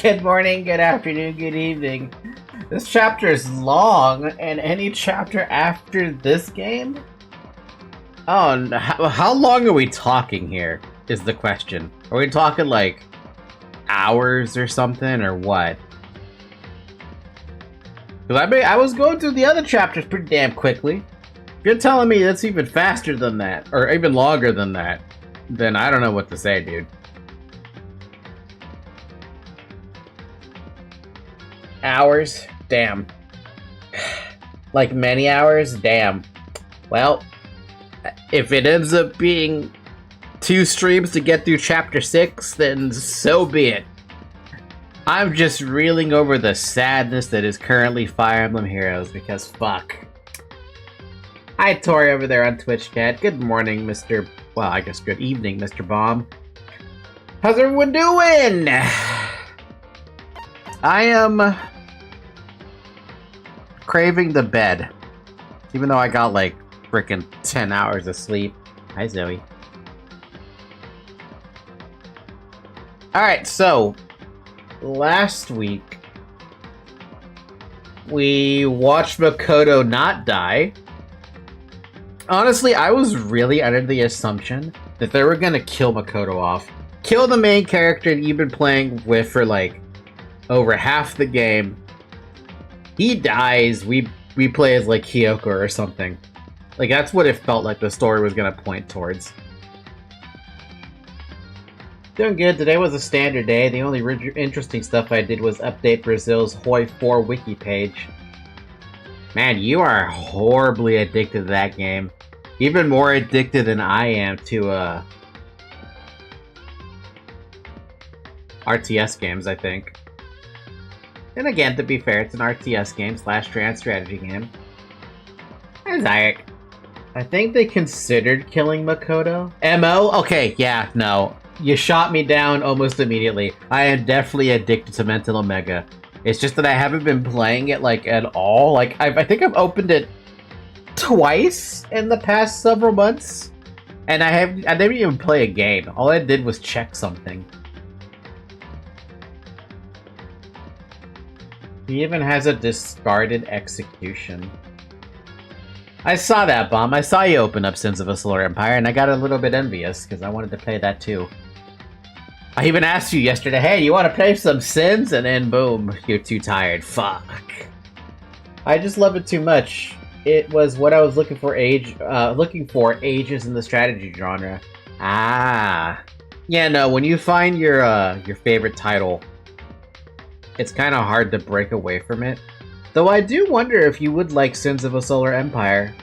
Good morning, good afternoon, good evening. This chapter is long, and any chapter after this game? Oh, no. How long are we talking here, is the question. Are we talking, like, hours or something, or what? Because I was going through the other chapters pretty damn quickly. If you're telling me that's even faster than that, or even longer than that, then I don't know what to say, dude. Hours? Damn. Like many hours? Damn. Well, if it ends up being 2 streams to get through chapter 6, then so be it. I'm just reeling over the sadness that is currently Fire Emblem Heroes, because fuck. Hi, Tori over there on Twitch chat. Good morning, Mr. Well, I guess good evening, Mr. Bomb. How's everyone doing? I am craving the bed. Even though I got like freaking 10 hours of sleep. Hi, Zoe. Alright, so last week we watched Mukuro not die. Honestly, I was really under the assumption that they were gonna kill Mukuro off. Kill the main character that you've been playing with for like over half the game. He dies, we play as like Kyoko or something. Like that's what it felt like the story was gonna point towards. Doing good. Today was a standard day. The only interesting stuff I did was update Brazil's Hoi 4 wiki page. Man, you are horribly addicted to that game. Even more addicted than I am to RTS games, I think. And again, to be fair, it's an RTS game / trans strategy game. Hi, Zayek. I think they considered killing Mukuro. MO? Okay, yeah, no. You shot me down almost immediately. I am definitely addicted to Mental Omega. It's just that I haven't been playing it, like, at all. Like, I think I've opened it twice in the past several months. And I didn't even play a game. All I did was check something. He even has a discarded execution. I saw that, Bomb. I saw you open up Sins of a Solar Empire, and I got a little bit envious, because I wanted to play that too. I even asked you yesterday, hey, you want to play some Sins? And then boom, you're too tired. Fuck. I just love it too much. It was what I was looking for ages in the strategy genre. Ah. Yeah, no, when you find your favorite title, it's kind of hard to break away from it. Though I do wonder if you would like Sins of a Solar Empire.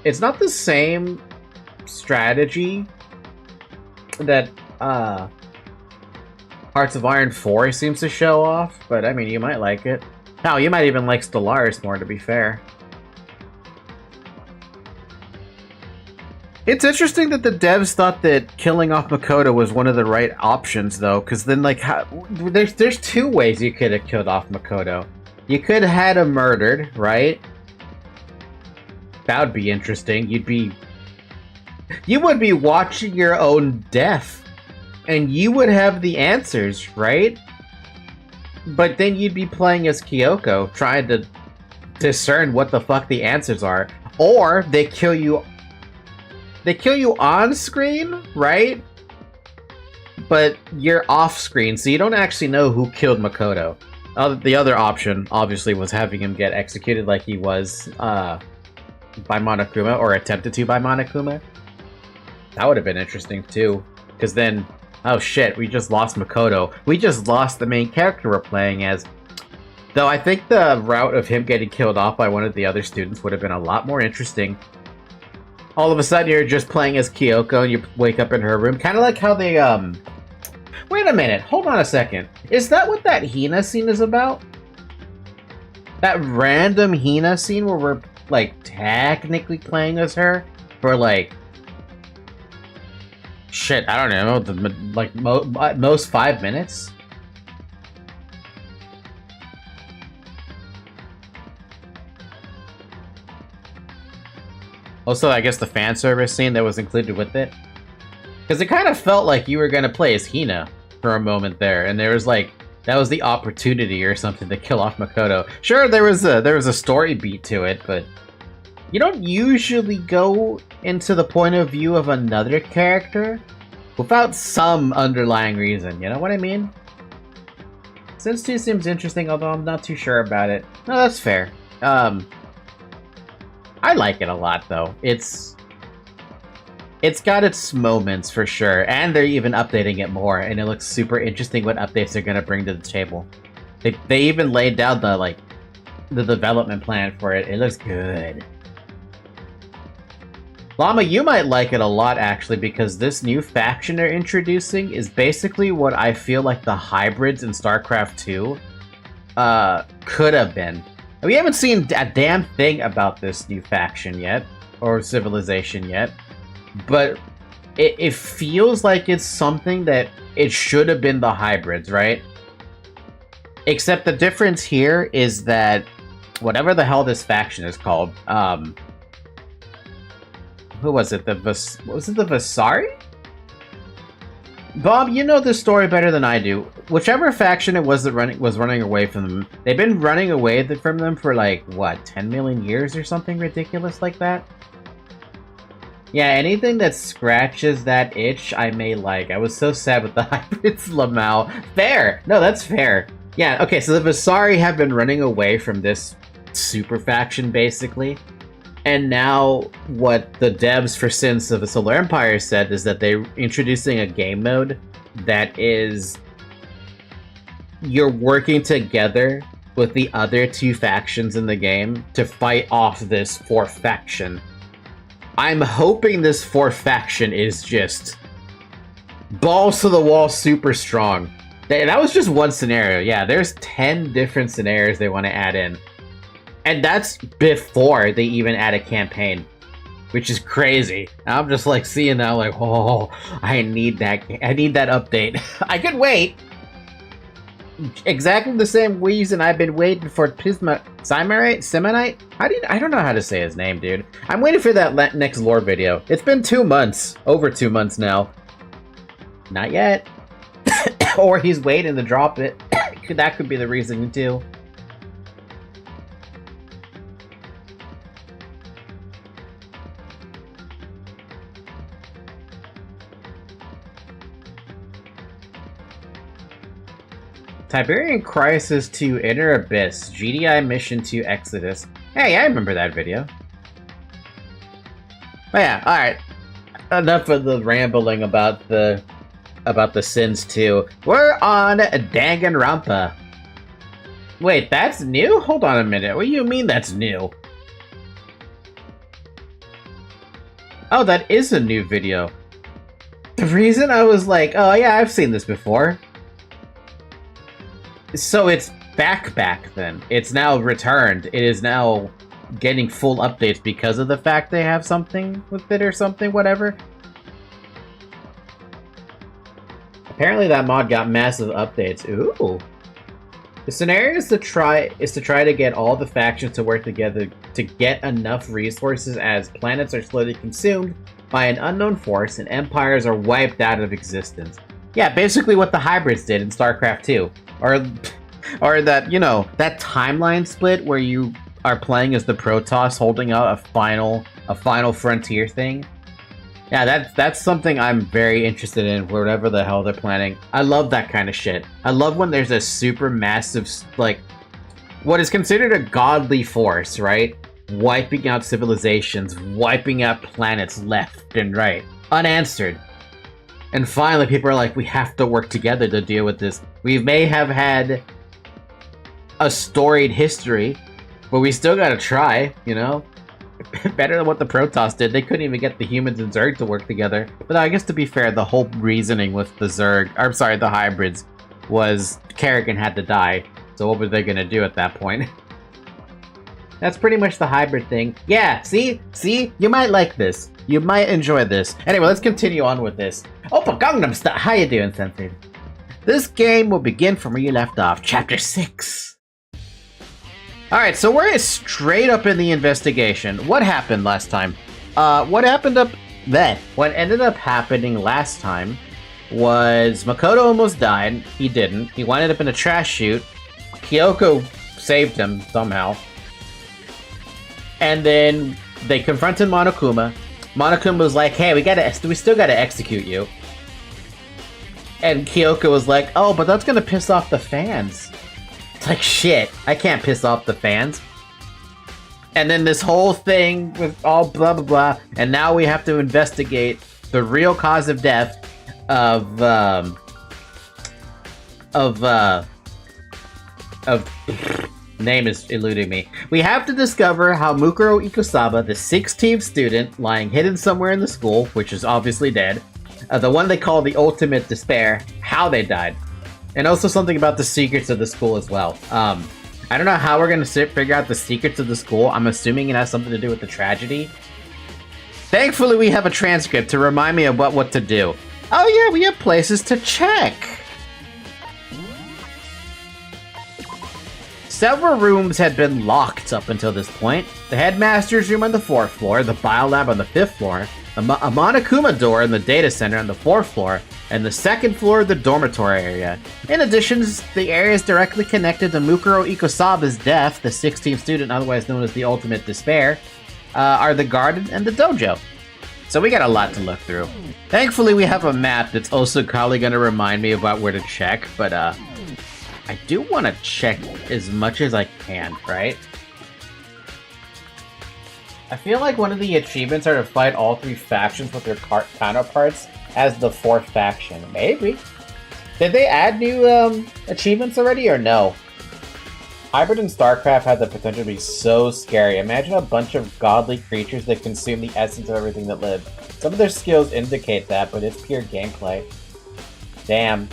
It's not the same strategy that Hearts of Iron 4 seems to show off, but I mean, you might like it. Hell, you might even like Stellaris more, to be fair. It's interesting that the devs thought that killing off Mukuro was one of the right options, though, because then, like, there's 2 ways you could have killed off Mukuro. You could have had him murdered, right? That would be interesting. You would be watching your own death. And you would have the answers, right? But then you'd be playing as Kyoko, trying to discern what the fuck the answers are. Or they kill you on screen, right? But you're off screen, so you don't actually know who killed Mukuro. The other option, obviously, was having him get executed like he was by Monokuma, or attempted to by Monokuma. That would have been interesting, too. Because then, oh shit, we just lost Mukuro. We just lost the main character we're playing as. Though I think the route of him getting killed off by one of the other students would have been a lot more interesting. All of a sudden, you're just playing as Kyoko, and you wake up in her room. Kind of like how they, Wait a minute, hold on a second. Is that what that Hina scene is about? That random Hina scene where we're, like, technically playing as her? For, like... Shit, I don't know, most 5 minutes? Also, I guess the fan service scene that was included with it. Because it kind of felt like you were going to play as Hina. for a moment there, and there was like, that was the opportunity or something to kill off Makoto. Sure, there was a story beat to it, but you don't usually go into the point of view of another character without some underlying reason, you know what I mean? Since 2 seems interesting, although I'm not too sure about it. No, that's fair. I like it a lot, though. It's got its moments, for sure, and they're even updating it more, and it looks super interesting what updates they're gonna bring to the table. They even laid down the development plan for it. It looks good. Llama, you might like it a lot, actually, because this new faction they're introducing is basically what I feel like the hybrids in StarCraft 2 could have been. We haven't seen a damn thing about this new faction yet, or civilization yet, but it feels like it's something that it should have been the hybrids, right? Except the difference here is that whatever the hell this faction is called, who was it? Was it the Vasari? Bob, you know this story better than I do. Whichever faction it was that was running away from them, they've been running away from them for like, what, 10 million years or something ridiculous like that? Yeah, anything that scratches that itch, I may like. I was so sad with the hybrids, Lamau. Fair! No, that's fair. Yeah, okay, so the Vasari have been running away from this super faction, basically. And now, what the devs for Sins of the Solar Empire said is that they're introducing a game mode that is... you're working together with the other 2 factions in the game to fight off this 4th faction. I'm hoping this 4th faction is just balls to the wall super strong. That was just one scenario. Yeah, there's 10 different scenarios they want to add in. And that's before they even add a campaign, which is crazy. I'm just like seeing that, like, oh, I need that update. I could wait. Exactly the same reason I've been waiting for Simonite? I don't know how to say his name, dude. I'm waiting for that next lore video. It's been 2 months, over 2 months now. Not yet. Or he's waiting to drop it. That could be the reason too. Tiberian Crisis to Inner Abyss, GDI Mission to Exodus. Hey, I remember that video. But yeah, alright. Enough of the rambling about the Sins 2. We're on Danganronpa. Wait, that's new? Hold on a minute. What do you mean that's new? Oh, that is a new video. The reason I was like, oh yeah, I've seen this before. So it's back then. It's now returned. It is now getting full updates because of the fact they have something with it or something, whatever. Apparently that mod got massive updates. Ooh. The scenario is to try to get all the factions to work together to get enough resources as planets are slowly consumed by an unknown force and empires are wiped out of existence. Yeah, basically what the hybrids did in StarCraft 2. Or that, you know, that timeline split where you are playing as the Protoss holding out a final frontier thing. Yeah, that's something I'm very interested in, whatever the hell they're planning. I love that kind of shit. I love when there's a super massive, like, what is considered a godly force, right? Wiping out civilizations, wiping out planets left and right. Unanswered. And finally, people are like, we have to work together to deal with this. We may have had a storied history, but we still gotta try, you know? Better than what the Protoss did. They couldn't even get the humans and Zerg to work together. But I guess to be fair, the whole reasoning with the the hybrids, was Kerrigan had to die. So what were they gonna do at that point? That's pretty much the hybrid thing. Yeah, see? You might like this. You might enjoy this. Anyway, let's continue on with this. Oppa Gangnam Style! How you doing, Sensei? This game will begin from where you left off, Chapter 6. Alright, so we're straight up in the investigation. What happened last time? What ended up happening last time was Makoto almost died. He didn't. He wound up in a trash chute. Kyoko saved him somehow. And then they confronted Monokuma. Monokuma was like, hey, we still gotta execute you. And Kyoko was like, oh, but that's gonna piss off the fans. It's like, shit, I can't piss off the fans. And then this whole thing with all blah blah blah, and now we have to investigate the real cause of death of name is eluding me. We have to discover how Mukuro Ikusaba, the 16th student lying hidden somewhere in the school, which is obviously dead, the one they call the ultimate despair, how they died. And also something about the secrets of the school as well. I don't know how we're gonna figure out the secrets of the school. I'm assuming it has something to do with the tragedy. Thankfully, we have a transcript to remind me of what to do. Oh yeah, we have places to check. Several rooms had been locked up until this point. The headmaster's room on the 4th floor, the biolab on the 5th floor, a Monokuma door in the data center on the 4th floor, and the 2nd floor of the dormitory area. In addition, the areas directly connected to Mukuro Ikusaba's death, the 16th student otherwise known as the Ultimate Despair, are the garden and the dojo. So we got a lot to look through. Thankfully, we have a map that's also probably going to remind me about where to check, but I do want to check as much as I can, right? I feel like one of the achievements are to fight all 3 factions with their counterparts as the 4th faction. Maybe. Did they add new achievements already or no? Hybrid and StarCraft have the potential to be so scary. Imagine a bunch of godly creatures that consume the essence of everything that lives. Some of their skills indicate that, but it's pure gameplay. Damn.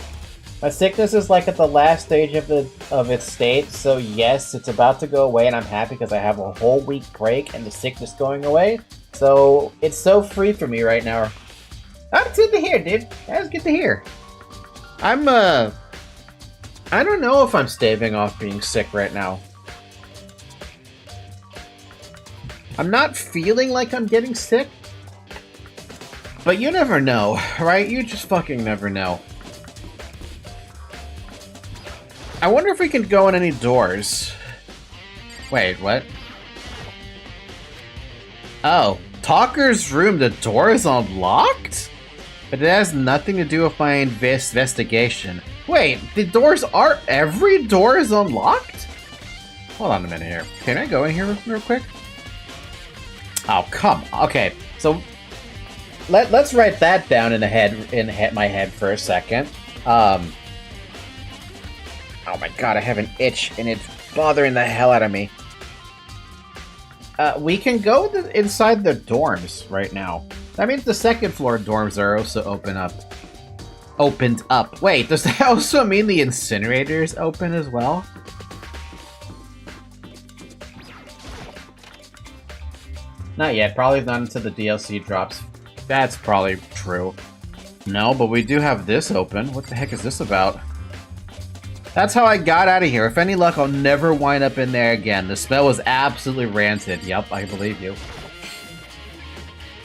My sickness is like at the last stage of its state, so yes, it's about to go away, and I'm happy because I have a whole week break and the sickness going away. So it's so free for me right now. That's good to hear, dude. That's good to hear. I don't know if I'm staving off being sick right now. I'm not feeling like I'm getting sick, but you never know, right? You just fucking never know. I wonder if we can go in any doors. Wait, what? Oh, Talker's room, the door is unlocked? But it has nothing to do with my investigation. Wait, the doors are... every door is unlocked? Hold on a minute here. Can I go in here real quick? Oh, come on. Okay, so... Let's write that down in my head for a second. Oh my god, I have an itch, and it's bothering the hell out of me. We can go inside the dorms right now. That means the 2nd floor dorms are also opened up. Wait, does that also mean the incinerator's open as well? Not yet, probably not until the DLC drops. That's probably true. No, but we do have this open. What the heck is this about? That's how I got out of here. If any luck, I'll never wind up in there again. The smell was absolutely rancid. Yup, I believe you.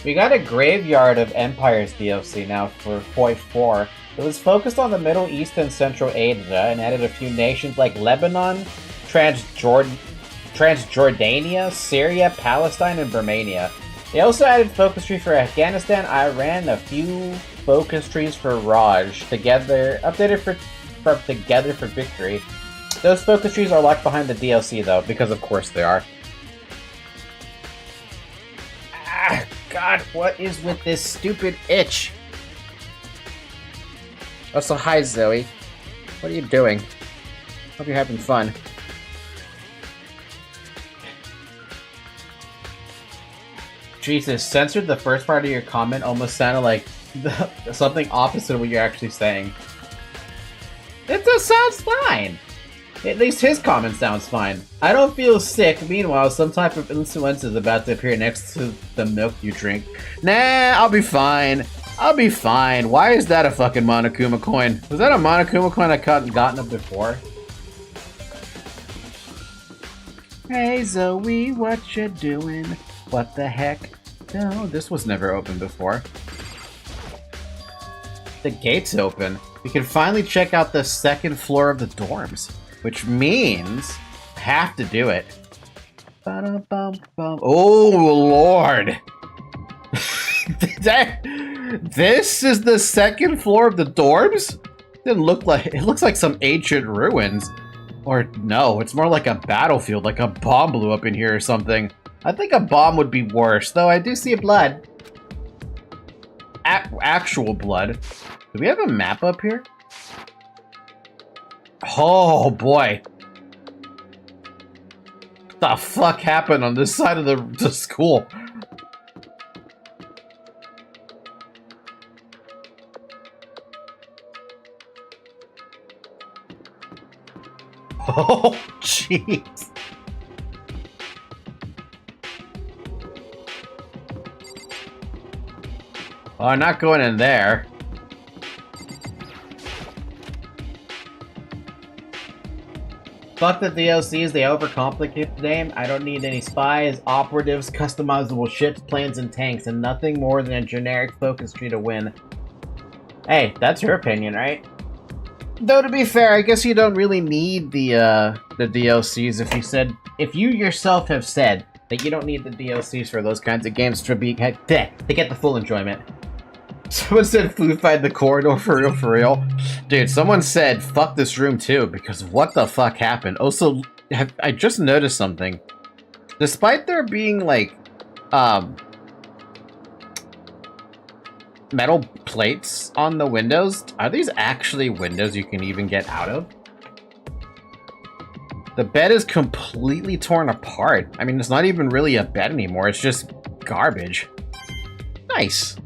We got a Graveyard of Empires DLC now for Point 4. It was focused on the Middle East and Central Asia and added a few nations like Lebanon, Transjordania, Syria, Palestine, and Romania. They also added focus tree for Afghanistan, Iran, a few focus trees for Raj, updated from Together for Victory. Those focus trees are locked behind the DLC though, because of course they are. Ah, God, what is with this stupid itch? Also, hi Zoe. What are you doing? Hope you're having fun. Jesus, censored the first part of your comment almost sounded like something opposite of what you're actually saying. It just sounds fine. At least his comment sounds fine. I don't feel sick. Meanwhile, some type of influenza is about to appear next to the milk you drink. Nah, I'll be fine. I'll be fine. Why is that a fucking Monokuma coin? Was that a Monokuma coin I gotten up before? Hey Zoe, what you doing? What the heck? No, this was never open before. The gate's open. We can finally check out the second floor of the dorms, which means I have to do it. Oh, Lord. This is the second floor of the dorms? It looks like some ancient ruins. Or no, it's more like a battlefield, like a bomb blew up in here or something. I think a bomb would be worse, though I do see blood. Actual blood. Do we have a map up here? Oh boy. What the fuck happened on this side of the school? Oh, jeez. Oh, I'm not going in there. Fuck the DLCs, they overcomplicate the game. I don't need any spies, operatives, customizable ships, planes, and tanks, and nothing more than a generic focus tree to win. Hey, that's your opinion, right? Though to be fair, I guess you don't really need the DLCs if you yourself have said that you don't need the DLCs for those kinds of games to get the full enjoyment. Someone said Flu fight the corridor for real. Dude, someone said fuck this room too, because what the fuck happened? Also, I just noticed something. Despite there being like metal plates on the windows, are these actually windows you can even get out of? The bed is completely torn apart. I mean, it's not even really a bed anymore, it's just garbage. Nice.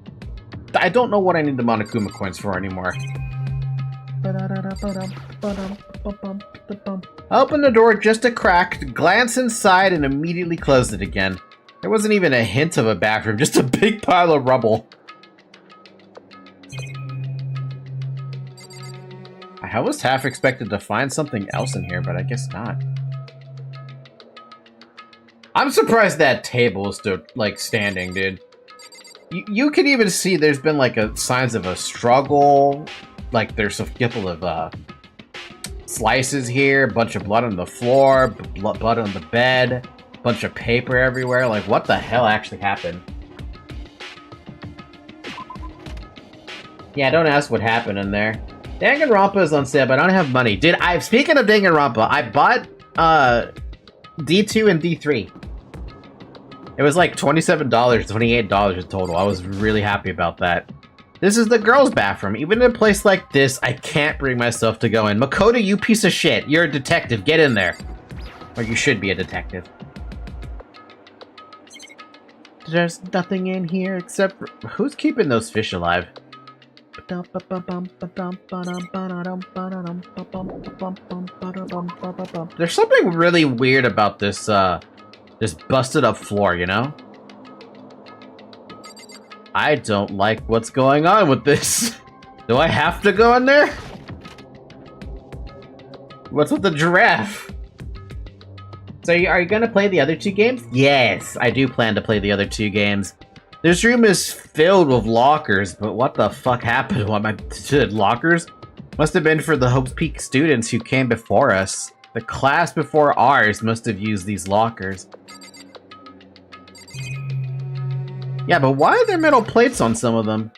I don't know what I need the Monokuma coins for anymore. Open the door just a crack, glance inside, and immediately closed it again. There wasn't even a hint of a bathroom, just a big pile of rubble. I was half expected to find something else in here, but I guess not. I'm surprised that table is still, like, standing, dude. You can even see there's been, like, signs of a struggle. Like, there's a couple of, slices here, a bunch of blood on the floor, blood on the bed, a bunch of paper everywhere. Like, what the hell actually happened? Yeah, don't ask what happened in there. Danganronpa is on sale, but I don't have money. Dude, speaking of Danganronpa, I bought D2 and D3. It was like $27, $28 in total. I was really happy about that. This is the girls' bathroom. Even in a place like this, I can't bring myself to go in. Makoto, you piece of shit. You're a detective. Get in there. Or you should be a detective. There's nothing in here except for... Who's keeping those fish alive? There's something really weird about this, this busted up floor, you know? I don't like what's going on with this. Do I have to go in there? What's with the giraffe? So are you gonna play the other two games? Yes, I do plan to play the other two games. This room is filled with lockers, but what the fuck happened? What, my lockers? Must have been for the Hope Peak students who came before us. The class before ours must have used these lockers. Yeah, but why are there metal plates on some of them?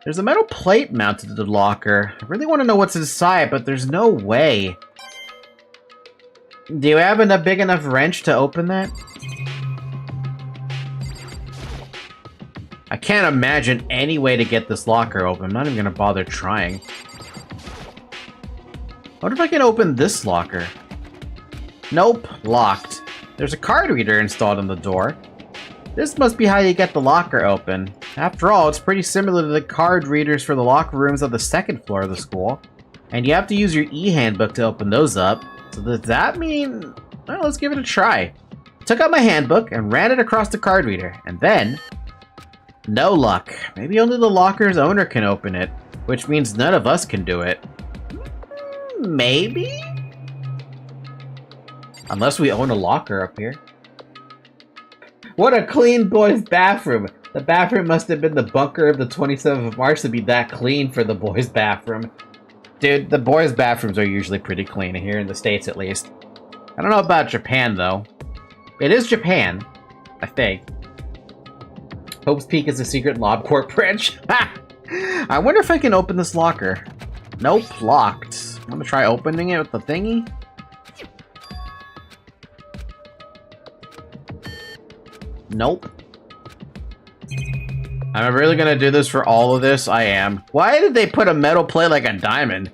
There's a metal plate mounted to the locker. I really want to know what's inside, but there's no way. Do you have a big enough wrench to open that? I can't imagine any way to get this locker open. I'm not even gonna bother trying. What if I can open this locker? Nope, locked. There's a card reader installed on the door. This must be how you get the locker open. After all, it's pretty similar to the card readers for the locker rooms on the second floor of the school. And you have to use your e-handbook to open those up. So does that mean... Well, let's give it a try. Took out my handbook and ran it across the card reader. And then... No luck. Maybe only the locker's owner can open it, which means none of us can do it. Maybe? Unless we own a locker up here. What a clean boy's bathroom. The bathroom must have been the bunker of the 27th of March to be that clean for the boys' bathroom. Dude, the boys' bathrooms are usually pretty clean, here in the States at least. I don't know about Japan, though. It is Japan, I think. Hope's Peak is a secret LobCorp branch. Ha! I wonder if I can open this locker. Nope, locked. I'm gonna try opening it with the thingy. Nope. I'm really gonna do this for all of this? I am. Why did they put a metal plate like a diamond?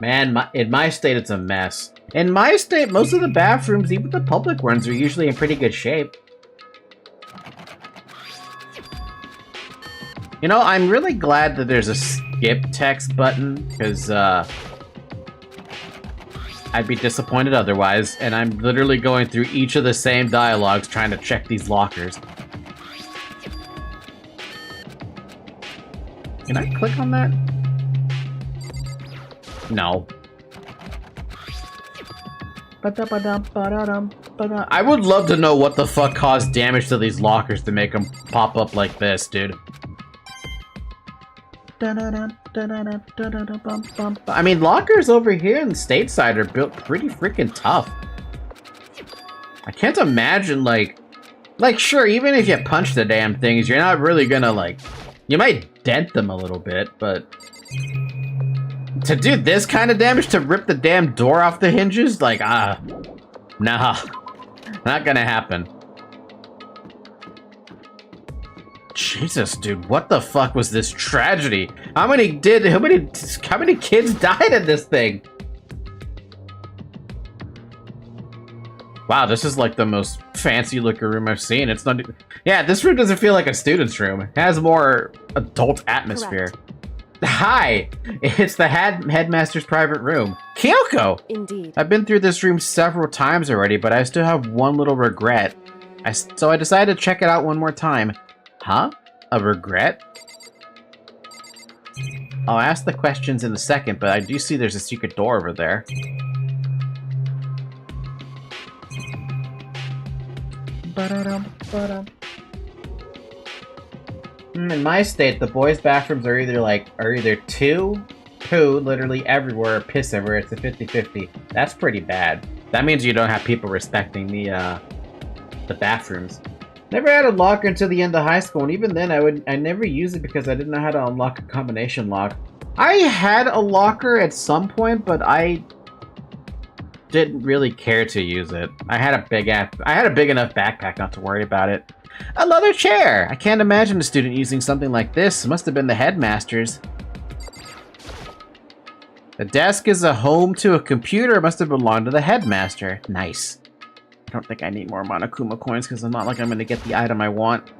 Man, in my state, it's a mess. In my state, most of the bathrooms, even the public ones, are usually in pretty good shape. You know, I'm really glad that there's a skip text button, because, I'd be disappointed otherwise, and I'm literally going through each of the same dialogues trying to check these lockers. Can I click on that? No. I would love to know what the fuck caused damage to these lockers to make them pop up like this, dude. I mean, lockers over here in the stateside are built pretty freaking tough. I can't imagine, like, sure, even if you punch the damn things, you're not really gonna, like, you might dent them a little bit, but to do this kind of damage, to rip the damn door off the hinges, like, nah, not gonna happen. Jesus, dude, what the fuck was this tragedy? How many kids died in this thing? Wow, this is like the most fancy looking room I've seen. It's not... Yeah, this room doesn't feel like a student's room. It has more adult atmosphere. Correct. Hi! It's the headmaster's private room. Kyoko! Indeed. I've been through this room several times already, but I still have one little regret. So I decided to check it out one more time. Huh? A regret? I'll ask the questions in a second, but I do see there's a secret door over there. In my state, the boys' bathrooms are either two, poo literally everywhere, or piss everywhere. It's a 50-50. That's pretty bad. That means you don't have people respecting the bathrooms. Never had a locker until the end of high school, and even then I never used it because I didn't know how to unlock a combination lock. I had a locker at some point, but I didn't really care to use it. I had a big enough backpack not to worry about it. A leather chair! I can't imagine a student using something like this. It must have been the headmaster's. The desk is a home to a computer. It must have belonged to the headmaster. Nice. I don't think I need more Monokuma coins because it's not like I'm going to get the item I want.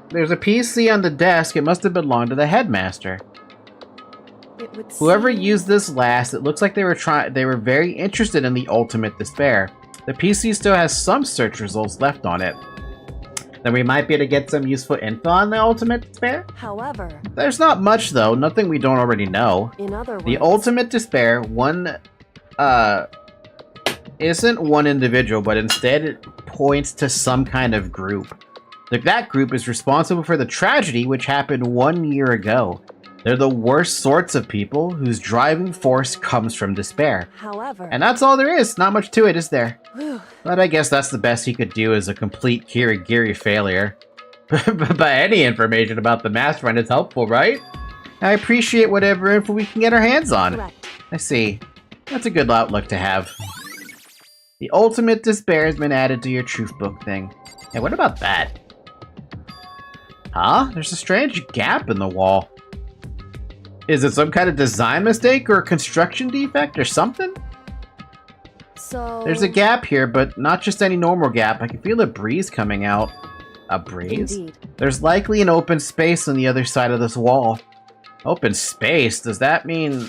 There's a PC on the desk. It must have belonged to the headmaster. Whoever used this last, it looks like they were very interested in the ultimate despair. The PC still has some search results left on it. Then we might be able to get some useful info on the ultimate despair. However, there's not much though, nothing we don't already know. In other words, the ultimate despair, isn't one individual, but instead it points to some kind of group. That group is responsible for the tragedy which happened 1 year ago. They're the worst sorts of people whose driving force comes from despair. However, and that's all there is. Not much to it, is there? Whew. But I guess that's the best he could do as a complete Kirigiri failure. But any information about the mastermind is helpful, right? I appreciate whatever info we can get our hands on. Correct. I see. That's a good outlook to have. The ultimate despair has been added to your truth book thing. Hey, what about that? Huh? There's a strange gap in the wall. Is it some kind of design mistake or a construction defect or something? So... There's a gap here, but not just any normal gap. I can feel a breeze coming out. A breeze? Indeed. There's likely an open space on the other side of this wall. Open space? Does that mean...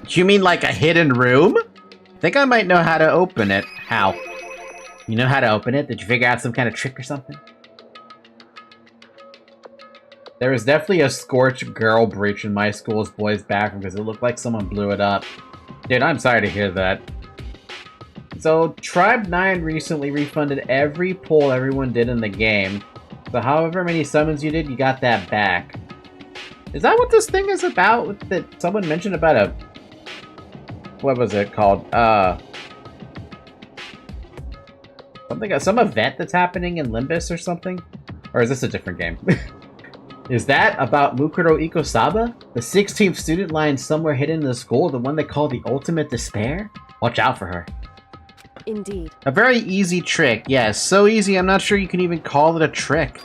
You mean like a hidden room? I think I might know how to open it. How? You know how to open it? Did you figure out some kind of trick or something? There was definitely a scorched girl breach in my school's boys' bathroom because it looked like someone blew it up. Dude, I'm sorry to hear that. It's So, Tribe 9 recently refunded every pull everyone did in the game. So however many summons you did, you got that back. Is that what this thing is about? That someone mentioned about a... What was it called? Some event that's happening in Limbus or something? Or is this a different game? Is that about Mukuro Ikusaba? The 16th student lying somewhere hidden in the school, the one they call the ultimate despair? Watch out for her. Indeed. A very easy trick. Yes, so easy I'm not sure you can even call it a trick.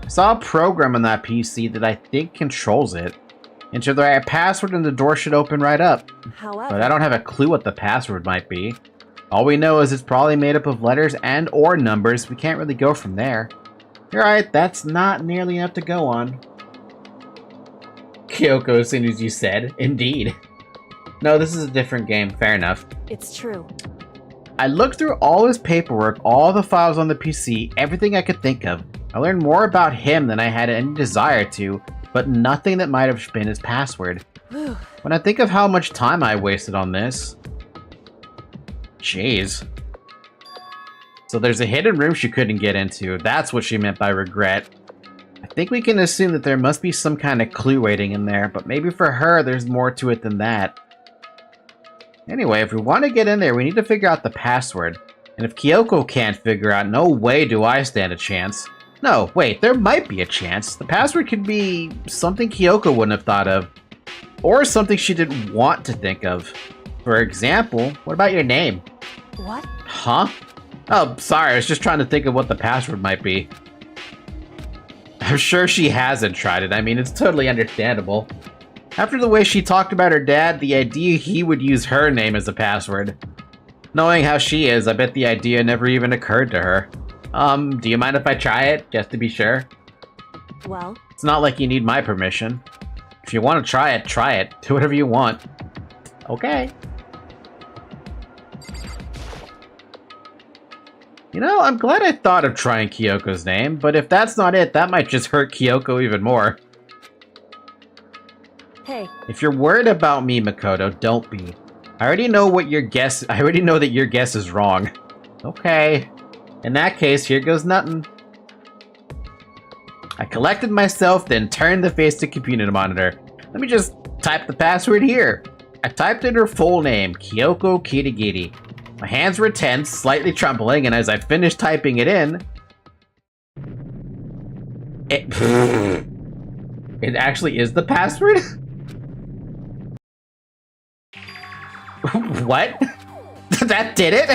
I saw a program on that PC that I think controls it. Enter the right password and the door should open right up. However, But I don't have a clue what the password might be. All we know is it's probably made up of letters and or numbers. We can't really go from there. You're right, that's not nearly enough to go on. Kyoko, as soon as you said. Indeed. No, this is a different game. Fair enough. it's true. I looked through all his paperwork, all the files on the PC, everything I could think of. I learned more about him than I had any desire to, but nothing that might have been his password. Whew. When I think of how much time I wasted on this... Jeez. So there's a hidden room she couldn't get into. That's what she meant by regret. I think we can assume that there must be some kind of clue waiting in there, but maybe for her there's more to it than that. Anyway, if we want to get in there, we need to figure out the password. And if Kyoko can't figure out, no way do I stand a chance. No, wait, there might be a chance. The password could be something Kyoko wouldn't have thought of. Or something she didn't want to think of. For example, what about your name? What? Huh? Oh, sorry, I was just trying to think of what the password might be. I'm sure she hasn't tried it. I mean, it's totally understandable. After the way she talked about her dad, the idea he would use her name as a password. Knowing how she is, I bet the idea never even occurred to her. Do you mind if I try it, just to be sure? Well, It's not like you need my permission. If you want to try it, try it. Do whatever you want. Okay. You know, I'm glad I thought of trying Kyoko's name, but if that's not it, that might just hurt Kyoko even more. hey, If you're worried about me, Makoto, don't be. I already know that your guess is wrong. Okay. In that case, here goes nothing. I collected myself, then turned the face to computer monitor. Let me just type the password here. I typed in her full name, Kyoko Kirigiri. My hands were tense, slightly trembling, and as I finished typing it in... It actually is the password? What? That did it?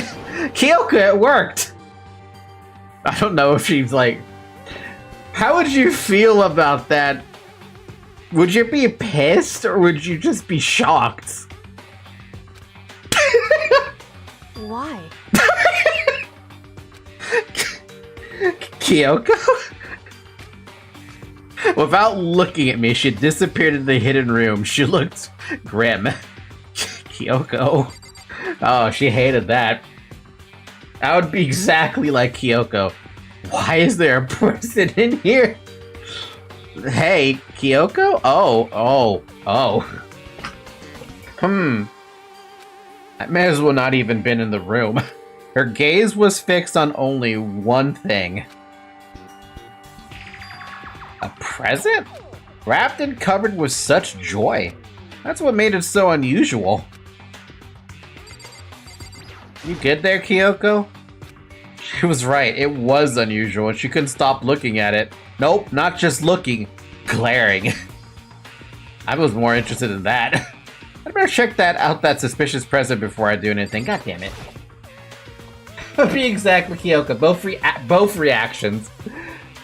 Kyoko, it worked! I don't know if she's like... How would you feel about that? Would you be pissed, or would you just be shocked? why? Kyoko? Without looking at me, she disappeared into the hidden room. She looked grim. Kyoko. Oh, she hated that. I would be exactly like Kyoko. Why is there a person in here? Hey, Kyoko? Oh. I may as well not even been in the room. Her gaze was fixed on only one thing. A present? Wrapped and covered with such joy. That's what made it so unusual. You good there, Kyoko? She was right, it was unusual, and she couldn't stop looking at it. Nope, not just looking, glaring. I was more interested in that. I better check that suspicious present before I do anything. God damn it. Be exactly Kyoko, both reactions.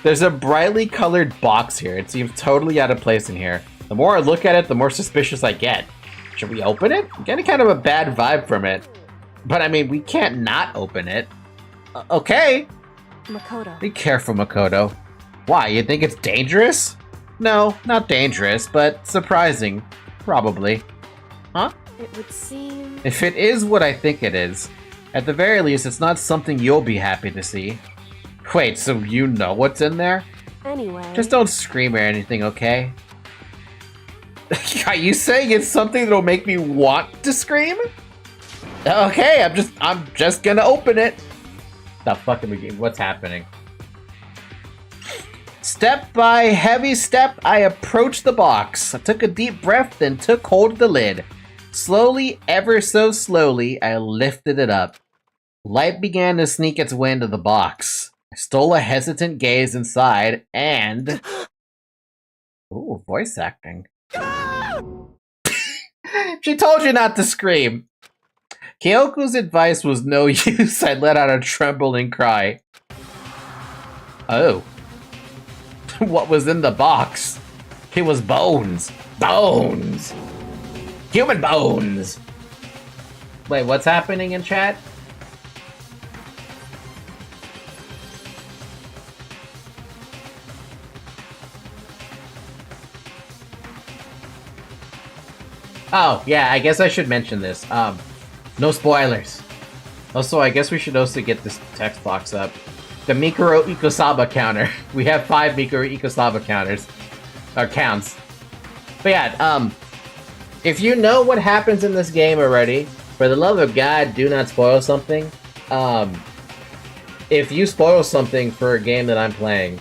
There's a brightly colored box here. It seems totally out of place in here. The more I look at it, the more suspicious I get. Should we open it? I'm getting kind of a bad vibe from it. But I mean, we can't not open it. Okay. Makoto. Be careful, Makoto. Why, you think it's dangerous? No, not dangerous, but surprising. Probably. Huh? It would seem... If it is what I think it is, at the very least, it's not something you'll be happy to see. Wait, so you know what's in there? Anyway... Just don't scream or anything, okay? Are you saying it's something that'll make me want to scream? Okay, I'm just gonna open it. The fucking beginning. What's happening? Step by heavy step, I approached the box. I took a deep breath, then took hold of the lid. Slowly, ever so slowly, I lifted it up. Light began to sneak its way into the box. I stole a hesitant gaze inside, and... Ooh, voice acting. She told you not to scream. Kyoko's advice was no use. I let out a trembling cry. Oh. What was in the box? It was bones. Bones! Human bones! Wait, what's happening in chat? Oh, yeah, I guess I should mention this. No spoilers. Also, I guess we should also get this text box up. The Mukuro Ikusaba counter. We have 5 Mukuro Ikusaba counters. Or counts. But yeah, if you know what happens in this game already, for the love of God, do not spoil something. If you spoil something for a game that I'm playing,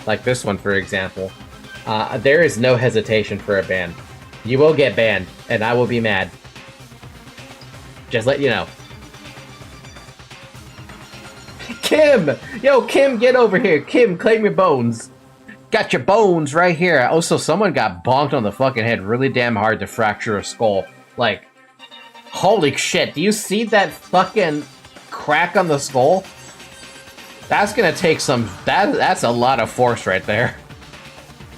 like this one for example, there is no hesitation for a ban. You will get banned, and I will be mad. Just let you know. Kim! Yo, Kim, get over here. Kim, claim your bones. Got your bones right here. Also, someone got bonked on the fucking head really damn hard to fracture a skull. Like, holy shit. Do you see that fucking crack on the skull? That's gonna take some... That's a lot of force right there.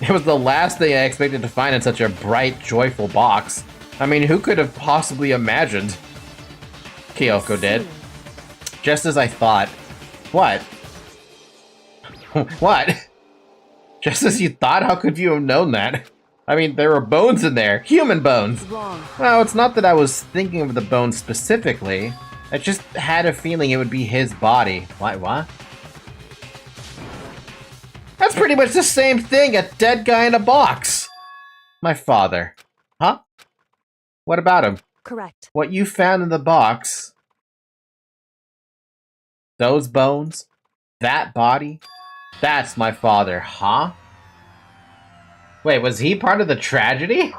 It was the last thing I expected to find in such a bright, joyful box. I mean, who could have possibly imagined? Kyoko did. Just as I thought. What? What? Just as you thought? How could you have known that? I mean, there were bones in there. Human bones! Wrong. No, it's not that I was thinking of the bones specifically. I just had a feeling it would be his body. What? That's pretty much the same thing, a dead guy in a box! My father. Huh? What about him? Correct. What you found in the box... Those bones? That body? That's my father, huh? Wait, was he part of the tragedy?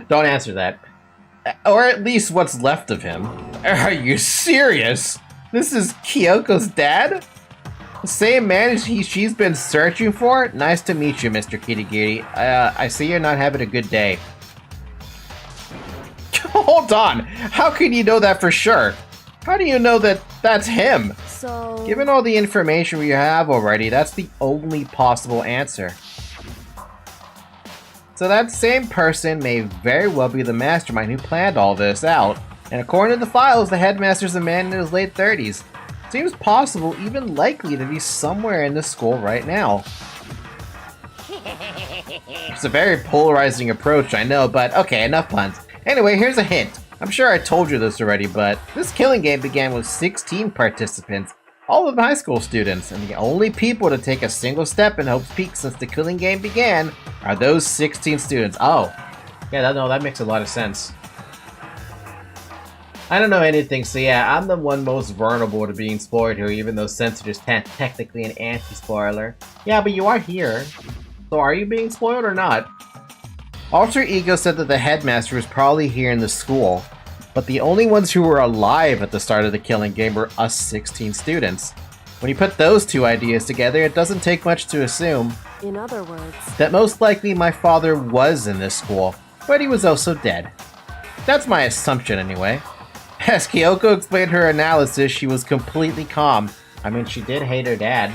Don't answer that. Or at least what's left of him. Are you serious? This is Kyoko's dad? The same man she's been searching for? Nice to meet you, Mr. Kirigiri. I see you're not having a good day. Hold on! How can you know that for sure? How do you know that that's him? So... Given all the information we have already, that's the only possible answer. So that same person may very well be the mastermind who planned all this out. And according to the files, the headmaster's a man in his late 30s. Seems possible, even likely, to be somewhere in the school right now. It's a very polarizing approach, I know, but okay, enough puns. Anyway, here's a hint. I'm sure I told you this already, but this killing game began with 16 participants, all of them high school students, and the only people to take a single step in Hope's Peak since the killing game began are those 16 students. Oh, yeah, that makes a lot of sense. I don't know anything, so yeah, I'm the one most vulnerable to being spoiled here, even though Censored is technically an anti-spoiler. Yeah, but you are here. So are you being spoiled or not? Alter Ego said that the headmaster was probably here in the school, but the only ones who were alive at the start of the killing game were us 16 students. When you put those two ideas together, it doesn't take much to assume. In other words... that most likely my father was in this school, but he was also dead. That's my assumption anyway. As Kyoko explained her analysis, she was completely calm. I mean, she did hate her dad.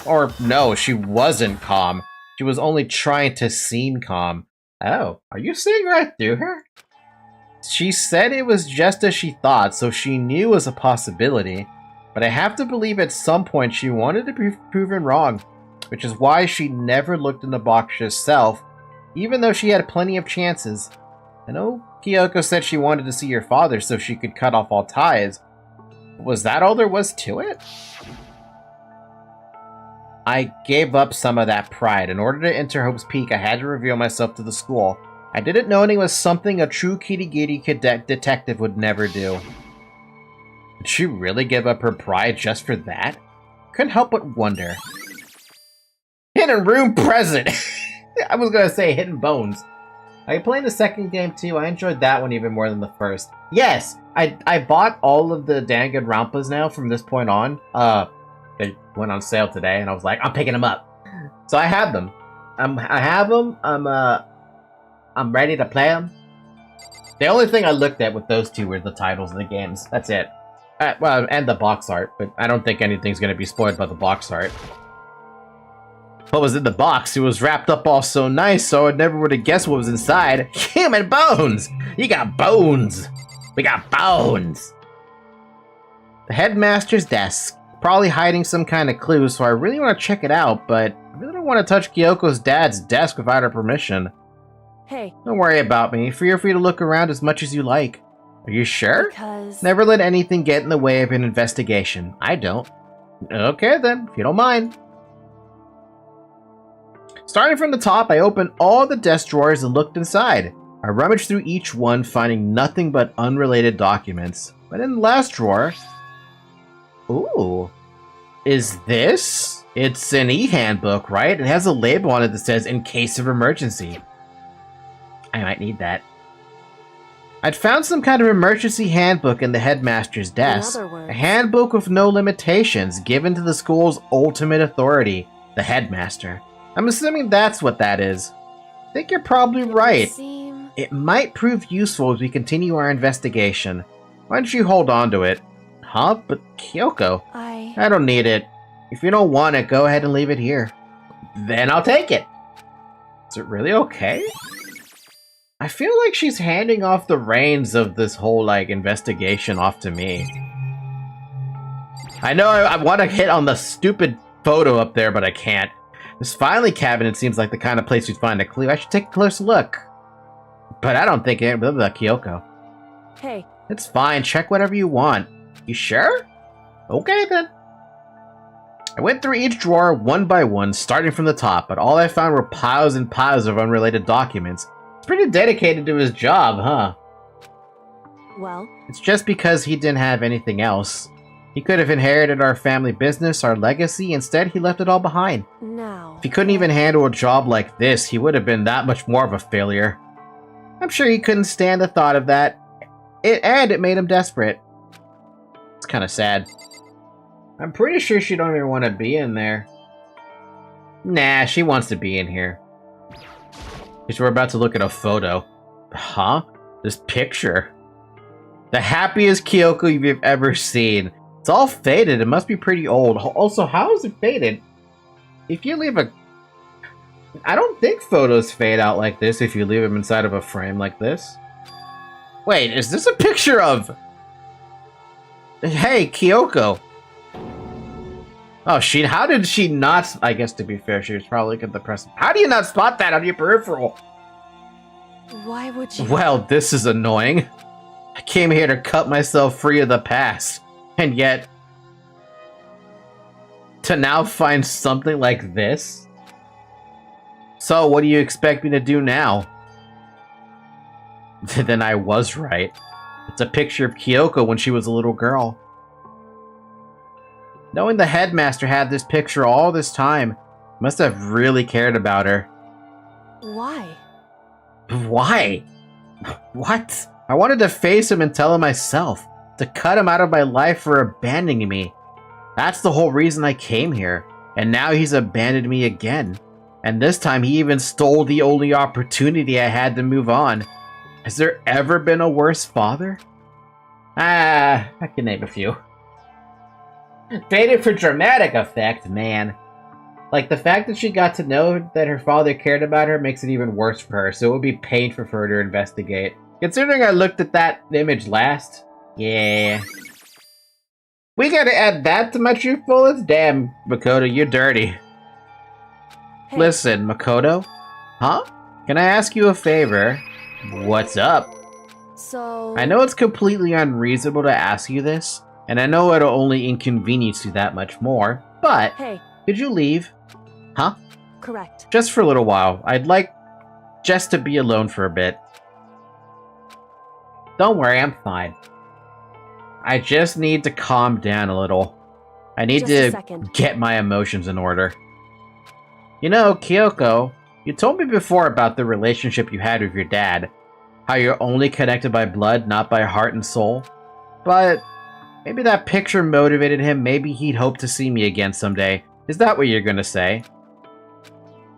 Or no, she wasn't calm. She was only trying to seem calm. Oh, are you seeing right through her? She said it was just as she thought, so she knew it was a possibility. But I have to believe at some point she wanted to be proven wrong, which is why she never looked in the box herself, even though she had plenty of chances. I know Kyoko said she wanted to see her father so she could cut off all ties. Was that all there was to it? I gave up some of that pride. In order to enter Hope's Peak, I had to reveal myself to the school. I didn't know it was something a true kitty-gitty detective would never do. Did she really give up her pride just for that? Couldn't help but wonder. Hidden room present! I was gonna say hidden bones. Are you playing the second game too? I enjoyed that one even more than the first. Yes! I bought all of the Danganronpas now from this point on. They went on sale today and I was like, I'm picking them up. So I have them. I have them. I'm ready to play them. The only thing I looked at with those two were the titles of the games. That's it. Well, and the box art, but I don't think anything's going to be spoiled by the box art. What was in the box? It was wrapped up all so nice, so I never would have guessed what was inside. Human bones! You got bones! We got bones! The headmaster's desk. Probably hiding some kind of clue, so I really want to check it out, but I really don't want to touch Kyoko's dad's desk without her permission. Hey. Don't worry about me. Feel free to look around as much as you like. Are you sure? Because... Never let anything get in the way of an investigation. I don't. Okay then, if you don't mind. Starting from the top, I opened all the desk drawers and looked inside. I rummaged through each one, finding nothing but unrelated documents. But in the last drawer... Ooh. Is this? It's an e-handbook, right? It has a label on it that says, in case of emergency. I might need that. I'd found some kind of emergency handbook in the headmaster's desk. In other words, a handbook with no limitations, given to the school's ultimate authority, the headmaster. I'm assuming that's what that is. I think you're probably right. It might prove useful as we continue our investigation. Why don't you hold on to it? Huh? But Kyoko... I don't need it. If you don't want it, go ahead and leave it here. Then I'll take it. Is it really okay? I feel like she's handing off the reins of this whole, investigation off to me. I know I want to hit on the stupid photo up there, but I can't. This filing cabinet seems like the kind of place you'd find a clue. I should take a closer look. But I don't think it was Kyoko. Hey. It's fine. Check whatever you want. You sure? Okay, then. I went through each drawer one by one, starting from the top, but all I found were piles and piles of unrelated documents. He's pretty dedicated to his job, huh? Well? It's just because he didn't have anything else. He could have inherited our family business, our legacy. Instead, he left it all behind. Now. If he couldn't even handle a job like this, he would have been that much more of a failure. I'm sure he couldn't stand the thought of that. And it made him desperate. It's kind of sad. I'm pretty sure she don't even want to be in there. Nah, she wants to be in here. Because we're about to look at a photo. Huh? This picture. The happiest Kyoko you've ever seen. It's all faded. It must be pretty old. Also, how is it faded? If you leave a... I don't think photos fade out like this if you leave them inside of a frame like this. Wait, is this a picture of... Hey, Kyoko. Oh, how did she not... I guess, to be fair, she was probably looking at the press. How do you not spot that on your peripheral? Why would you... Well, this is annoying. I came here to cut myself free of the past. And yet... to now find something like this? So, what do you expect me to do now? Then I was right. It's a picture of Kyoko when she was a little girl. Knowing the headmaster had this picture all this time, must have really cared about her. Why? Why? What? I wanted to face him and tell him myself. To cut him out of my life for abandoning me. That's the whole reason I came here. And now he's abandoned me again. And this time he even stole the only opportunity I had to move on. Has there ever been a worse father? I can name a few. Faded for dramatic effect, man. Like, the fact that she got to know that her father cared about her makes it even worse for her, so it would be painful for her to investigate. Considering I looked at that image last, yeah. We gotta add that to my true bullets? Damn, Makoto, you're dirty. Hey. Listen, Makoto. Huh? Can I ask you a favor? What's up? So... I know it's completely unreasonable to ask you this, and I know it'll only inconvenience you that much more, but... Hey. Could you leave? Huh? Correct. Just for a little while. I'd like just to be alone for a bit. Don't worry, I'm fine. I just need to calm down a little. I need to get my emotions in order. You know, Kyoko, you told me before about the relationship you had with your dad. How you're only connected by blood, not by heart and soul. But maybe that picture motivated him. Maybe he'd hope to see me again someday. Is that what you're gonna say?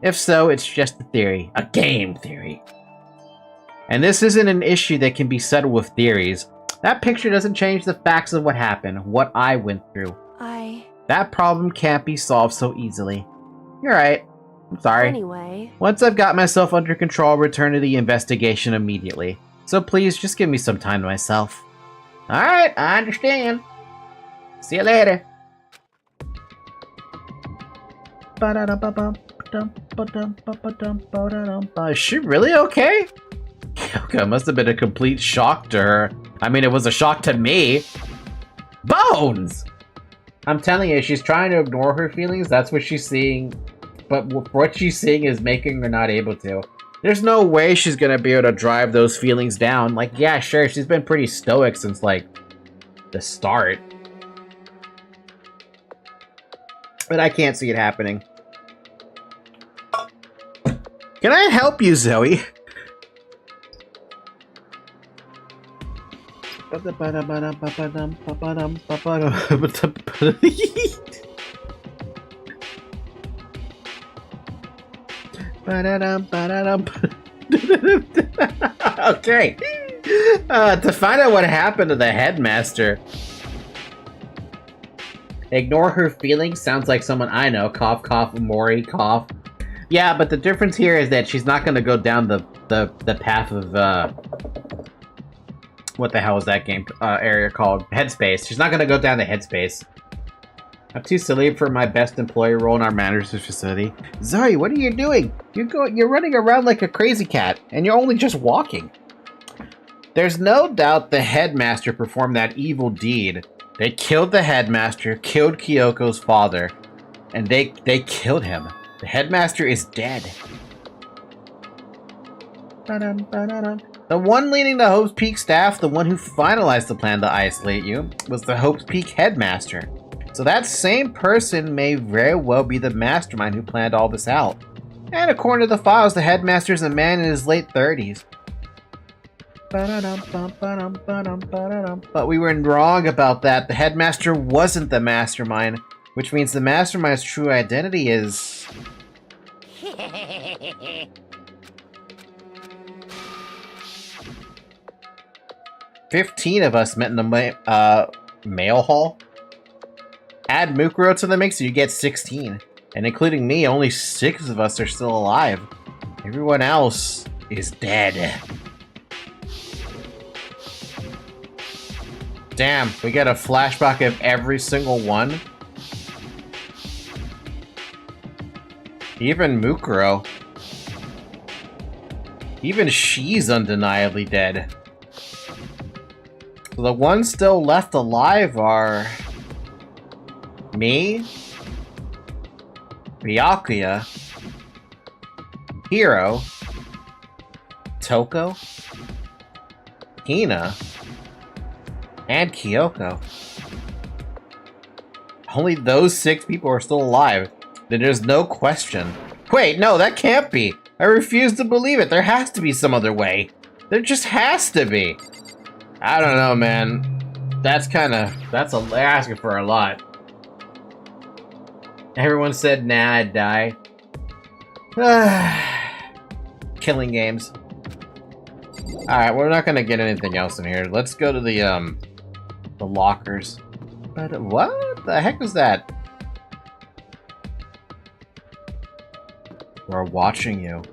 If so, it's just a theory. A game theory. And this isn't an issue that can be settled with theories. That picture doesn't change the facts of what happened, what I went through. That problem can't be solved so easily. You're right. I'm sorry. Anyway. Once I've got myself under control, I'll return to the investigation immediately. So please, just give me some time to myself. Alright, I understand. See you later. Is she really okay? Kyoko must have been a complete shock to her. I mean, it was a shock to me. Bones! I'm telling you, she's trying to ignore her feelings. That's what she's seeing. But what she's seeing is making her not able to. There's no way she's gonna be able to drive those feelings down. Like, yeah, sure, she's been pretty stoic since, like, the start. But I can't see it happening. Can I help you, Zoe? Okay. To find out what happened to the headmaster. Ignore her feelings sounds like someone I know. Cough, cough, Mori, cough. Yeah, but the difference here is that she's not going to go down the path of what the hell is that game area called? Headspace. She's not going to go down the headspace. I'm too silly for my best employee role in our manager's facility. Zoe, what are you doing? You're running around like a crazy cat, and you're only just walking. There's no doubt the headmaster performed that evil deed. They killed the headmaster, killed Kyoko's father, and they killed him. The headmaster is dead. The one leading the Hope's Peak staff, the one who finalized the plan to isolate you, was the Hope's Peak headmaster. So that same person may very well be the mastermind who planned all this out. And according to the files, the headmaster is a man in his late 30s. But we were wrong about that. The headmaster wasn't the mastermind, which means the mastermind's true identity is... 15 of us met in the mail hall. Add Mukuro to the mix, you get 16. And including me, only 6 of us are still alive. Everyone else is dead. Damn, we get a flashback of every single one. Even Mukuro. Even she's undeniably dead. So the ones still left alive are... me, Byakuya, Hiro, Toko, Hina, and Kyoko. Only those 6 people are still alive. Then there's no question. Wait, no, that can't be. I refuse to believe it. There has to be some other way. There just has to be. I don't know, man. That's asking for a lot. Everyone said, nah, I'd die. Killing games. Alright, we're not gonna get anything else in here. Let's go to the lockers. But what the heck is that? We're watching you.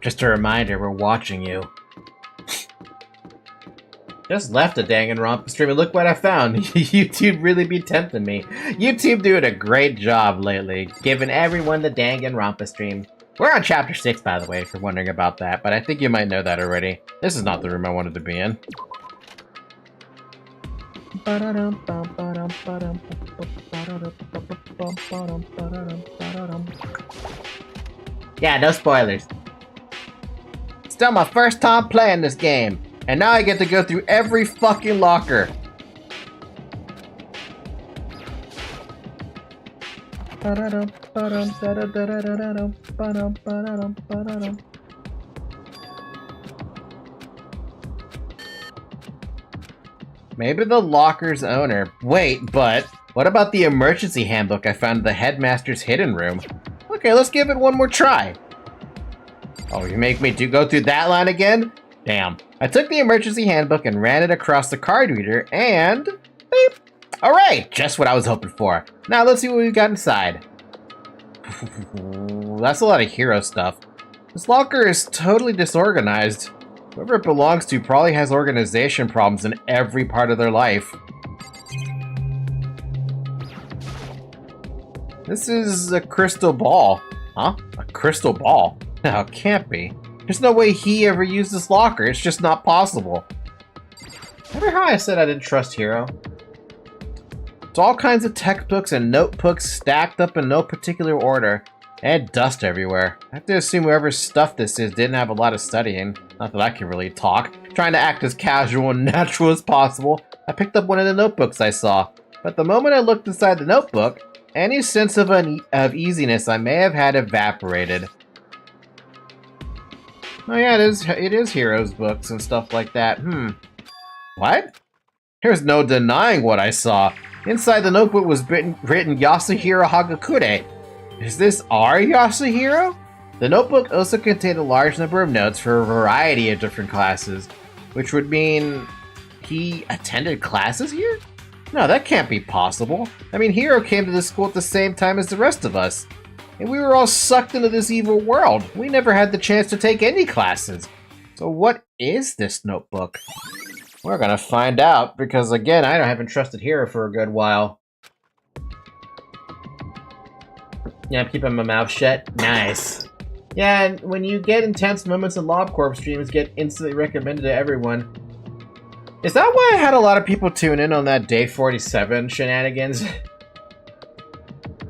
Just a reminder, we're watching you. Just left a Danganronpa stream and look what I found. YouTube really be tempting me. YouTube doing a great job lately, giving everyone the Danganronpa stream. We're on chapter 6, by the way, if you're wondering about that, but I think you might know that already. This is not the room I wanted to be in. Yeah, no spoilers. Still my first time playing this game, and now I get to go through every fucking locker. Maybe the locker's owner. Wait, but what about the emergency handbook I found in the headmaster's hidden room? Okay, let's give it one more try. Oh, you make me go through that line again? Damn. I took the emergency handbook and ran it across the card reader and... beep. Alright, just what I was hoping for. Now let's see what we've got inside. That's a lot of hero stuff. This locker is totally disorganized. Whoever it belongs to probably has organization problems in every part of their life. This is a crystal ball. Huh? A crystal ball? No, it can't be. There's no way he ever used this locker. It's just not possible. Remember how I said I didn't trust Hiro? It's all kinds of textbooks and notebooks stacked up in no particular order. And dust everywhere. I have to assume whoever's stuff this is didn't have a lot of studying. Not that I can really talk. Trying to act as casual and natural as possible, I picked up one of the notebooks I saw. But the moment I looked inside the notebook, any sense of easiness I may have had evaporated. Oh yeah, it is Hiro's books and stuff like that. What? There's no denying what I saw. Inside the notebook was written Yasuhiro Hagakure. Is this our Yasuhiro? The notebook also contained a large number of notes for a variety of different classes, which would mean he attended classes here? No, that can't be possible. I mean, Hiro came to this school at the same time as the rest of us, and we were all sucked into this evil world. We never had the chance to take any classes. So what is this notebook? We're gonna find out, because again, I haven't trusted Hiro for a good while. Yeah, I'm keeping my mouth shut. Nice. Yeah, and when you get intense moments in LobCorp streams get instantly recommended to everyone. Is that why I had a lot of people tune in on that Day 47 shenanigans?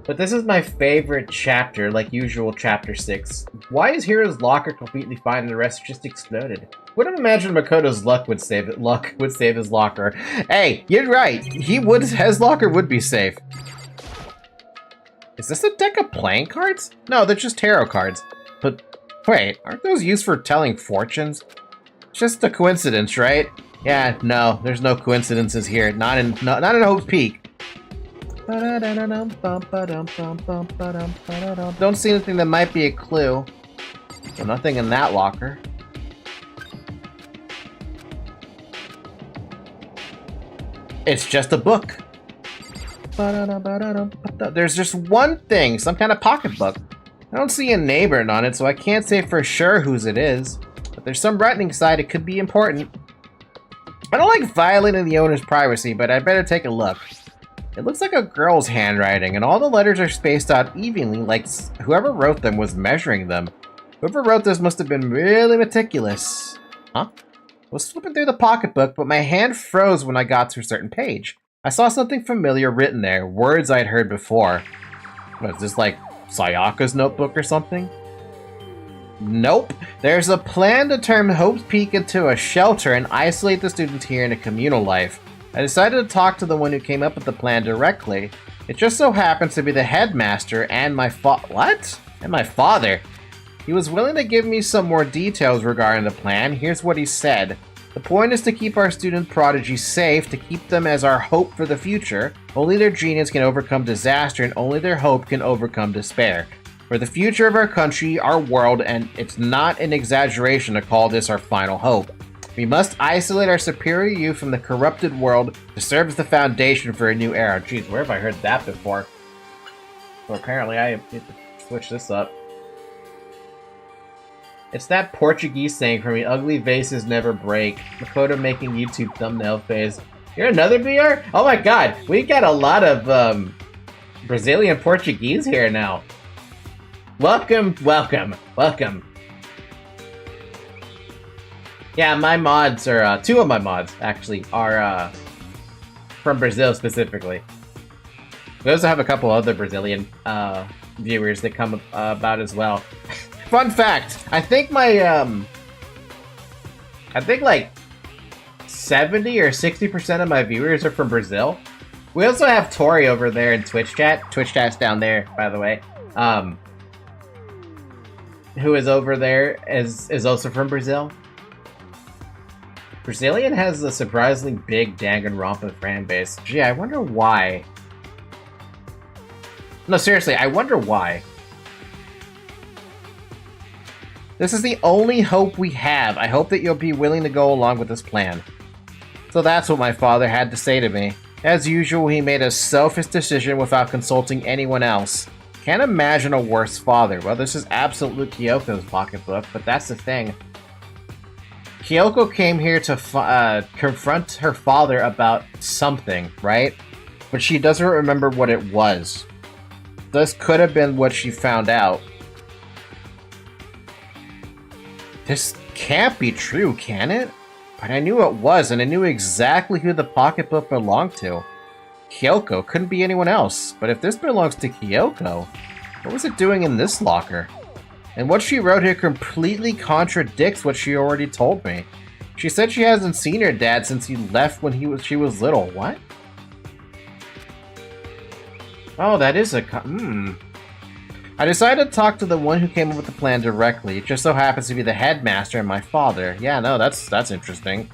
But this is my favorite chapter, like usual, chapter 6. Why is Hiro's locker completely fine and the rest just exploded? Wouldn't imagine Makoto's luck would save his locker. Hey, you're right. His locker would be safe. Is this a deck of playing cards? No, they're just tarot cards. But wait, aren't those used for telling fortunes? Just a coincidence, right? Yeah, no, there's no coincidences here. Not in Hope's Peak. Don't see anything that might be a clue. So nothing in that locker. It's just a book. There's just one thing, some kind of pocketbook. I don't see a name written on it, so I can't say for sure whose it is. But there's some writing inside, it could be important. I don't like violating the owner's privacy, but I'd better take a look. It looks like a girl's handwriting, and all the letters are spaced out evenly, like whoever wrote them was measuring them. Whoever wrote this must have been really meticulous. Huh? I was flipping through the pocketbook, but my hand froze when I got to a certain page. I saw something familiar written there, words I'd heard before. What, is this like Sayaka's notebook or something? Nope. There's a plan to turn Hope's Peak into a shelter and isolate the students here in a communal life. I decided to talk to the one who came up with the plan directly. It just so happens to be the headmaster and my father. He was willing to give me some more details regarding the plan. Here's what he said. The point is to keep our student prodigies safe, to keep them as our hope for the future. Only their genius can overcome disaster, and only their hope can overcome despair. For the future of our country, our world, and it's not an exaggeration to call this our final hope. We must isolate our superior youth from the corrupted world to serve as the foundation for a new era. Jeez, where have I heard that before? Well, apparently I need to switch this up. It's that Portuguese saying from me, ugly vases never break. Makoto making YouTube thumbnail phase. You're another BR? Oh my god, we got a lot of Brazilian Portuguese here now. Welcome, welcome, welcome. Yeah, my mods are, two of my mods actually are from Brazil specifically. We also have a couple other Brazilian viewers that come about as well. Fun fact, I think my, I think like 70 or 60% of my viewers are from Brazil. We also have Tori over there in Twitch chat. Twitch chat's down there, by the way. Who is over there is also from Brazil. Brazilian has a surprisingly big Danganronpa fan base. Gee, I wonder why. No, seriously, I wonder why. This is the only hope we have. I hope that you'll be willing to go along with this plan. So that's what my father had to say to me. As usual, he made a selfish decision without consulting anyone else. Can't imagine a worse father. Well, this is absolute Kyoko's pocketbook, but that's the thing. Kyoko came here to confront her father about something, right? But she doesn't remember what it was. This could have been what she found out. This can't be true, can it? But I knew it was, and I knew exactly who the pocketbook belonged to. Kyoko, couldn't be anyone else. But if this belongs to Kyoko, what was it doing in this locker? And what she wrote here completely contradicts what she already told me. She said she hasn't seen her dad since he left when she was little. What? Oh, that is a... I decided to talk to the one who came up with the plan directly. It just so happens to be the headmaster and my father. Yeah, no, that's interesting.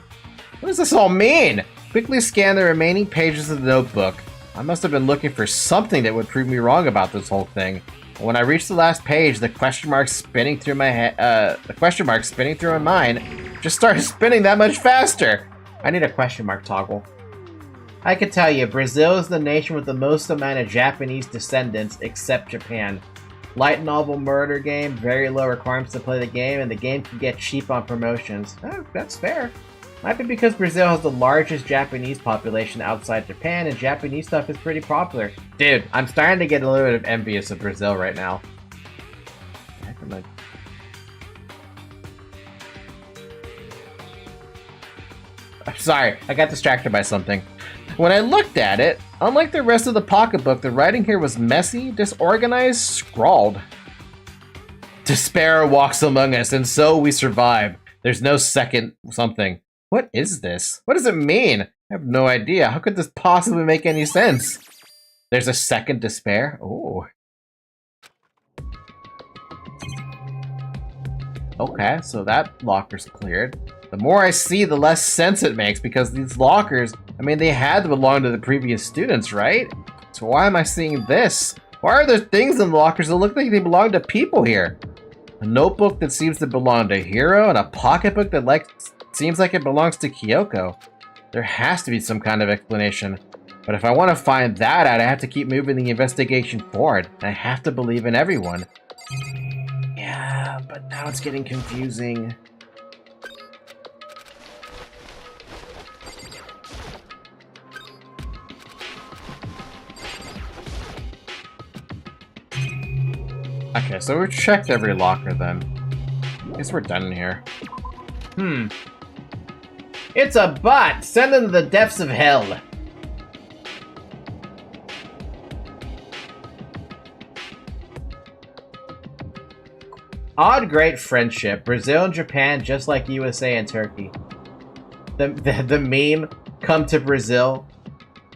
What does this all mean? Quickly scan the remaining pages of the notebook. I must have been looking for something that would prove me wrong about this whole thing. When I reached the last page, the question mark spinning through my head, my mind just started spinning that much faster. I need a question mark toggle. I can tell you, Brazil is the nation with the most amount of Japanese descendants, except Japan. Light novel murder game, very low requirements to play the game, and the game can get cheap on promotions. Oh, that's fair. Might be because Brazil has the largest Japanese population outside Japan, and Japanese stuff is pretty popular. Dude, I'm starting to get a little bit of envious of Brazil right now. I'm sorry, I got distracted by something. When I looked at it, unlike the rest of the pocketbook, the writing here was messy, disorganized, scrawled. Despair walks among us, and so we survive. There's no second something. What is this? What does it mean? I have no idea. How could this possibly make any sense? There's a second despair? Ooh. Okay, so that locker's cleared. The more I see, the less sense it makes, because these lockers, I mean, they had to belong to the previous students, right? So why am I seeing this? Why are there things in the lockers that look like they belong to people here? A notebook that seems to belong to Hiro, and a pocketbook that seems like it belongs to Kyoko. There has to be some kind of explanation. But if I want to find that out, I have to keep moving the investigation forward. I have to believe in everyone. Yeah, but now it's getting confusing. Okay, so we've checked every locker then. I guess we're done here. It's a bot! Send them to the depths of hell! Odd great friendship. Brazil and Japan just like USA and Turkey. The meme, come to Brazil,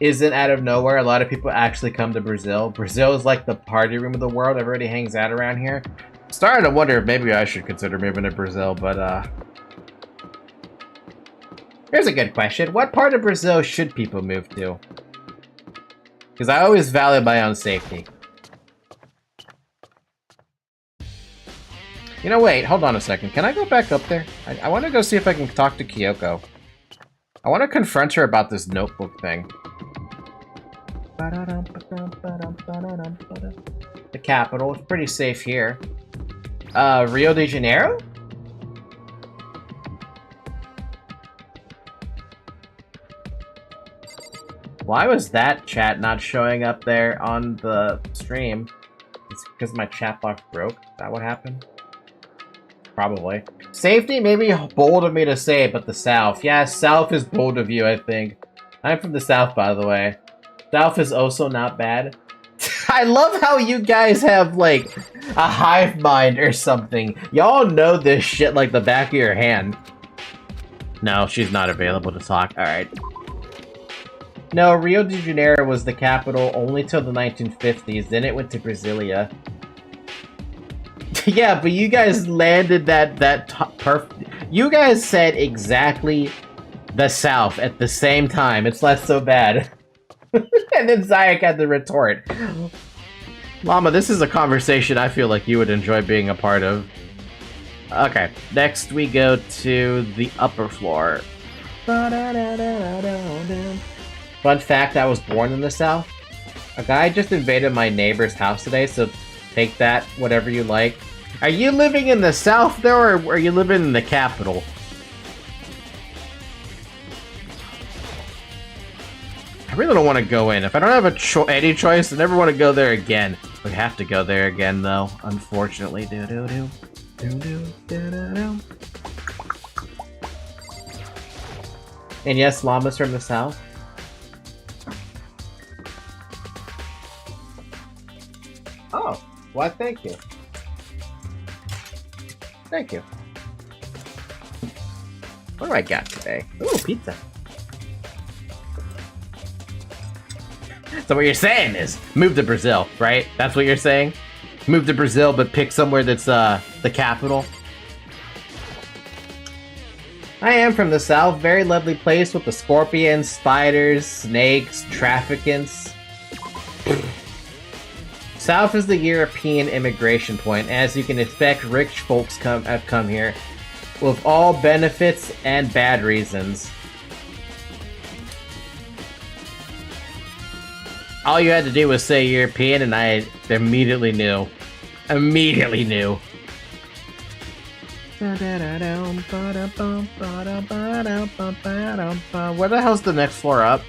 isn't out of nowhere. A lot of people actually come to Brazil. Brazil is like the party room of the world. Everybody hangs out around here. Starting to wonder if maybe I should consider moving to Brazil, but here's a good question. What part of Brazil should people move to? Because I always value my own safety. You know, wait, hold on a second. Can I go back up there? I want to go see if I can talk to Kyoko. I want to confront her about this notebook thing. The capital. It's pretty safe here. Rio de Janeiro? Why was that chat not showing up there on the stream? It's because my chat box broke? Is that what happened? Probably. Safety may be bold of me to say, but the South. Yeah, South is bold of you, I think. I'm from the South, by the way. South is also not bad. I love how you guys have, like, a hive mind or something. Y'all know this shit like the back of your hand. No, she's not available to talk. Alright. No, Rio de Janeiro was the capital only till the 1950s, then it went to Brasilia. Yeah, but you guys landed that perfect. You guys said exactly the South at the same time. It's not so bad. And then Zayak had to retort. Llama, this is a conversation I feel like you would enjoy being a part of. Okay, next we go to the upper floor. Fun fact, I was born in the South. A guy just invaded my neighbor's house today, so take that, whatever you like. Are you living in the South, though, or are you living in the capital? I really don't want to go in. If I don't have any choice, I never want to go there again. We have to go there again, though, unfortunately. Do-do-do. Do-do, do-do-do. And yes, Llama's from the South. Oh, why thank you. Thank you. What do I got today? Ooh, pizza. So what you're saying is, move to Brazil, right? That's what you're saying? Move to Brazil, but pick somewhere that's, the capital? I am from the South. Very lovely place with the scorpions, spiders, snakes, traffickants. South is the European immigration point. As you can expect, rich folks have come here with all benefits and bad reasons. All you had to do was say European and I immediately knew. Immediately knew. Where the hell's the next floor up?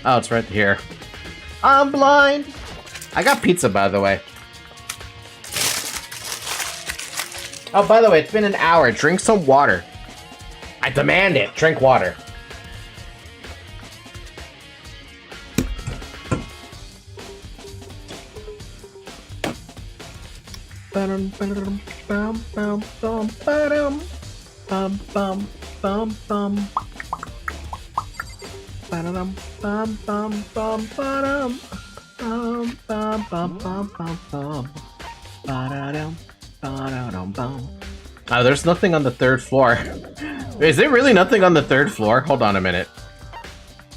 Oh, it's right here. I'm blind! I got pizza, by the way. Oh, by the way, it's been an hour. Drink some water. I demand it. Drink water. Oh, there's nothing on the third floor. Is there really nothing on the third floor? Hold on a minute.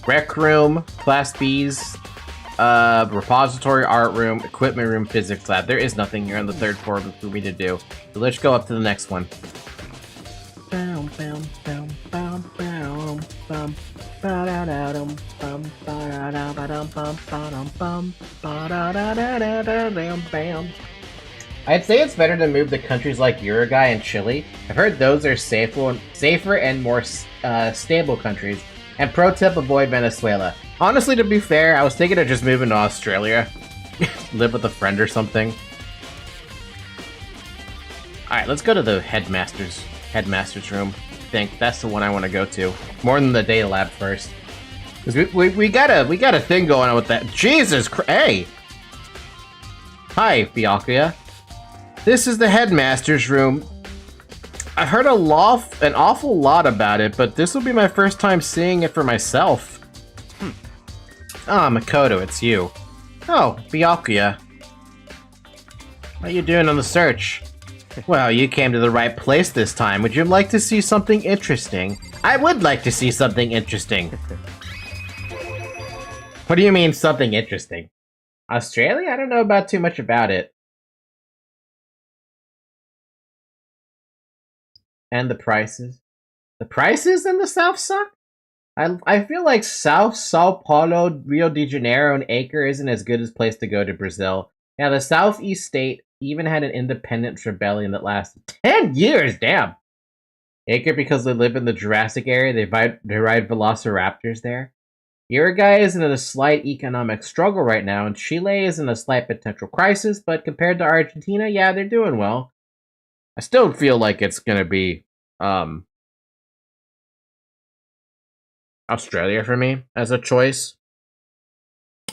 Rec room, class B's, repository, art room, equipment room, physics lab. There is nothing here on the third floor for me to do. So let's go up to the next one. I'd say it's better to move to countries like Uruguay and Chile. I've heard those are safer and more stable countries. And pro tip, avoid Venezuela. Honestly, to be fair, I was thinking of just moving to Australia. Live with a friend or something. Alright, let's go to the headmaster's room. I think that's the one I want to go to. More than the data lab first. Because we got a thing going on with that. Jesus Christ! Hey! Hi, Byakuya. This is the headmaster's room. I heard an awful lot about it, but this will be my first time seeing it for myself. Ah, Makoto, it's you. Oh, Byakuya. What are you doing on the search? Well, you came to the right place this time. Would you like to see something interesting? I would like to see something interesting. What do you mean, something interesting? Australia? I don't know about too much about it. And the prices? The prices in the South suck? I feel like South, Sao Paulo, Rio de Janeiro, and Acre isn't as good a place to go to Brazil. Yeah, the Southeast state even had an independence rebellion that lasted 10 years, damn! Acre because they live in the Jurassic area, they ride velociraptors there. Uruguay is in a slight economic struggle right now, and Chile is in a slight potential crisis, but compared to Argentina, yeah, they're doing well. I still feel like it's gonna be, Australia for me as a choice.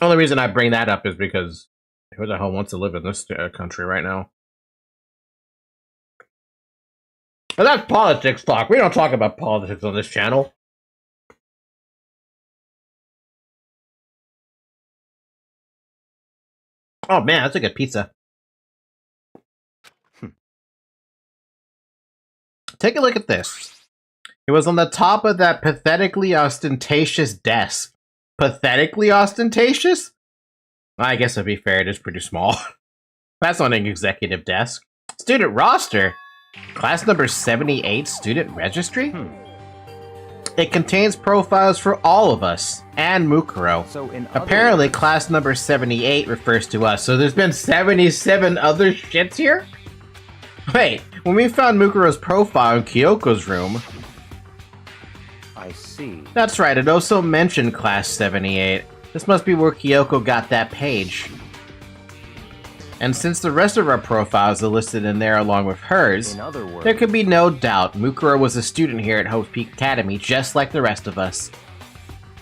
Only reason I bring that up is because who the hell wants to live in this country right now? But that's politics talk. We don't talk about politics on this channel. Oh man, that's a good pizza. Take a look at this. It was on the top of that pathetically ostentatious desk. Pathetically ostentatious? I guess to be fair, it is pretty small. That's on an executive desk. Student roster. Class number 78 student registry? It contains profiles for all of us, and Mukuro. So Apparently, class number 78 refers to us, so there's been 77 other shits here? Wait, when we found Mukuro's profile in Kyoko's room... I see. That's right, it also mentioned class 78. This must be where Kyoko got that page. And since the rest of our profiles are listed in there along with hers, In other words, there could be no doubt Mukuro was a student here at Hope Peak Academy, just like the rest of us.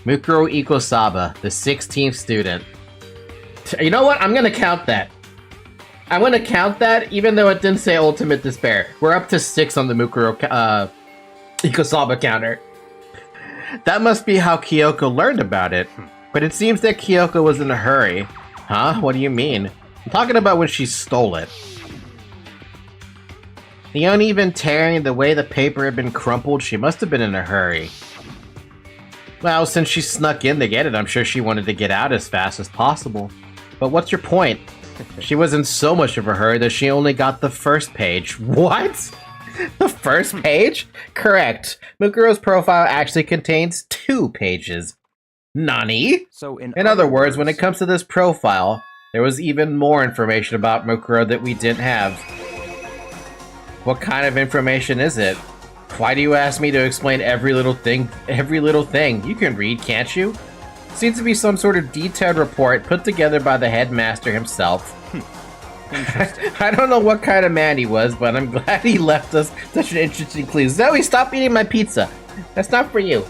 Mukuro Ikusaba, the 16th student. You know what? I'm gonna count that. I'm gonna count that, even though it didn't say Ultimate Despair. We're up to 6 on the Mukuro Ikusaba counter. That must be how Kyoko learned about it. But it seems that Kyoko was in a hurry. Huh? What do you mean? I'm talking about when she stole it. The uneven tearing, the way the paper had been crumpled, she must have been in a hurry. Well, since she snuck in to get it, I'm sure she wanted to get out as fast as possible. But what's your point? She was in so much of a hurry that she only got the first page. What? The first page? Correct. Mukuro's profile actually contains 2 pages. Nani? So in other words, when it comes to this profile, there was even more information about Mukuro that we didn't have. What kind of information is it? Why do you ask me to explain every little thing? Every little thing. You can read, can't you? Seems to be some sort of detailed report put together by the headmaster himself. I don't know what kind of man he was, but I'm glad he left us such an interesting clue. Zoe, stop eating my pizza. That's not for you.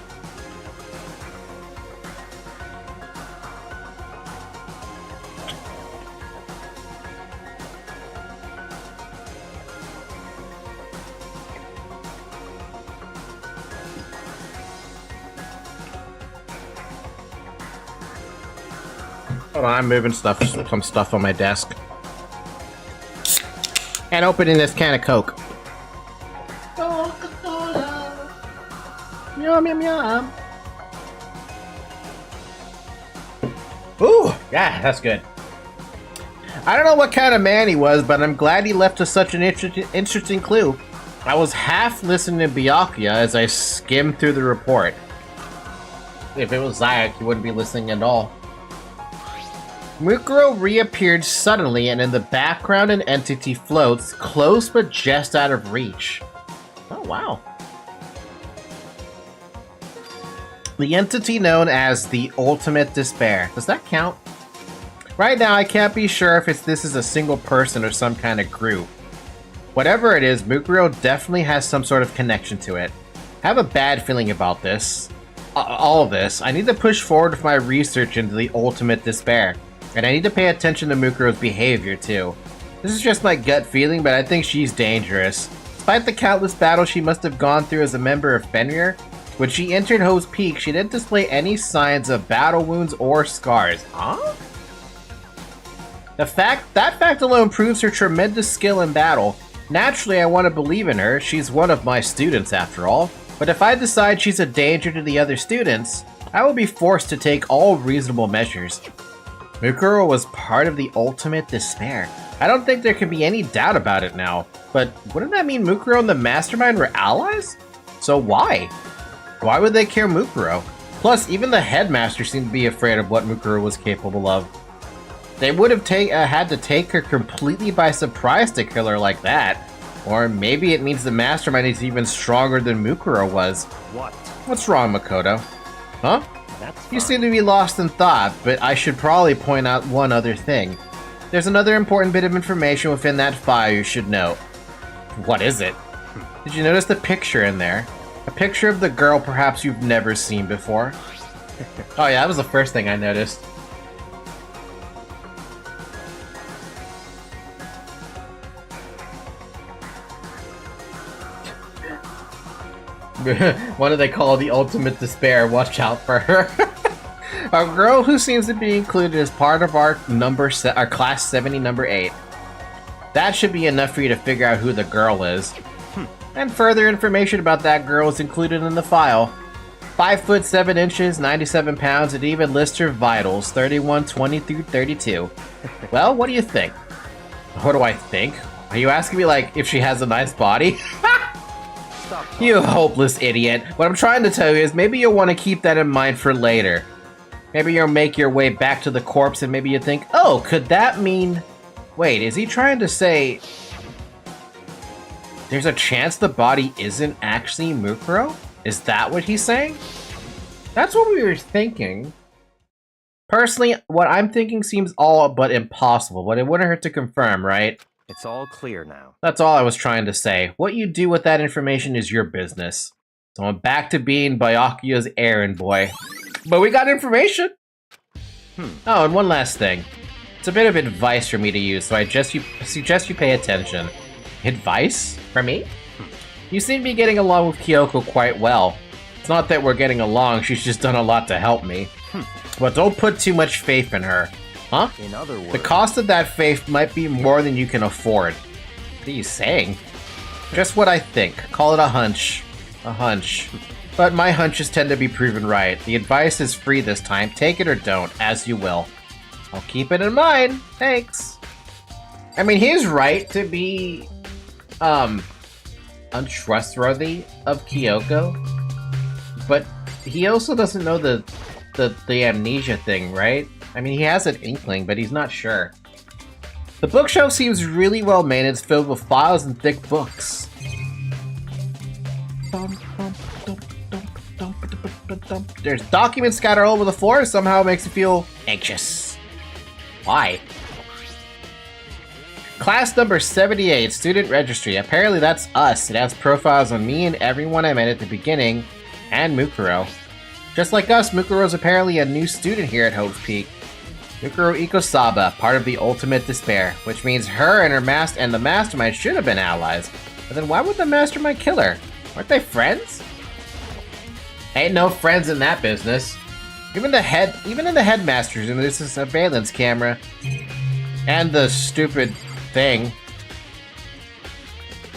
Hold on, I'm moving some stuff on my desk. And opening this can of Coke. Coca-Cola. Yum, yum, yum. Ooh, yeah, that's good. I don't know what kind of man he was, but I'm glad he left us such an interesting clue. I was half listening to Byakuya as I skimmed through the report. If it was Zayak, he wouldn't be listening at all. Mukuro reappeared suddenly, and in the background an entity floats, close but just out of reach. Oh, wow. The entity known as the Ultimate Despair. Does that count? Right now, I can't be sure if this is a single person or some kind of group. Whatever it is, Mukuro definitely has some sort of connection to it. I have a bad feeling about this. All of this. I need to push forward with my research into the Ultimate Despair. And I need to pay attention to Mukuro's behavior, too. This is just my gut feeling, but I think she's dangerous. Despite the countless battles she must have gone through as a member of Fenrir, when she entered Ho's Peak, she didn't display any signs of battle wounds or scars. Huh? That fact alone proves her tremendous skill in battle. Naturally, I want to believe in her. She's one of my students, after all. But if I decide she's a danger to the other students, I will be forced to take all reasonable measures. Mukuro was part of the Ultimate Despair. I don't think there can be any doubt about it now. But wouldn't that mean Mukuro and the Mastermind were allies? So why? Why would they care Mukuro? Plus, even the headmaster seemed to be afraid of what Mukuro was capable of. They would have had to take her completely by surprise to kill her like that. Or maybe it means the Mastermind is even stronger than Mukuro was. What? What's wrong, Makoto? Huh? That's fine. You seem to be lost in thought, but I should probably point out one other thing. There's another important bit of information within that file you should know. What is it? Did you notice the picture in there? A picture of the girl perhaps you've never seen before. Oh yeah, that was the first thing I noticed. What do they call the ultimate despair? Watch out for her. A girl who seems to be included as part of our class 70 number 8. That should be enough for you to figure out who the girl is. And further information about that girl is included in the file. 5 foot 7 inches, 97 pounds, and even lists her vitals, 31, 20 through 32. Well, what do you think? What do I think? Are you asking me, like, if she has a nice body? You hopeless idiot. What I'm trying to tell you is maybe you'll want to keep that in mind for later. Maybe you'll make your way back to the corpse and maybe you think, oh, could that mean... Wait, is he trying to say... There's a chance the body isn't actually Mukuro? Is that what he's saying? That's what we were thinking. Personally, what I'm thinking seems all but impossible, but it wouldn't hurt to confirm, right? It's all clear now. That's all I was trying to say. What you do with that information is your business. So I'm back to being Byakuya's errand boy. But we got information! Oh, and one last thing. It's a bit of advice for me to use, so I suggest you pay attention. Advice? For me? You seem to be getting along with Kyoko quite well. It's not that we're getting along, she's just done a lot to help me. But don't put too much faith in her. Huh? In other words, The cost of that faith might be more than you can afford. What are you saying? Just what I think. Call it a hunch. A hunch. But my hunches tend to be proven right. The advice is free this time. Take it or don't, as you will. I'll keep it in mind. Thanks. I mean, he's right to be, untrustworthy of Kyoko. But he also doesn't know the amnesia thing, right? I mean, he has an inkling, but he's not sure. The bookshelf seems really well made. It's filled with files and thick books. There's documents scattered all over the floor. Somehow it makes you feel anxious. Why? Class number 78, student registry. Apparently that's us. It has profiles on me and everyone I met at the beginning, and Mukuro. Just like us, Mukuro's apparently a new student here at Hope's Peak. Mukuro Ikusaba, part of the ultimate despair, which means her and the mastermind should have been allies. But then why would the mastermind kill her? Weren't they friends? Ain't no friends in that business. Even in the headmaster's room, there's a surveillance camera. And the stupid thing.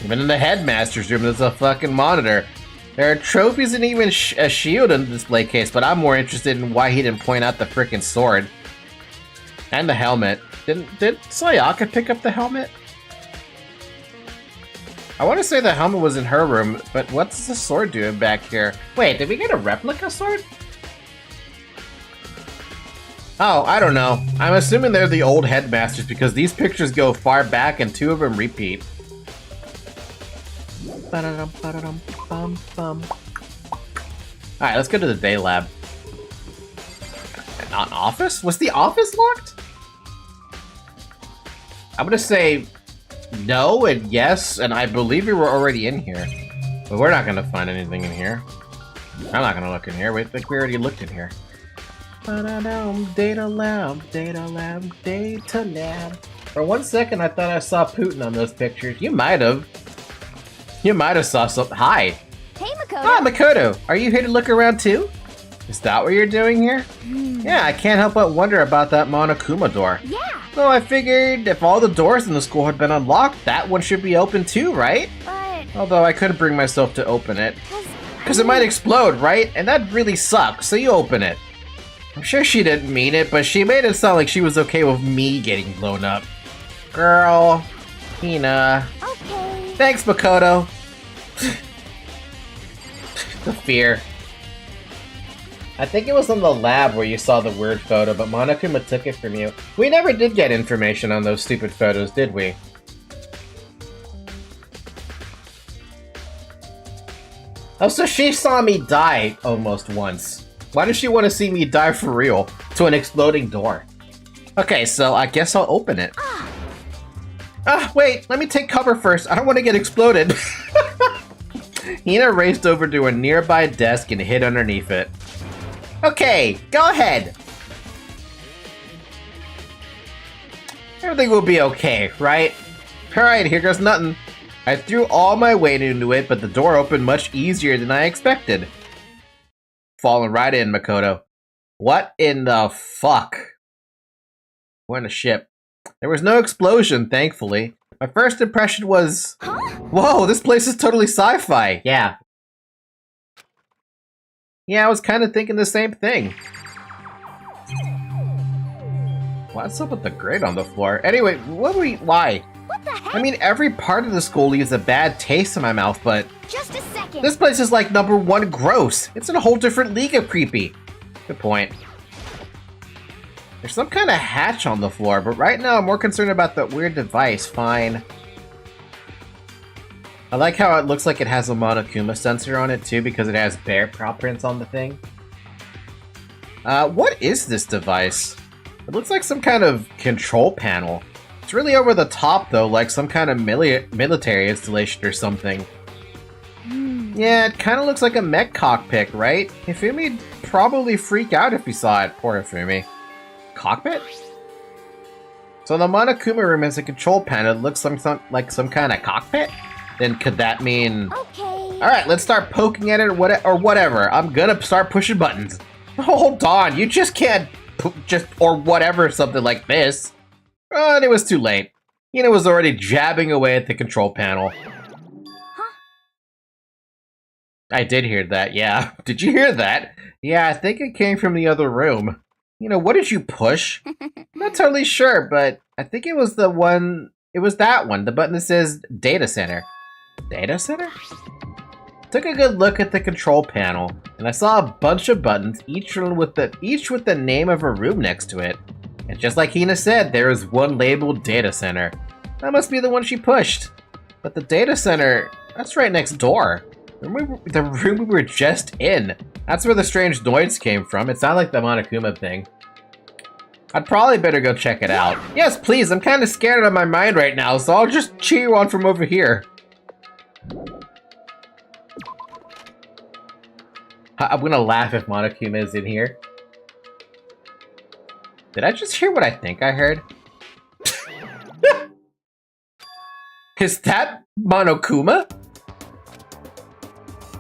Even in the headmaster's room, there's a fucking monitor. There are trophies and even a shield in the display case, but I'm more interested in why he didn't point out the frickin' sword. And the helmet. Did Sayaka pick up the helmet? I want to say the helmet was in her room, but what's the sword doing back here? Wait, did we get a replica sword? Oh, I don't know. I'm assuming they're the old headmasters because these pictures go far back and 2 of them repeat. Alright, let's go to the day lab. Not office? Was the office locked? I'm gonna say no and yes, and I believe we were already in here. But we're not gonna find anything in here. I'm not gonna look in here. I think we already looked in here. Data lab, data lab, data lab. For 1 second, I thought I saw Putin on those pictures. You might have. You might have saw something. Hi. Hey, Makoto. Ah, Makoto. Are you here to look around too? Is that what you're doing here? Yeah, I can't help but wonder about that Monokuma door. Yeah. So I figured if all the doors in the school had been unlocked, that one should be open too, right? But Although I couldn't bring myself to open it. Because it might explode, right? And that really sucks, so you open it. I'm sure she didn't mean it, but she made it sound like she was okay with me getting blown up. Girl. Hina. Okay. Thanks, Makoto. The fear. I think it was in the lab where you saw the weird photo, but Monokuma took it from you. We never did get information on those stupid photos, did we? Oh, so she saw me die almost once. Why does she want to see me die for real? To an exploding door. Okay, so I guess I'll open it. Wait, let me take cover first. I don't want to get exploded. Hina raced over to a nearby desk and hid underneath it. Okay, go ahead. Everything will be okay, right? Alright, here goes nothing. I threw all my weight into it, but the door opened much easier than I expected. Falling right in, Makoto. What in the fuck? We're in a ship. There was no explosion, thankfully. My first impression was... Huh? Whoa, this place is totally sci-fi. Yeah. Yeah, I was kind of thinking the same thing. What's up with the grid on the floor? Anyway, why? What the heck? I mean, every part of the school leaves a bad taste in my mouth, but... Just a second. This place is like #1 gross. It's in a whole different league of creepy. Good point. There's some kind of hatch on the floor, but right now I'm more concerned about that weird device. Fine. I like how it looks like it has a Monokuma sensor on it too, because it has bear paw prints on the thing. What is this device? It looks like some kind of control panel. It's really over the top though, like some kind of military installation or something. Yeah, it kind of looks like a mech cockpit, right? Hifumi'd probably freak out if he saw it. Poor Hifumi. Cockpit? So the Monokuma room has a control panel that looks like some kind of cockpit? Then could that mean... Okay. Alright, let's start poking at it or whatever. I'm gonna start pushing buttons. Hold on, you just can't or whatever, something like this. And it was too late. Hina was already jabbing away at the control panel. Huh? I did hear that, yeah. Did you hear that? Yeah, I think it came from the other room. What did you push? Not totally sure, but I think it was the one... It was that one, the button that says Data Center. Data Center? Took a good look at the control panel, and I saw a bunch of buttons, each with the name of a room next to it. And just like Hina said, there is one labeled Data Center. That must be the one she pushed. But the Data Center, that's right next door. The room we were just in. That's where the strange noise came from. It sounded like the Monokuma thing. I'd probably better go check it out. Yes, please, I'm kind of scared out of my mind right now, so I'll just cheer you on from over here. I'm gonna laugh if Monokuma is in here. Did I just hear what I think I heard? Is that Monokuma?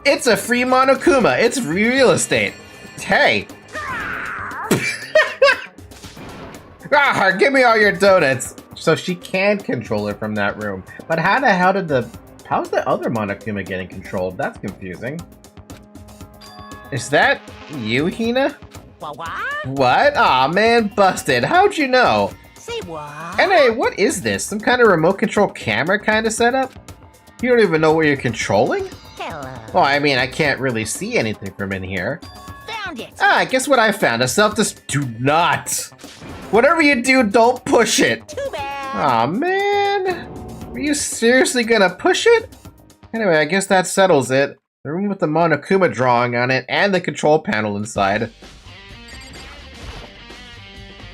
It's a free Monokuma. It's real estate. Hey. Ah, give me all your donuts. So she can control it from that room. But how's the other Monokuma getting controlled? That's confusing. Is that you, Hina? What? What? Aw, man, busted. How'd you know? Say what? And hey, what is this? Some kind of remote control camera kind of setup? You don't even know what you're controlling? Hello. Well, I mean, I can't really see anything from in here. Found it. Ah, guess what I found? A do not! Whatever you do, don't push it! Too bad. Aw, man! Are you seriously gonna push it? Anyway, I guess that settles it. The room with the Monokuma drawing on it and the control panel inside.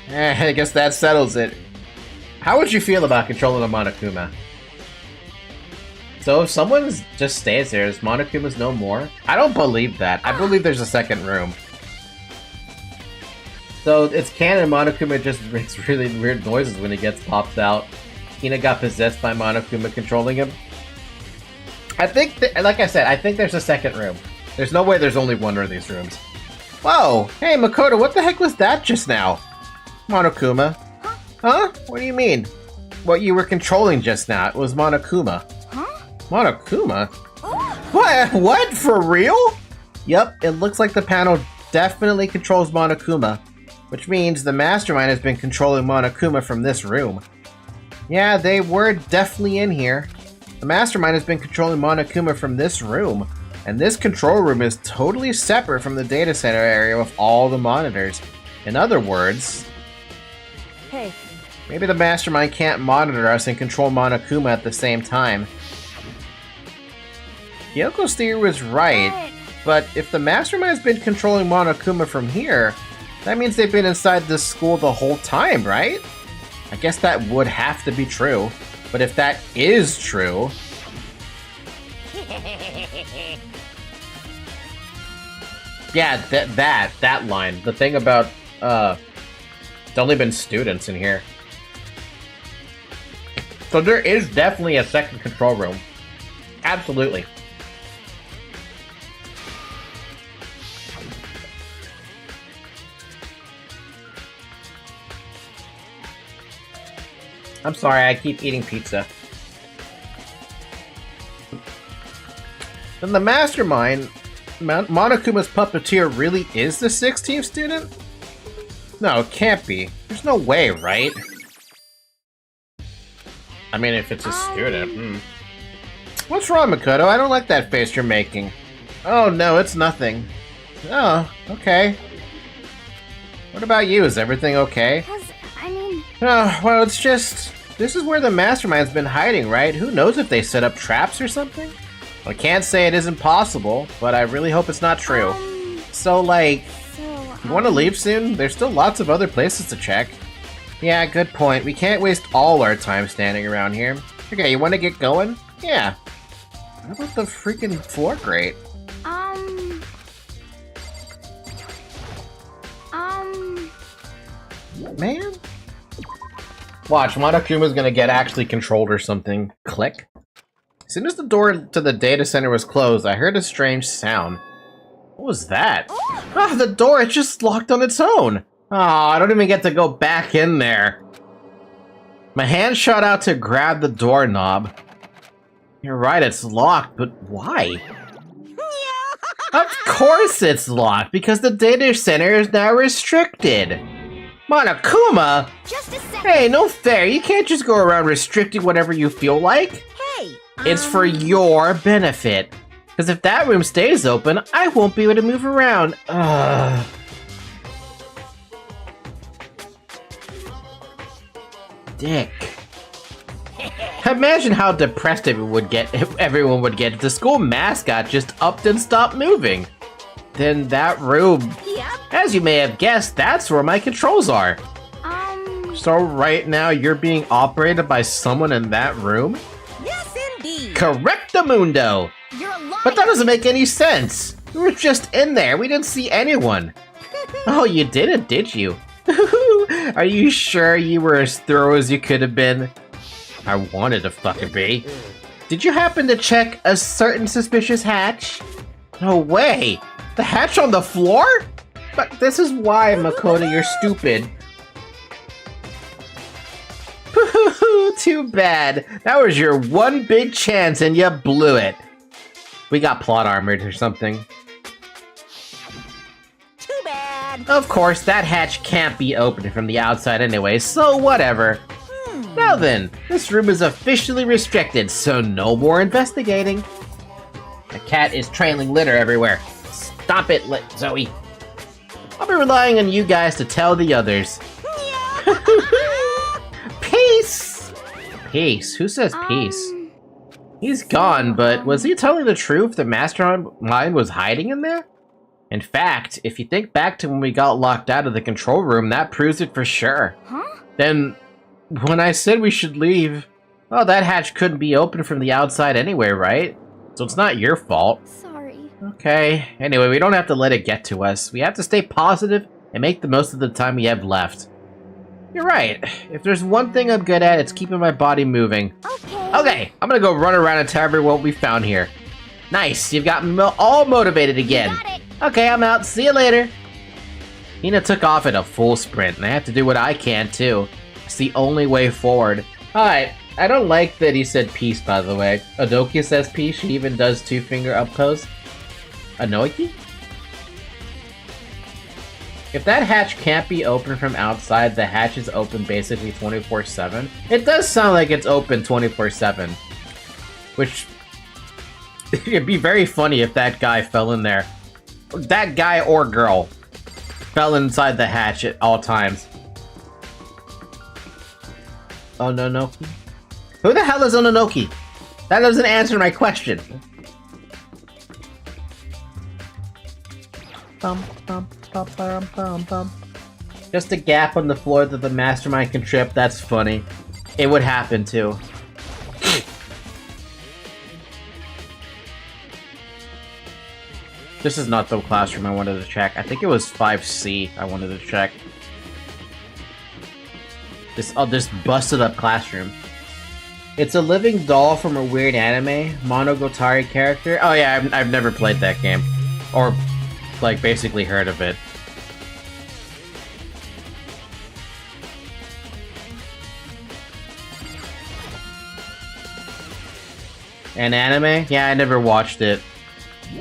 I guess that settles it. How would you feel about controlling a Monokuma? So if someone just stays there, is Monokuma's no more? I don't believe that. I believe there's a second room. So it's canon Monokuma just makes really weird noises when he gets popped out. Hina got possessed by Monokuma controlling him. I think, like I said, I think there's a second room. There's no way there's only one of these rooms. Whoa! Hey, Makoto, what the heck was that just now? Monokuma. Huh? What do you mean? What you were controlling just now, it was Monokuma. Huh? Monokuma? What? What? For real? Yep, it looks like the panel definitely controls Monokuma. Which means the mastermind has been controlling Monokuma from this room. Yeah, they were definitely in here. The mastermind has been controlling Monokuma from this room, and this control room is totally separate from the data center area with all the monitors. In other words, Hey. maybe the mastermind can't monitor us and control Monokuma at the same time. Kyoko's theory was right, but if the mastermind has been controlling Monokuma from here, that means they've been inside this school the whole time, right? I guess that would have to be true. But if that is true... Yeah, that line. The thing about, there's only been students in here. So there is definitely a second control room. Absolutely. I'm sorry, I keep eating pizza. Then the mastermind, Monokuma's puppeteer, really is the 16th student? No, it can't be. There's no way, right? I mean, if it's a student. What's wrong, Makoto? I don't like that face you're making. Oh, no, it's nothing. Oh, okay. What about you? Is everything okay? Oh, well, it's just... This is where the mastermind's been hiding, right? Who knows if they set up traps or something? I can't say it isn't possible, but I really hope it's not true. So, like, you want to leave soon? There's still lots of other places to check. Yeah, good point. We can't waste all our time standing around here. Okay, you want to get going? Yeah. How about the freaking floor grate? Man? Watch, Monokuma's gonna get actually controlled or something. Click. As soon as the door to the data center was closed, I heard a strange sound. What was that? Ah, the door, it just locked on its own. Oh, I don't even get to go back in there. My hand shot out to grab the doorknob. You're right, it's locked, but why? Of course it's locked, because the data center is now restricted. Monokuma? Just a second. Hey, no fair. You can't just go around restricting whatever you feel like. Hey. It's for your benefit. Because if that room stays open, I won't be able to move around. Ugh. Dick. Imagine how depressed everyone would get if the school mascot just upped and stopped moving. Then that room, as you may have guessed, that's where my controls are. So right now you're being operated by someone in that room? Yes, indeed. Correctamundo. You're a liar. But that doesn't make any sense. We were just in there. We didn't see anyone. Oh, you didn't, did you? Are you sure you were as thorough as you could have been? I wanted to fucking be. Did you happen to check a certain suspicious hatch? No way. The hatch on the floor? But this is why, Makoto, you're stupid. Too bad. That was your one big chance and you blew it. We got plot armored or something. Too bad. Of course, that hatch can't be opened from the outside anyway, so whatever. Now then, this room is officially restricted, so no more investigating. The cat is trailing litter everywhere. Stop it, Zoe. I'll be relying on you guys to tell the others. Peace! Peace? Who says peace? He's gone, but was he telling the truth? The mastermind was hiding in there? In fact, if you think back to when we got locked out of the control room, that proves it for sure. Huh? Then, when I said we should leave, well, that hatch couldn't be opened from the outside anyway, right? So it's not your fault. Sorry. Okay, anyway, we don't have to let it get to us. We have to stay positive and make the most of the time we have left. You're right. If there's one thing I'm good at, it's keeping my body moving. Okay, I'm gonna go run around and tell everyone what we found here. Nice, you've got me all motivated again. Got it. Okay, I'm out. See you later. Hina took off at a full sprint, and I have to do what I can, too. It's the only way forward. Alright, I don't like that he said peace, by the way. Odoki says peace, she even does two-finger up pose. Anoiki? If that hatch can't be opened from outside, the hatch is open basically 24/7. It does sound like it's open 24/7. Which... it'd be very funny if that guy fell in there. That guy or girl fell inside the hatch at all times. Ononoki? Who the hell is Ononoki? That doesn't answer my question. Bum, bum, bum, bum, bum, bum. Just a gap on the floor that the mastermind can trip, that's funny. It would happen too. This is not the classroom I wanted to check. I think it was 5C I wanted to check. This busted up classroom. It's a living doll from a weird anime, Monogatari character. Oh yeah, I've never played that game. Or, like, basically heard of it. An anime? Yeah, I never watched it.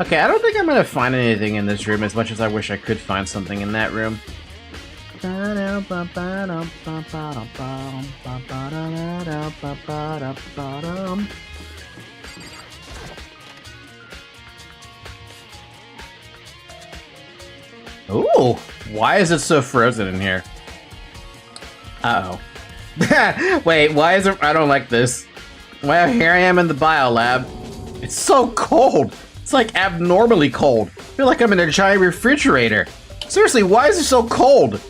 Okay, I don't think I'm gonna find anything in this room as much as I wish I could find something in that room. Ooh, why is it so frozen in here? Uh-oh. Wait, why is it? I don't like this. Well, here I am in the biolab. It's so cold. It's like abnormally cold. I feel like I'm in a giant refrigerator. Seriously, why is it so cold?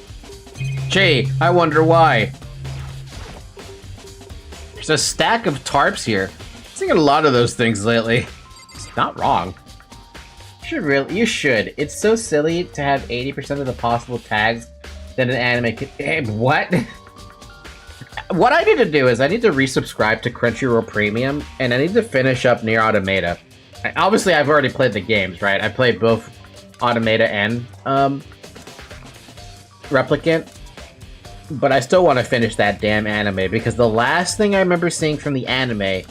Gee, I wonder why. There's a stack of tarps here. I've seen a lot of those things lately. It's not wrong. You should. It's so silly to have 80% of the possible tags that an anime could. What? What I need to do is I need to resubscribe to Crunchyroll Premium, and I need to finish up Nier Automata. Obviously, I've already played the games, right? I played both Automata and Replicant, but I still want to finish that damn anime because the last thing I remember seeing from the anime.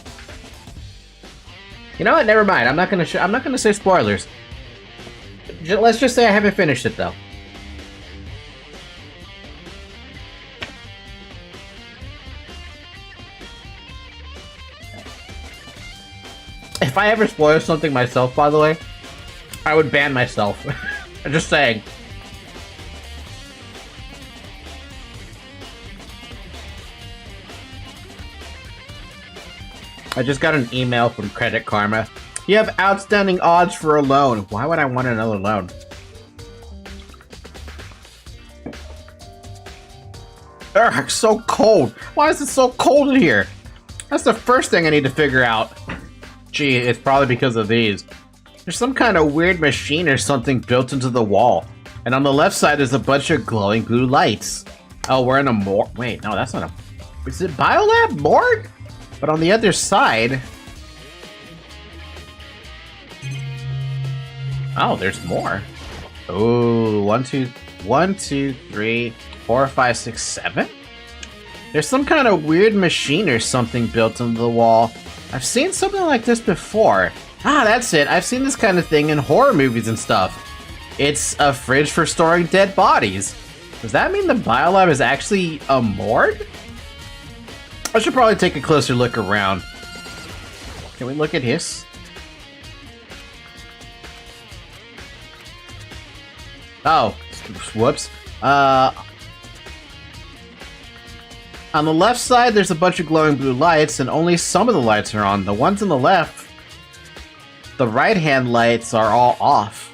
You know what? Never mind. I'm not gonna say spoilers. Let's just say I haven't finished it though. If I ever spoil something myself, by the way, I would ban myself. I'm just saying. I just got an email from Credit Karma. You have outstanding odds for a loan. Why would I want another loan? Ugh, it's so cold. Why is it so cold in here? That's the first thing I need to figure out. Gee, it's probably because of these. There's some kind of weird machine or something built into the wall. And on the left side, there's a bunch of glowing blue lights. Oh, we're in a morgue. Wait, no, that's not a... Is it Biolab morgue? But on the other side... Oh, there's more. Oh, 1, 2, 3, 4, 5, 6, 7? There's some kind of weird machine or something built into the wall. I've seen something like this before. Ah, that's it. I've seen this kind of thing in horror movies and stuff. It's a fridge for storing dead bodies. Does that mean the biolab is actually a morgue? I should probably take a closer look around. Can we look at his? Oh, whoops. On the left side, there's a bunch of glowing blue lights, and only some of the lights are on. The ones on the left, the right-hand lights are all off.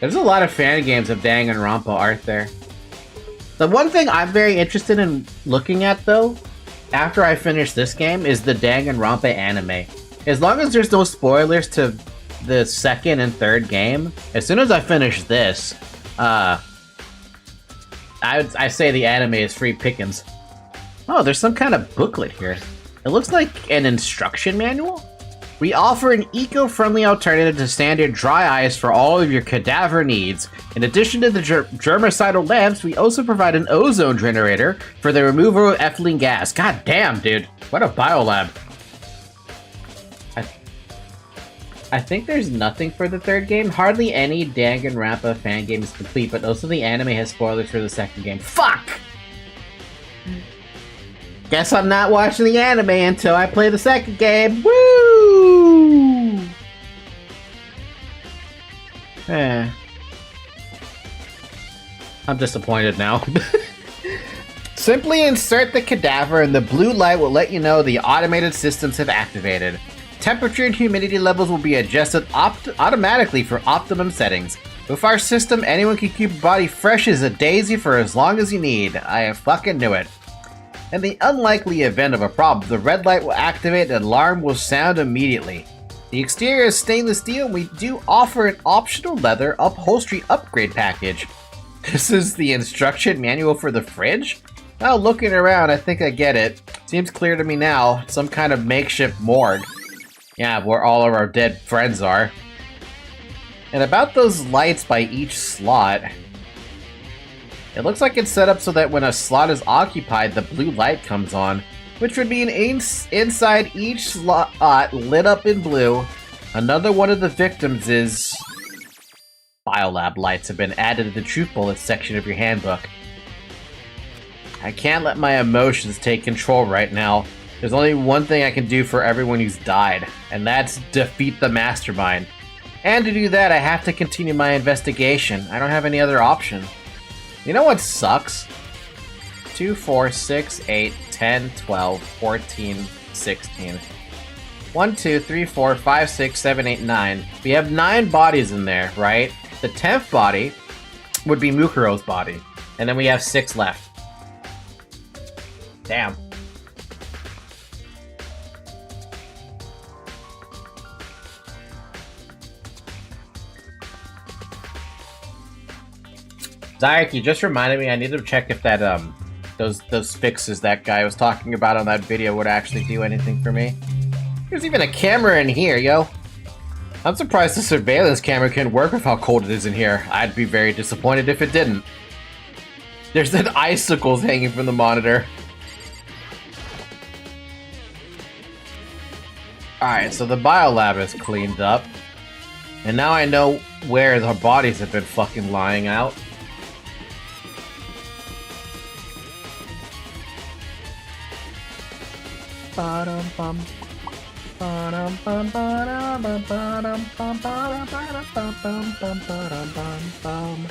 There's a lot of fan games of Danganronpa, aren't there? The one thing I'm very interested in looking at, though, after I finish this game, is the Danganronpa anime. As long as there's no spoilers to the second and third game, as soon as I finish this, I say the anime is free pickings. Oh, there's some kind of booklet here. It looks like an instruction manual. We offer an eco-friendly alternative to standard dry ice for all of your cadaver needs. In addition to the germicidal lamps, we also provide an ozone generator for the removal of ethylene gas. God damn, dude. What a biolab. I think there's nothing for the third game. Hardly any Danganronpa fan game is complete, but also the anime has spoilers for the second game. Fuck! Guess I'm not watching the anime until I play the second game. Woo! I'm disappointed now. Simply insert the cadaver and the blue light will let you know the automated systems have activated. Temperature and humidity levels will be adjusted automatically for optimum settings. With our system, anyone can keep your body fresh as a daisy for as long as you need. I fucking knew it. In the unlikely event of a problem, the red light will activate and the alarm will sound immediately. The exterior is stainless steel, and we do offer an optional leather upholstery upgrade package. This is the instruction manual for the fridge? Well, looking around, I think I get it. Seems clear to me now. Some kind of makeshift morgue. Yeah, where all of our dead friends are. And about those lights by each slot. It looks like it's set up so that when a slot is occupied, the blue light comes on, which would mean inside each slot lit up in blue. Another one of the victims is... Biolab lights have been added to the truth bullets section of your handbook. I can't let my emotions take control right now. There's only one thing I can do for everyone who's died, and that's defeat the mastermind. And to do that, I have to continue my investigation. I don't have any other option. You know what sucks? 2, 4, 6, 8, 10, 12, 14, 16. 1, 2, 3, 4, 5, 6, 7, 8, 9. We have 9 bodies in there, right? The 10th body would be Mukuro's body. And then we have 6 left. Damn. Zarek, you just reminded me I need to check if that those fixes that guy was talking about on that video would actually do anything for me. There's even a camera in here, yo. I'm surprised the surveillance camera can work with how cold it is in here. I'd be very disappointed if it didn't. There's that icicles hanging from the monitor. Alright, so the biolab is cleaned up. And now I know where the bodies have been fucking lying out. Ba-dum-bum. Ba-dum-bum, ba-dum-bum, ba-dum-bum, ba-dum-bum, ba-dum-bum, ba-dum-bum.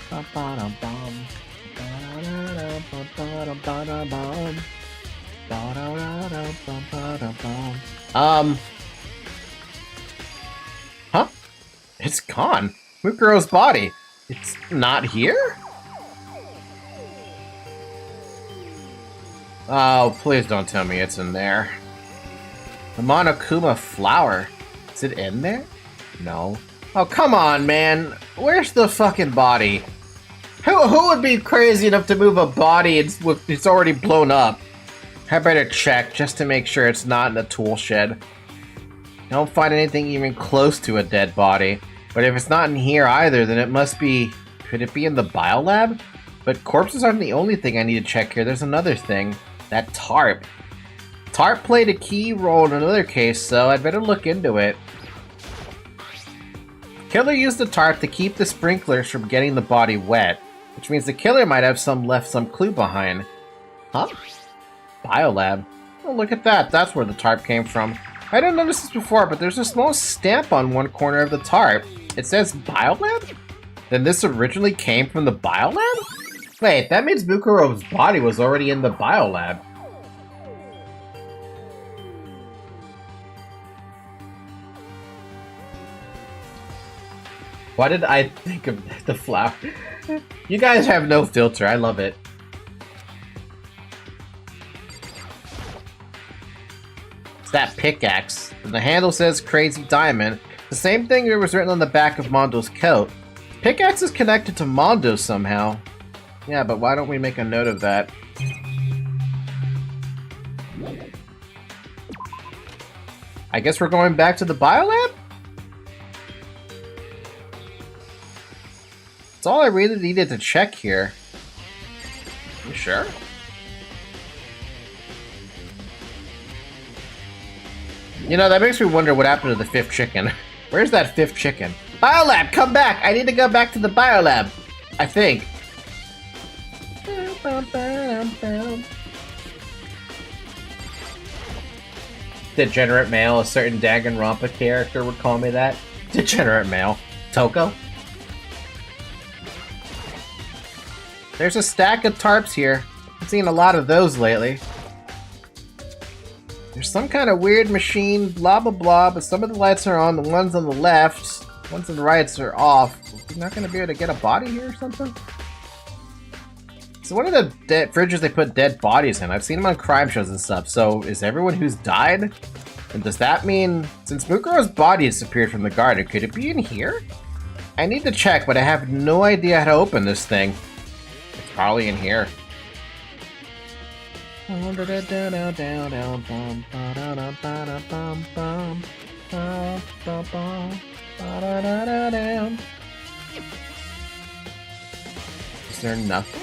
Ba-dum-bum, ba-dum-bum, ba-dum-bum. Huh? It's gone. Mukuro's body. It's not here? Oh, please don't tell me it's in there. The Monokuma flower. Is it in there? No. Oh, come on, man. Where's the fucking body? Who would be crazy enough to move a body it's already blown up? I better check just to make sure it's not in the tool shed. I don't find anything even close to a dead body. But if it's not in here either, then it must be... Could it be in the biolab? But corpses aren't the only thing I need to check here. There's another thing. That tarp. Tarp played a key role in another case, so I'd better look into it. Killer used the tarp to keep the sprinklers from getting the body wet, which means the killer might have left some clue behind. Huh? Biolab. Oh, look at that. That's where the tarp came from. I didn't notice this before, but there's a small stamp on one corner of the tarp. It says Biolab? Then this originally came from the biolab? Wait, that means Mukuro's body was already in the biolab. Why did I think of the flower? You guys have no filter, I love it. It's that pickaxe. And the handle says Crazy Diamond. The same thing that was written on the back of Mondo's coat. Pickaxe is connected to Mondo somehow. Yeah, but why don't we make a note of that? I guess we're going back to the biolab? That's all I really needed to check here. You sure? You know, that makes me wonder what happened to the 5th chicken. Where's that 5th chicken? Biolab, come back! I need to go back to the biolab. I think. Degenerate male, a certain Danganronpa character would call me that. Degenerate male. Toko? There's a stack of tarps here. I've seen a lot of those lately. There's some kind of weird machine, blah blah blah, but some of the lights are on, the ones on the left, the ones on the right are off. You're not gonna be able to get a body here or something? So what are the fridges they put dead bodies in? I've seen them on crime shows and stuff, so is everyone who's died And does that mean, since Mukuro's body disappeared from the garden, could it be in here? I need to check, but I have no idea how to open this thing. It's probably in here. Is there nothing?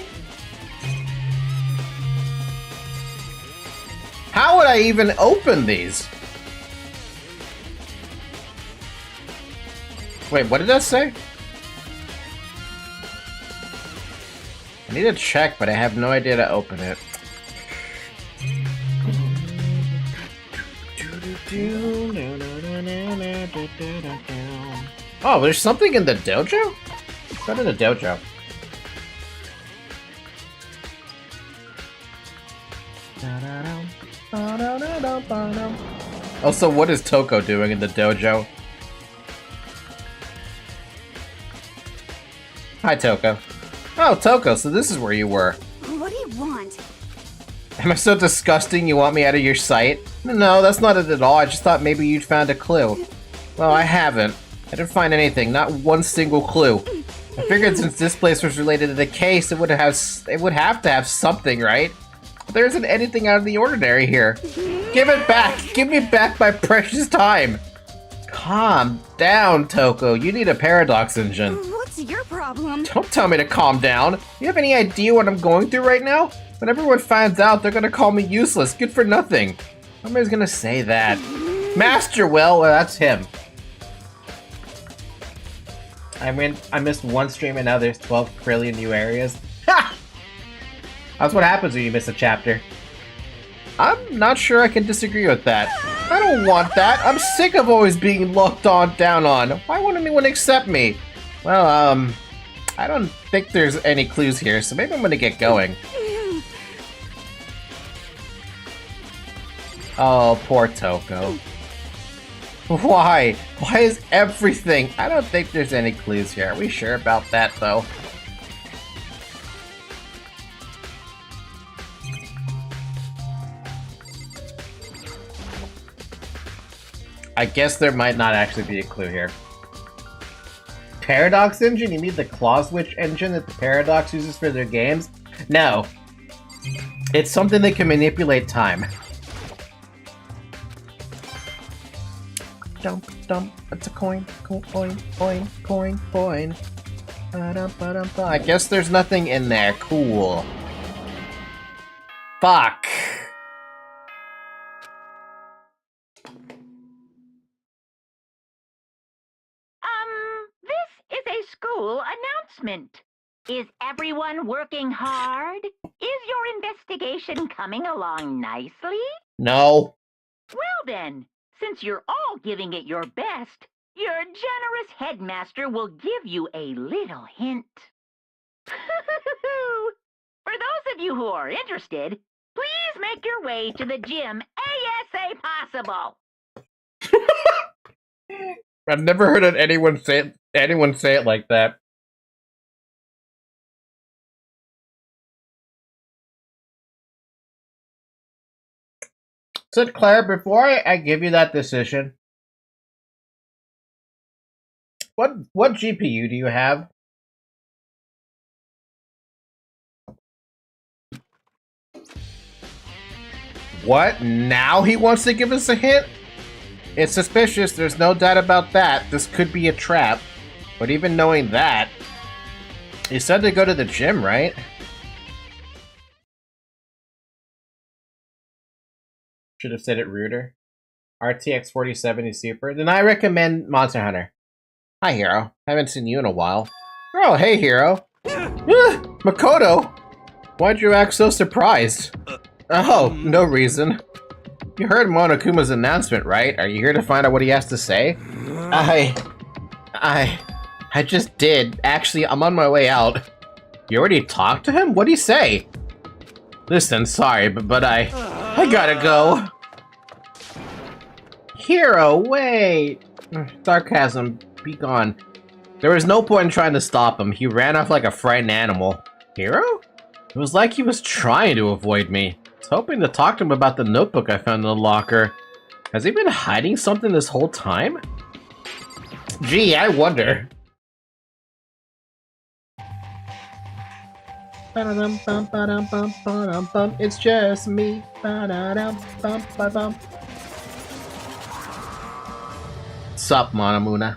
How would I even open these? Wait, what did that say? I need to check, but I have no idea to open it. Oh, there's something in the dojo? What's that in the dojo? Also, what is Toko doing in the dojo? Hi, Toko. Oh, Toko, so this is where you were. What do you want? Am I so disgusting you want me out of your sight? No, that's not it at all. I just thought maybe you'd found a clue. Well, I haven't. I didn't find anything, not one single clue. I figured since this place was related to the case, it would have to have something, right? But there isn't anything out of the ordinary here. Give it back! Give me back my precious time! Calm down, Toko. You need a paradox engine. What's your problem? Don't tell me to calm down. You have any idea what I'm going through right now? When everyone finds out, they're gonna call me useless, good for nothing. Nobody's gonna say that. Master will, well, that's him. I missed one stream and now there's 12 trillion new areas. Ha! That's what happens when you miss a chapter. I'm not sure I can disagree with that. I don't want that. I'm sick of always being looked down on. Why won't anyone accept me? Well, I don't think there's any clues here, so maybe I'm gonna get going. Oh, poor Toko. Why? Why is everything? I don't think there's any clues here. Are we sure about that, though? I guess there might not actually be a clue here. Paradox engine? You mean the claw switch engine that the Paradox uses for their games? No. It's something that can manipulate time. Dump, dump. It's a coin. Coin. Ba-dum-ba-dum-ba. I guess there's nothing in there. Cool. Fuck. This is a school announcement. Is everyone working hard? Is your investigation coming along nicely? No. Well then, since you're all giving it your best, your generous headmaster will give you a little hint. For those of you who are interested, please make your way to the gym ASA possible. I've never heard of anyone say it like that. So, Claire, before I give you that decision, what GPU do you have? What? Now he wants to give us a hint? It's suspicious, there's no doubt about that. This could be a trap. But even knowing that, he said to go to the gym, right? Should have said it ruder. RTX 4070 Super. Then I recommend Monster Hunter. Hi, Hero. Haven't seen you in a while. Oh, hey, Hero. Makoto! Why'd you act so surprised? Oh, no reason. You heard Monokuma's announcement, right? Are you here to find out what he has to say? I just did. Actually, I'm on my way out. You already talked to him? What'd he say? Listen, sorry, but I gotta go. Hero, wait. Sarcasm, be gone. There was no point in trying to stop him. He ran off like a frightened animal. Hero? It was like he was trying to avoid me. I was hoping to talk to him about the notebook I found in the locker. Has he been hiding something this whole time? Gee, I wonder. It's just me. Sup, Monamuna?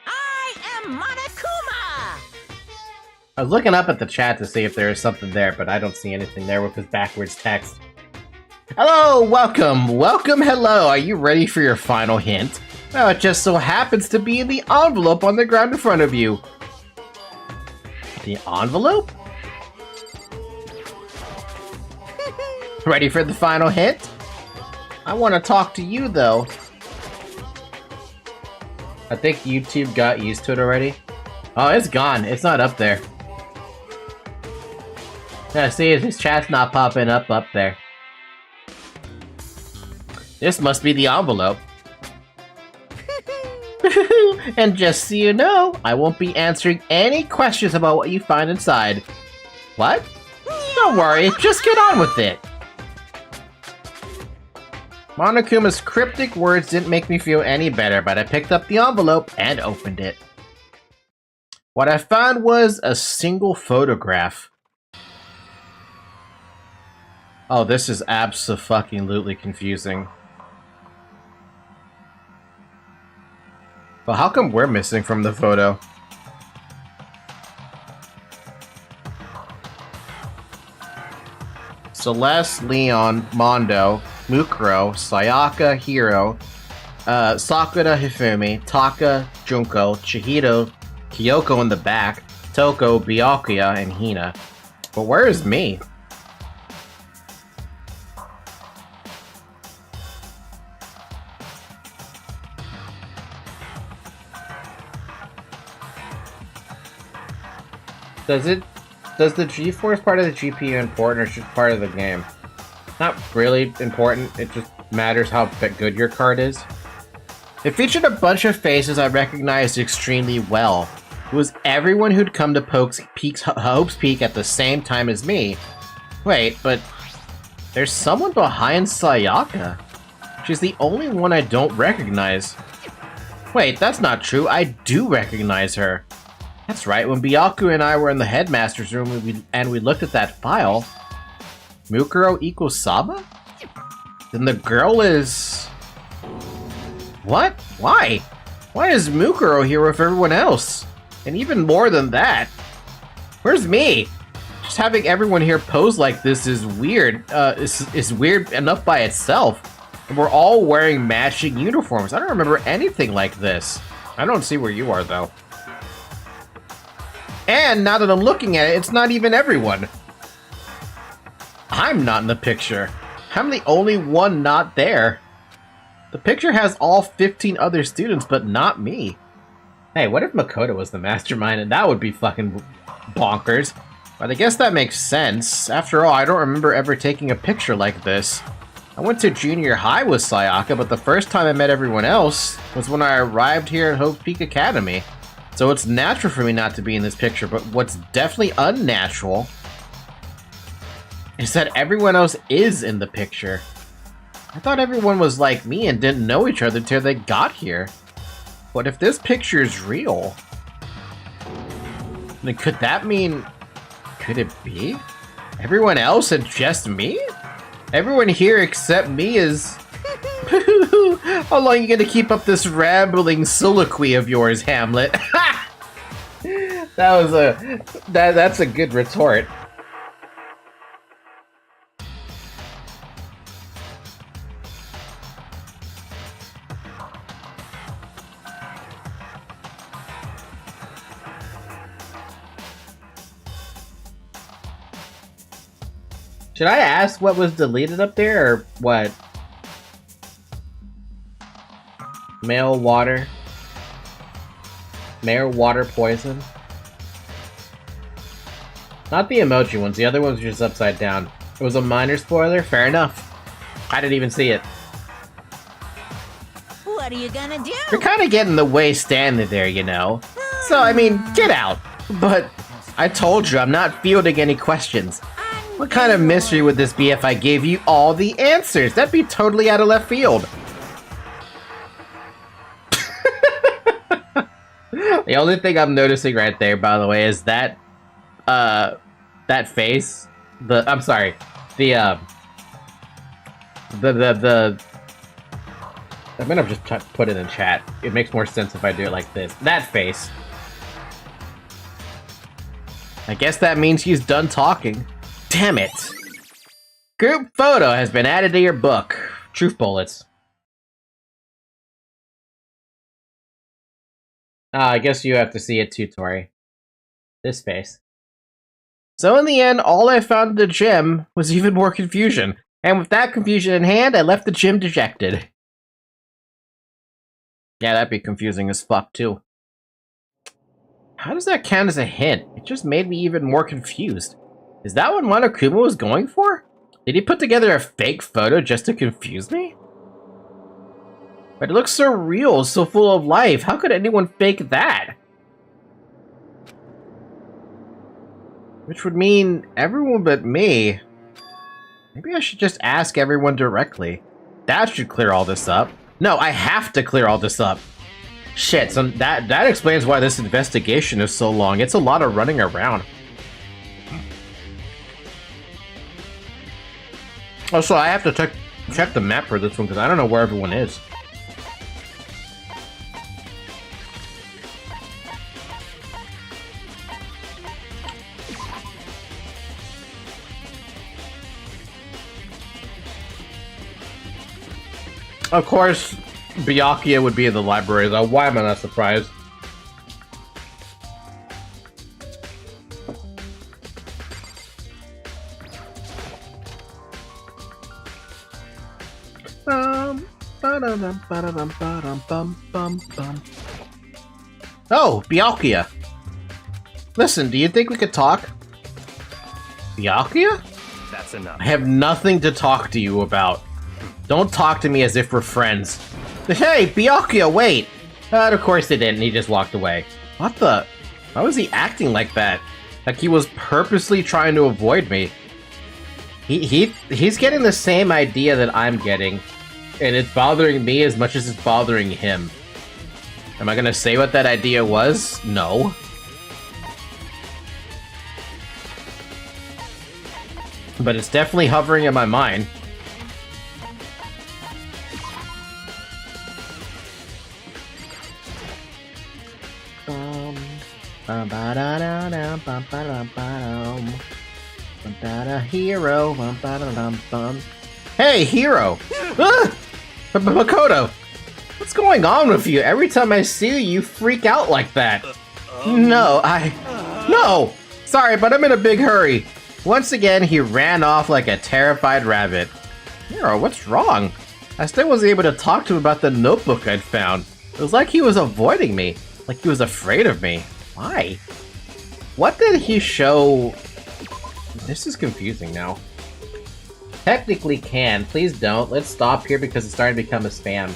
I am Monokuma! I was looking up at the chat to see if there is something there, but I don't see anything there with his backwards text. Hello, welcome, hello. Are you ready for your final hint? Well, it just so happens to be in the envelope on the ground in front of you. The envelope? Ready for the final hint? I want to talk to you, though. I think YouTube got used to it already. Oh, it's gone. It's not up there. Yeah, see, his chat's not popping up there. This must be the envelope. And just so you know, I won't be answering any questions about what you find inside. What? Don't worry, just get on with it. Monokuma's cryptic words didn't make me feel any better, but I picked up the envelope and opened it. What I found was a single photograph. Oh, this is abso-fucking-lutely confusing. But how come we're missing from the photo? Celeste, Leon, Mondo, Mukuro, Sayaka, Hiro, Sakura, Hifumi, Taka, Junko, Chihito, Kyoko in the back, Toko, Byakuya, and Hina. But where is me? Does the G-Force part of the GPU important, or is it just part of the game? Not really important, it just matters how good your card is. It featured a bunch of faces I recognized extremely well. It was everyone who'd come to Hope's Peak at the same time as me. Wait, but there's someone behind Sayaka. She's the only one I don't recognize. Wait, that's not true, I do recognize her. That's right, when Byaku and I were in the headmaster's room and we looked at that file, Mukuro Ikusaba? Then the girl is... What? Why? Why is Mukuro here with everyone else? And even more than that, where's me? Just having everyone here pose like this is weird. Is weird enough by itself. And we're all wearing matching uniforms. I don't remember anything like this. I don't see where you are, though. And now that I'm looking at it, it's not even everyone. I'm not in the picture. I'm the only one not there. The picture has all 15 other students, but not me. Hey, what if Makoto was the mastermind? And that would be fucking bonkers. But I guess that makes sense. After all, I don't remember ever taking a picture like this. I went to junior high with Sayaka, but the first time I met everyone else was when I arrived here at Hope's Peak Academy. So it's natural for me not to be in this picture, but what's definitely unnatural is that everyone else is in the picture. I thought everyone was like me and didn't know each other till they got here. But if this picture is real, then could that mean... Could it be? Everyone else and just me? Everyone here except me is... How long are you gonna keep up this rambling soliloquy of yours, Hamlet? That's a good retort. Should I ask what was deleted up there, or what? Male water poison? Not the emoji ones, the other ones were just upside down. It was a minor spoiler, fair enough. I didn't even see it. What are you gonna do? You're kind of getting in the way standing there, you know. So, I mean, get out. But I told you, I'm not fielding any questions. What kind of mystery would this be if I gave you all the answers? That'd be totally out of left field. The only thing I'm noticing right there, by the way, is that that face. I'm sorry. I'm gonna just put it in chat. It makes more sense if I do it like this. That face. I guess that means he's done talking. Damn it. Group photo has been added to your book. Truth bullets. I guess you have to see it too, Tori. This face. So in the end, all I found at the gym was even more confusion. And with that confusion in hand, I left the gym dejected. Yeah, that'd be confusing as fuck, too. How does that count as a hint? It just made me even more confused. Is that what Monokuma was going for? Did he put together a fake photo just to confuse me? But it looks so real, so full of life. How could anyone fake that? Which would mean everyone but me. Maybe I should just ask everyone directly. That should clear all this up. No, I have to clear all this up. Shit, so that explains why this investigation is so long. It's a lot of running around. Also, I have to check the map for this one because I don't know where everyone is. Of course, Byakuya would be in the library, though. Why am I not surprised? Oh, Byakuya. Listen, do you think we could talk? Byakuya? That's enough. I have nothing to talk to you about. Don't talk to me as if we're friends. Hey, Byakuya, wait! Of course they didn't, he just walked away. What the? Why was he acting like that? Like he was purposely trying to avoid me. He's getting the same idea that I'm getting, and it's bothering me as much as it's bothering him. Am I gonna say what that idea was? No. But it's definitely hovering in my mind. Hero. Hey, Hero! Makoto! What's going on with you? Every time I see you, you freak out like that. No! Sorry, but I'm in a big hurry. Once again, he ran off like a terrified rabbit. Hero, what's wrong? I still wasn't able to talk to him about the notebook I'd found. It was like he was avoiding me. Like he was afraid of me. Why? What did he show? This is confusing now. Technically can. Please don't. Let's stop here because it's starting to become a spam.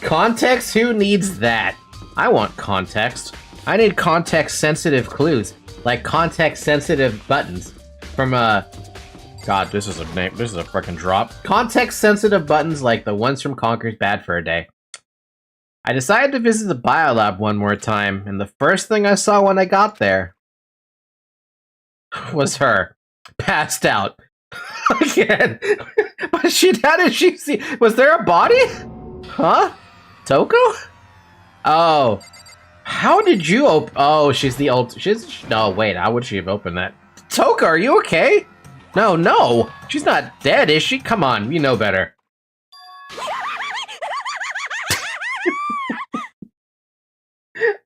Context? Who needs that? I want context. I need context-sensitive clues. Like context-sensitive buttons. From, God, this is a name. This is a freaking drop. Context-sensitive buttons like the ones from Conker's Bad Fur Day. I decided to visit the biolab one more time, and the first thing I saw when I got there was her. Passed out. Again. But how did she see? Was there a body? Huh? Toko? Oh. How did you open? Oh, she's the old. No, wait. How would she have opened that? Toko, are you okay? No. She's not dead, is she? Come on, you know better.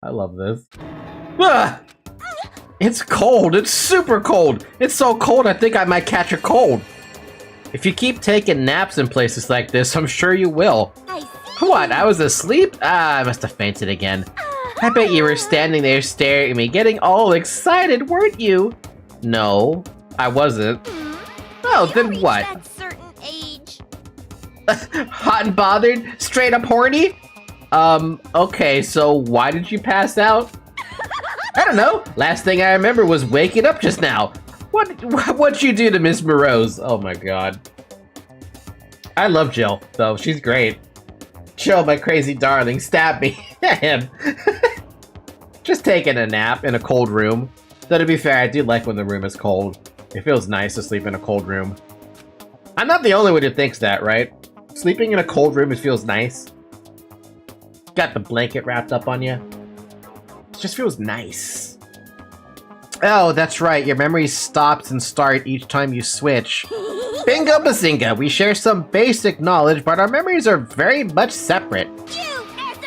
I love this. Ah! It's cold. It's super cold. It's so cold I think I might catch a cold. If you keep taking naps in places like this, I'm sure you will. What? I was asleep? I must have fainted again. I bet you were standing there staring at me, getting all excited, weren't you? No, I wasn't. Oh, then what? That certain age. Hot and bothered? Straight up horny? Okay, so why did you pass out? I don't know. Last thing I remember was waking up just now. What'd you do to Miss Morose? Oh my god. I love Jill, though. She's great. Jill, my crazy darling, stab me. Him. Just taking a nap in a cold room. Though to be fair, I do like when the room is cold. It feels nice to sleep in a cold room. I'm not the only one who thinks that, right? Sleeping in a cold room, it feels nice. Got the blanket wrapped up on you. It just feels nice. Oh, that's right. Your memory stops and starts each time you switch. Bingo bazinga. We share some basic knowledge, but our memories are very much separate.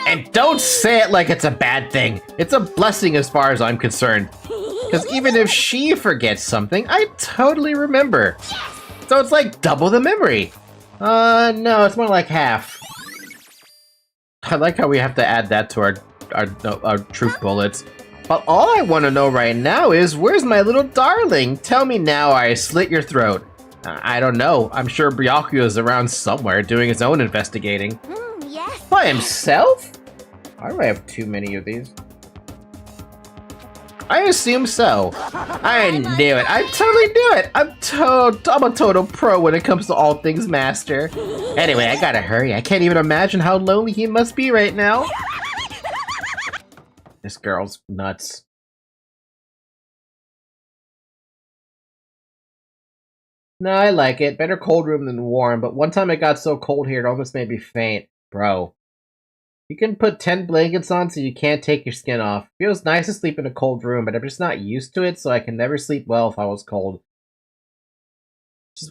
And don't say it like it's a bad thing. It's a blessing as far as I'm concerned. Because even if she forgets something, I totally remember. So it's like double the memory. No, it's more like half. I like how we have to add that to our truth bullets. But all I want to know right now is, where's my little darling? Tell me now or I slit your throat. I don't know. I'm sure Byakuya is around somewhere doing his own investigating. Yes. By himself? Why do I have too many of these? I assume so. I knew it. I totally knew it. I'm a total pro when it comes to all things master. Anyway, I gotta hurry. I can't even imagine how lonely he must be right now. This girl's nuts. No, I like it. Better cold room than warm, but one time it got so cold here it almost made me faint. Bro. You can put 10 blankets on so you can't take your skin off. Feels nice to sleep in a cold room, but I'm just not used to it, so I can never sleep well if I was cold.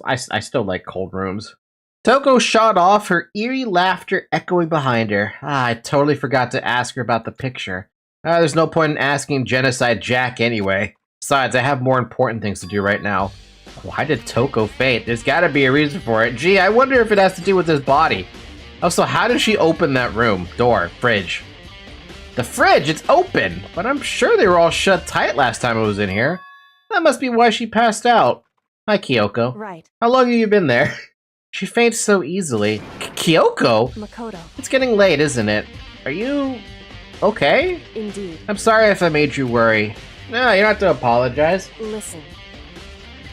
I still like cold rooms. Toko shot off, her eerie laughter echoing behind her. I totally forgot to ask her about the picture. There's no point in asking Genocide Jack anyway. Besides, I have more important things to do right now. Why did Toko faint? There's gotta be a reason for it. Gee, I wonder if it has to do with his body. Also, how did she open that room? Door, fridge. The fridge, it's open! But I'm sure they were all shut tight last time I was in here. That must be why she passed out. Hi, Kyoko. Right. How long have you been there? She faints so easily. Kyoko? Makoto. It's getting late, isn't it? Are you... okay? Indeed. I'm sorry if I made you worry. No, you don't have to apologize. Listen.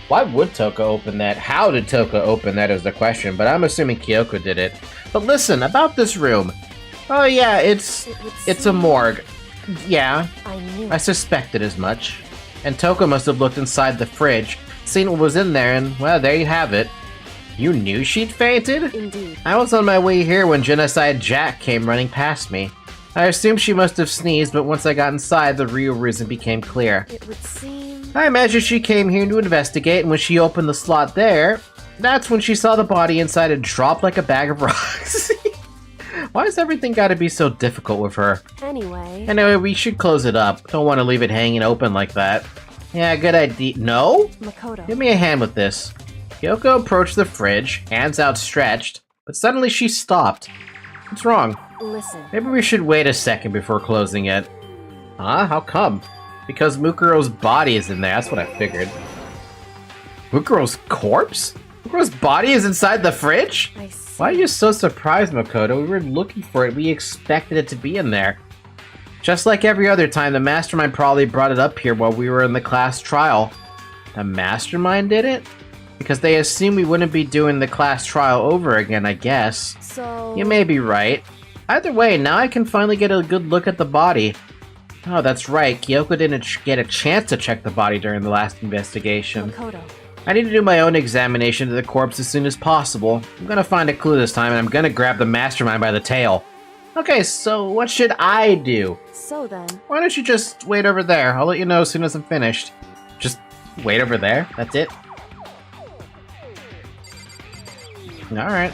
Why would Toko open that? How did Toko open that is the question, but I'm assuming Kyoko did it. But listen, about this room. Oh yeah, it's a morgue. Yeah, I knew. I suspected as much. And Toko must have looked inside the fridge, seen what was in there, and well, there you have it. You knew she'd fainted? Indeed. I was on my way here when Genocide Jack came running past me. I assumed she must have sneezed, but once I got inside, the real reason became clear. It would seem... I imagine she came here to investigate, and when she opened the slot there, that's when she saw the body inside and dropped like a bag of rocks. Why has everything got to be so difficult with her? Anyway, we should close it up. Don't want to leave it hanging open like that. Yeah, good idea. No? Makoto. Give me a hand with this. Kyoko approached the fridge, hands outstretched, but suddenly she stopped. What's wrong? Listen. Maybe we should wait a second before closing it. Huh? How come? Because Mukuro's body is in there, that's what I figured. Mukuro's corpse? Mukuro's body is inside the fridge? I see. Why are you so surprised, Makoto? We were looking for it, we expected it to be in there. Just like every other time, the Mastermind probably brought it up here while we were in the class trial. The Mastermind did it? Because they assumed we wouldn't be doing the class trial over again, I guess. So... You may be right. Either way, now I can finally get a good look at the body. Oh, that's right. Kyoko didn't get a chance to check the body during the last investigation. Makoto. I need to do my own examination of the corpse as soon as possible. I'm gonna find a clue this time, and I'm gonna grab the Mastermind by the tail. Okay, so what should I do? So then... Why don't you just wait over there? I'll let you know as soon as I'm finished. Just wait over there? That's it? Alright.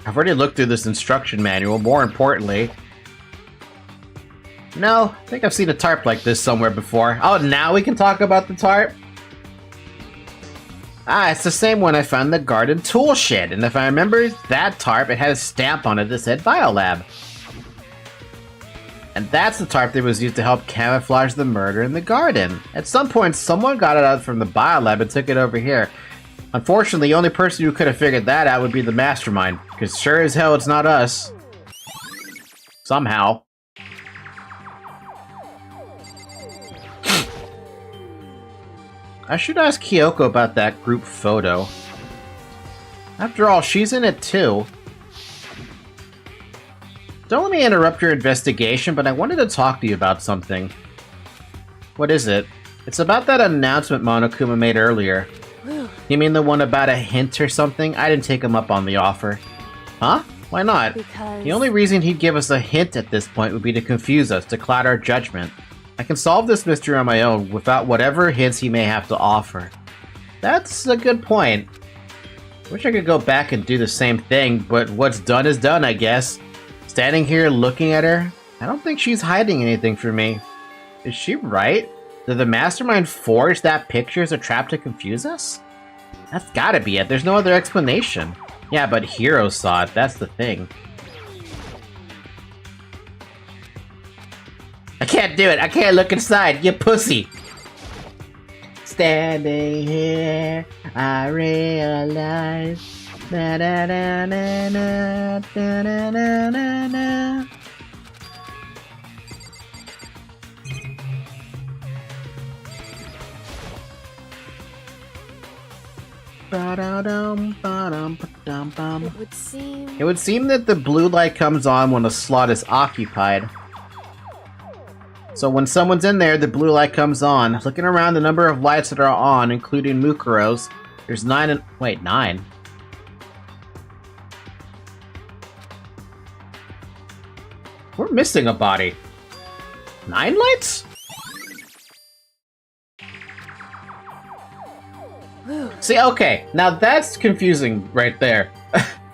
I've already looked through this instruction manual, more importantly. No, I think I've seen a tarp like this somewhere before. Oh, now we can talk about the tarp? Ah, it's the same one I found in the garden tool shed, and if I remember that tarp, it had a stamp on it that said Biolab. And that's the tarp that was used to help camouflage the murder in the garden. At some point, someone got it out from the Biolab and took it over here. Unfortunately, the only person who could have figured that out would be the Mastermind, because sure as hell it's not us. Somehow. I I should ask Kyoko about that group photo. After all, she's in it too. Don't let me interrupt your investigation, but I wanted to talk to you about something. What is it? It's about that announcement Monokuma made earlier. You mean the one about a hint or something? I didn't him up on the offer. Huh? Why not? Because... The only reason he'd give us a hint at this point would be to confuse us, to cloud our judgment. I can solve this mystery on my own without whatever hints he may have to offer. That's a good point. Wish I could go back and do the same thing, but what's done is done, I guess. Standing here looking at her, I don't think she's hiding anything from me. Is she right? Did the mastermind forge that picture as a trap to confuse us? That's gotta be it. There's no other explanation. Yeah, but Hiro saw it. That's the thing. I can't do it. I can't look inside. You pussy. Standing here, I realize. Na na na na na na na na na. It would seem that the blue light comes on when a slot is occupied. So when someone's in there, the blue light comes on. Looking around the number of lights that are on, including Mukuro's, there's 9 and... Wait, 9? We're missing a body. 9 lights? See, okay, now that's confusing right there.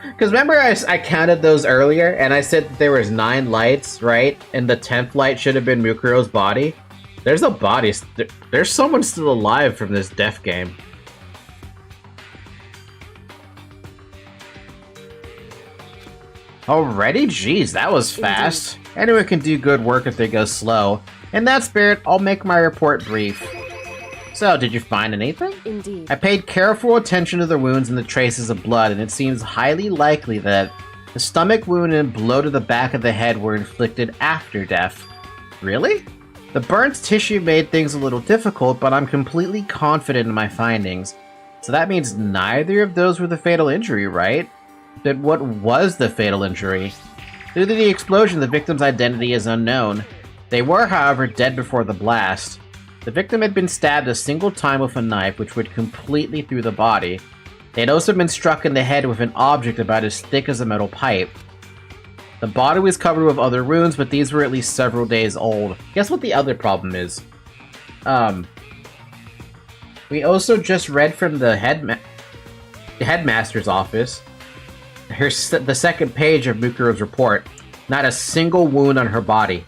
Because remember I counted those earlier, and I said that there was 9 lights, right? And the 10th light should have been Mukuro's body. There's a body. There's someone still alive from this death game. Already? Jeez, that was fast. Anyone can do good work if they go slow. In that spirit, I'll make my report brief. So, did you find anything? Indeed. I paid careful attention to the wounds and the traces of blood, and it seems highly likely that the stomach wound and blow to the back of the head were inflicted after death. Really? The burnt tissue made things a little difficult, but I'm completely confident in my findings. So that means neither of those were the fatal injury, right? Then what was the fatal injury? Due to the explosion, the victim's identity is unknown. They were, however, dead before the blast. The victim had been stabbed a single time with a knife, which went completely through the body. They had also been struck in the head with an object about as thick as a metal pipe. The body was covered with other wounds, but these were at least several days old. Guess what the other problem is? We also just read from the headmaster's office. Here's the second page of Mukuro's report. Not a single wound on her body.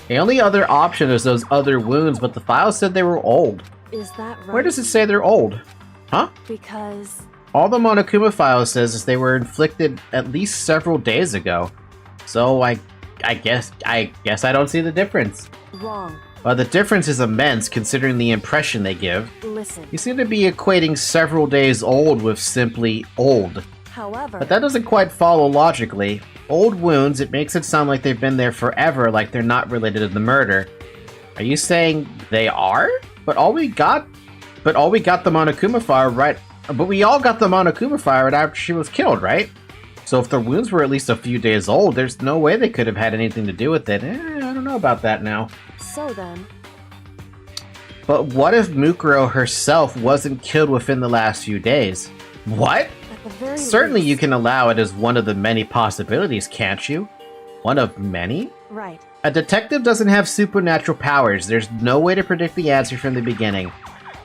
The only other option is those other wounds, but the file said they were old. Is that right? Where does it say they're old? Huh? Because... All the Monokuma file says is they were inflicted at least several days ago. So I guess I don't see the difference. Wrong. Well, the difference is immense considering the impression they give. Listen. You seem to be equating several days old with simply old. However... But that doesn't quite follow logically. Old wounds, it makes it sound like they've been there forever, like they're not related to the murder. Are you saying they are? But we all got the Monokuma fire right after she was killed, right? So if the wounds were at least a few days old, there's no way they could have had anything to do with it. I don't know about that now. So then... But what if Mukuro herself wasn't killed within the last few days? What? Certainly you can allow it as one of the many possibilities, can't you? One of many? Right. A detective doesn't have supernatural powers. There's no way to predict the answer from the beginning.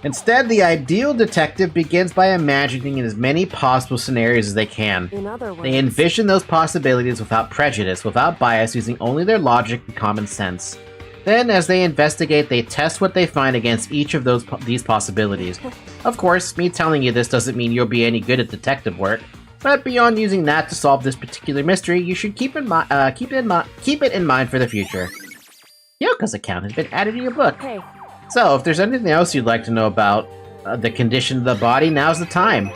Instead, the ideal detective begins by imagining as many possible scenarios as they can. In other words... They envision those possibilities without prejudice, without bias, using only their logic and common sense. Then, as they investigate, they test what they find against each of these possibilities. Of course, me telling you this doesn't mean you'll be any good at detective work, but beyond using that to solve this particular mystery, you should keep it in mind for the future. Yoko's account has been added to your book. Hey. So, if there's anything else you'd like to know about the condition of the body, now's the time.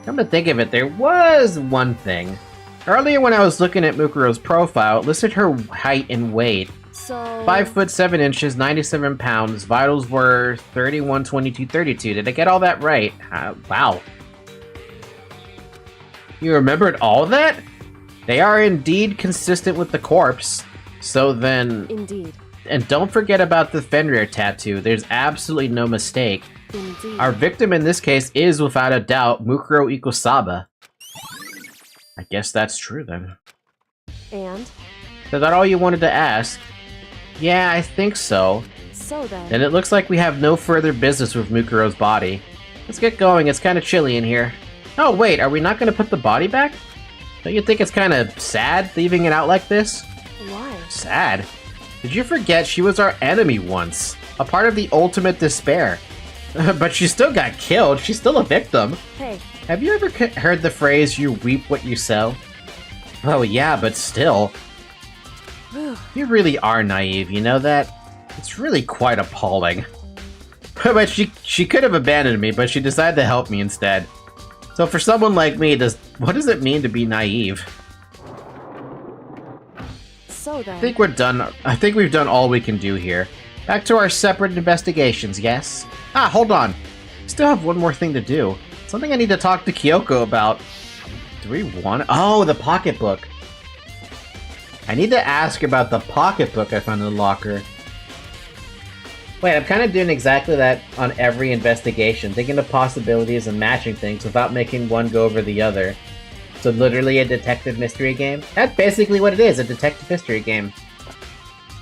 Come to think of it, there was one thing. Earlier when I was looking at Mukuro's profile, it listed her height and weight. So... 5'7", 97 pounds. Vitals were 31, 22, 32. Did I get all that right? Wow. You remembered all that? They are indeed consistent with the corpse. So then... Indeed. And don't forget about the Fenrir tattoo. There's absolutely no mistake. Indeed. Our victim in this case is, without a doubt, Mukuro Ikusaba. I guess that's true then. And? Is that all you wanted to ask? Yeah, I think so. So then... And it looks like we have no further business with Mukuro's body. Let's get going, it's kinda chilly in here. Oh wait, are we not gonna put the body back? Don't you think it's kinda sad, leaving it out like this? Why? Sad? Did you forget she was our enemy once? A part of the ultimate despair. But she still got killed, she's still a victim. Hey. Have you ever heard the phrase, you reap what you sow? Oh yeah, but still. You really are naive, you know that? It's really quite appalling. But she could have abandoned me, but she decided to help me instead. So for someone like me, what does it mean to be naive? So then... I think we're done. I think we've done all we can do here. Back to our separate investigations, yes? Ah, hold on. Still have one more thing to do. Something I need to talk to Kyoko about. Do we want... Oh, the pocketbook. I need to ask about the pocketbook I found in the locker. Wait, I'm kind of doing exactly that on every investigation, thinking of possibilities and matching things without making one go over the other. So literally a detective mystery game? That's basically what it is, a detective mystery game.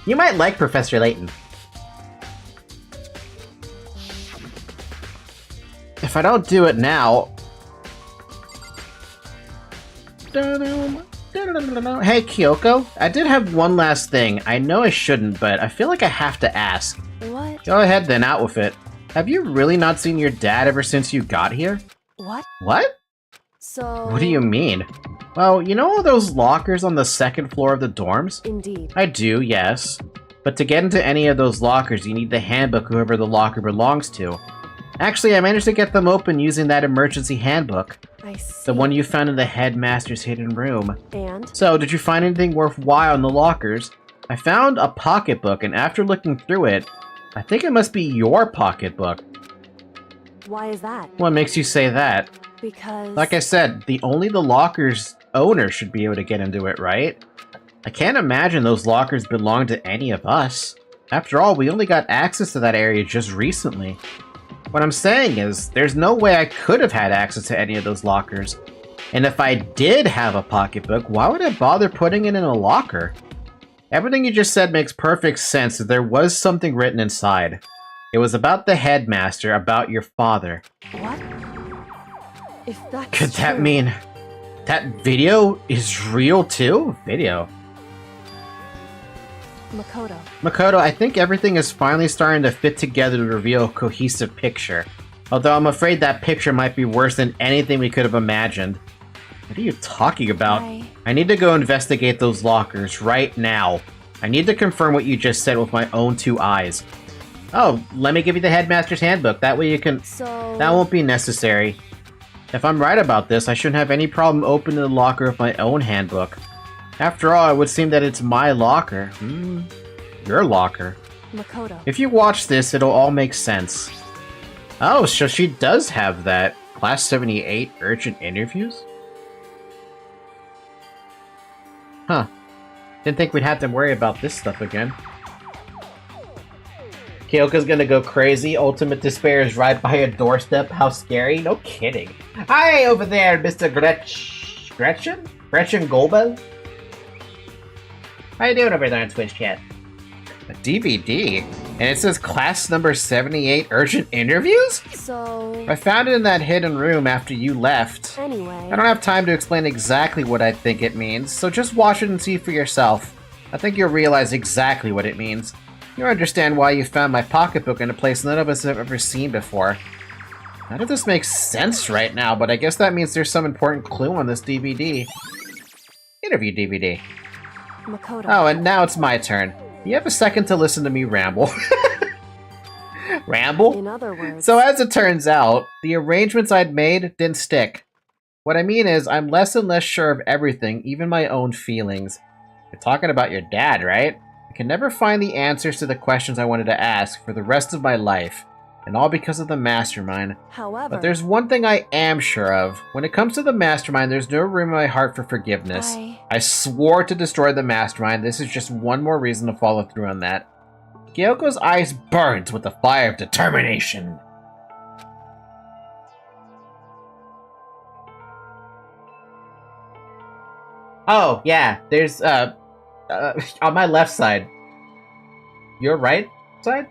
You might like Professor Layton. If I don't do it now... Hey, Kyoko, I did have one last thing. I know I shouldn't, but I feel like I have to ask. What? Go ahead then, out with it. Have you really not seen your dad ever since you got here? What? What? So... What do you mean? Well, you know all those lockers on the second floor of the dorms? Indeed. I do, yes. But to get into any of those lockers, you need the handbook whoever the locker belongs to. Actually, I managed to get them open using that emergency handbook. I see. The one you found in the headmaster's hidden room. And? So, did you find anything worthwhile in the lockers? I found a pocketbook, and after looking through it, I think it must be your pocketbook. Why is that? What makes you say that? Because... Like I said, only the locker's owner should be able to get into it, right? I can't imagine those lockers belong to any of us. After all, we only got access to that area just recently. What I'm saying is, there's no way I could have had access to any of those lockers. And if I did have a pocketbook, why would I bother putting it in a locker? Everything you just said makes perfect sense that there was something written inside. It was about the headmaster, about your father. What? If that's Could that true- mean that video is real too? Video. Makoto. Makoto, I think everything is finally starting to fit together to reveal a cohesive picture. Although I'm afraid that picture might be worse than anything we could have imagined. What are you talking about? I need to go investigate those lockers right now. I need to confirm what you just said with my own two eyes. Oh, let me give you the headmaster's handbook. That way you can... So... That won't be necessary. If I'm right about this, I shouldn't have any problem opening the locker with my own handbook. After all, it would seem that it's my locker. Your locker. Makoto. If you watch this, it'll all make sense. Oh, so she does have that. Class 78 urgent interviews? Huh. Didn't think we'd have to worry about this stuff again. Kyoko's gonna go crazy. Ultimate despair is right by your doorstep. How scary? No kidding. Hi, over there, Mr. Gretchen? Gretchen Goldberg? How you doing over there on Twitch chat? A DVD? And it says class number 78 urgent interviews? So... I found it in that hidden room after you left. Anyway... I don't have time to explain exactly what I think it means, so just watch it and see for yourself. I think you'll realize exactly what it means. You'll understand why you found my pocketbook in a place none of us have ever seen before. None of this makes sense right now, but I guess that means there's some important clue on this DVD. Interview DVD. Makoto. Oh, and now it's my turn. You have a second to listen to me ramble. Ramble? In other words... So as it turns out, the arrangements I'd made didn't stick. What I mean is, I'm less and less sure of everything, even my own feelings. You're talking about your dad, right? I can never find the answers to the questions I wanted to ask for the rest of my life, and all because of the mastermind. However, But there's one thing I am sure of. When it comes to the mastermind, there's no room in my heart for forgiveness. I swore to destroy the mastermind. This is just one more reason to follow through on that. Kyoko's eyes burned with the fire of determination. Oh, yeah, there's, on my left side. Your right side?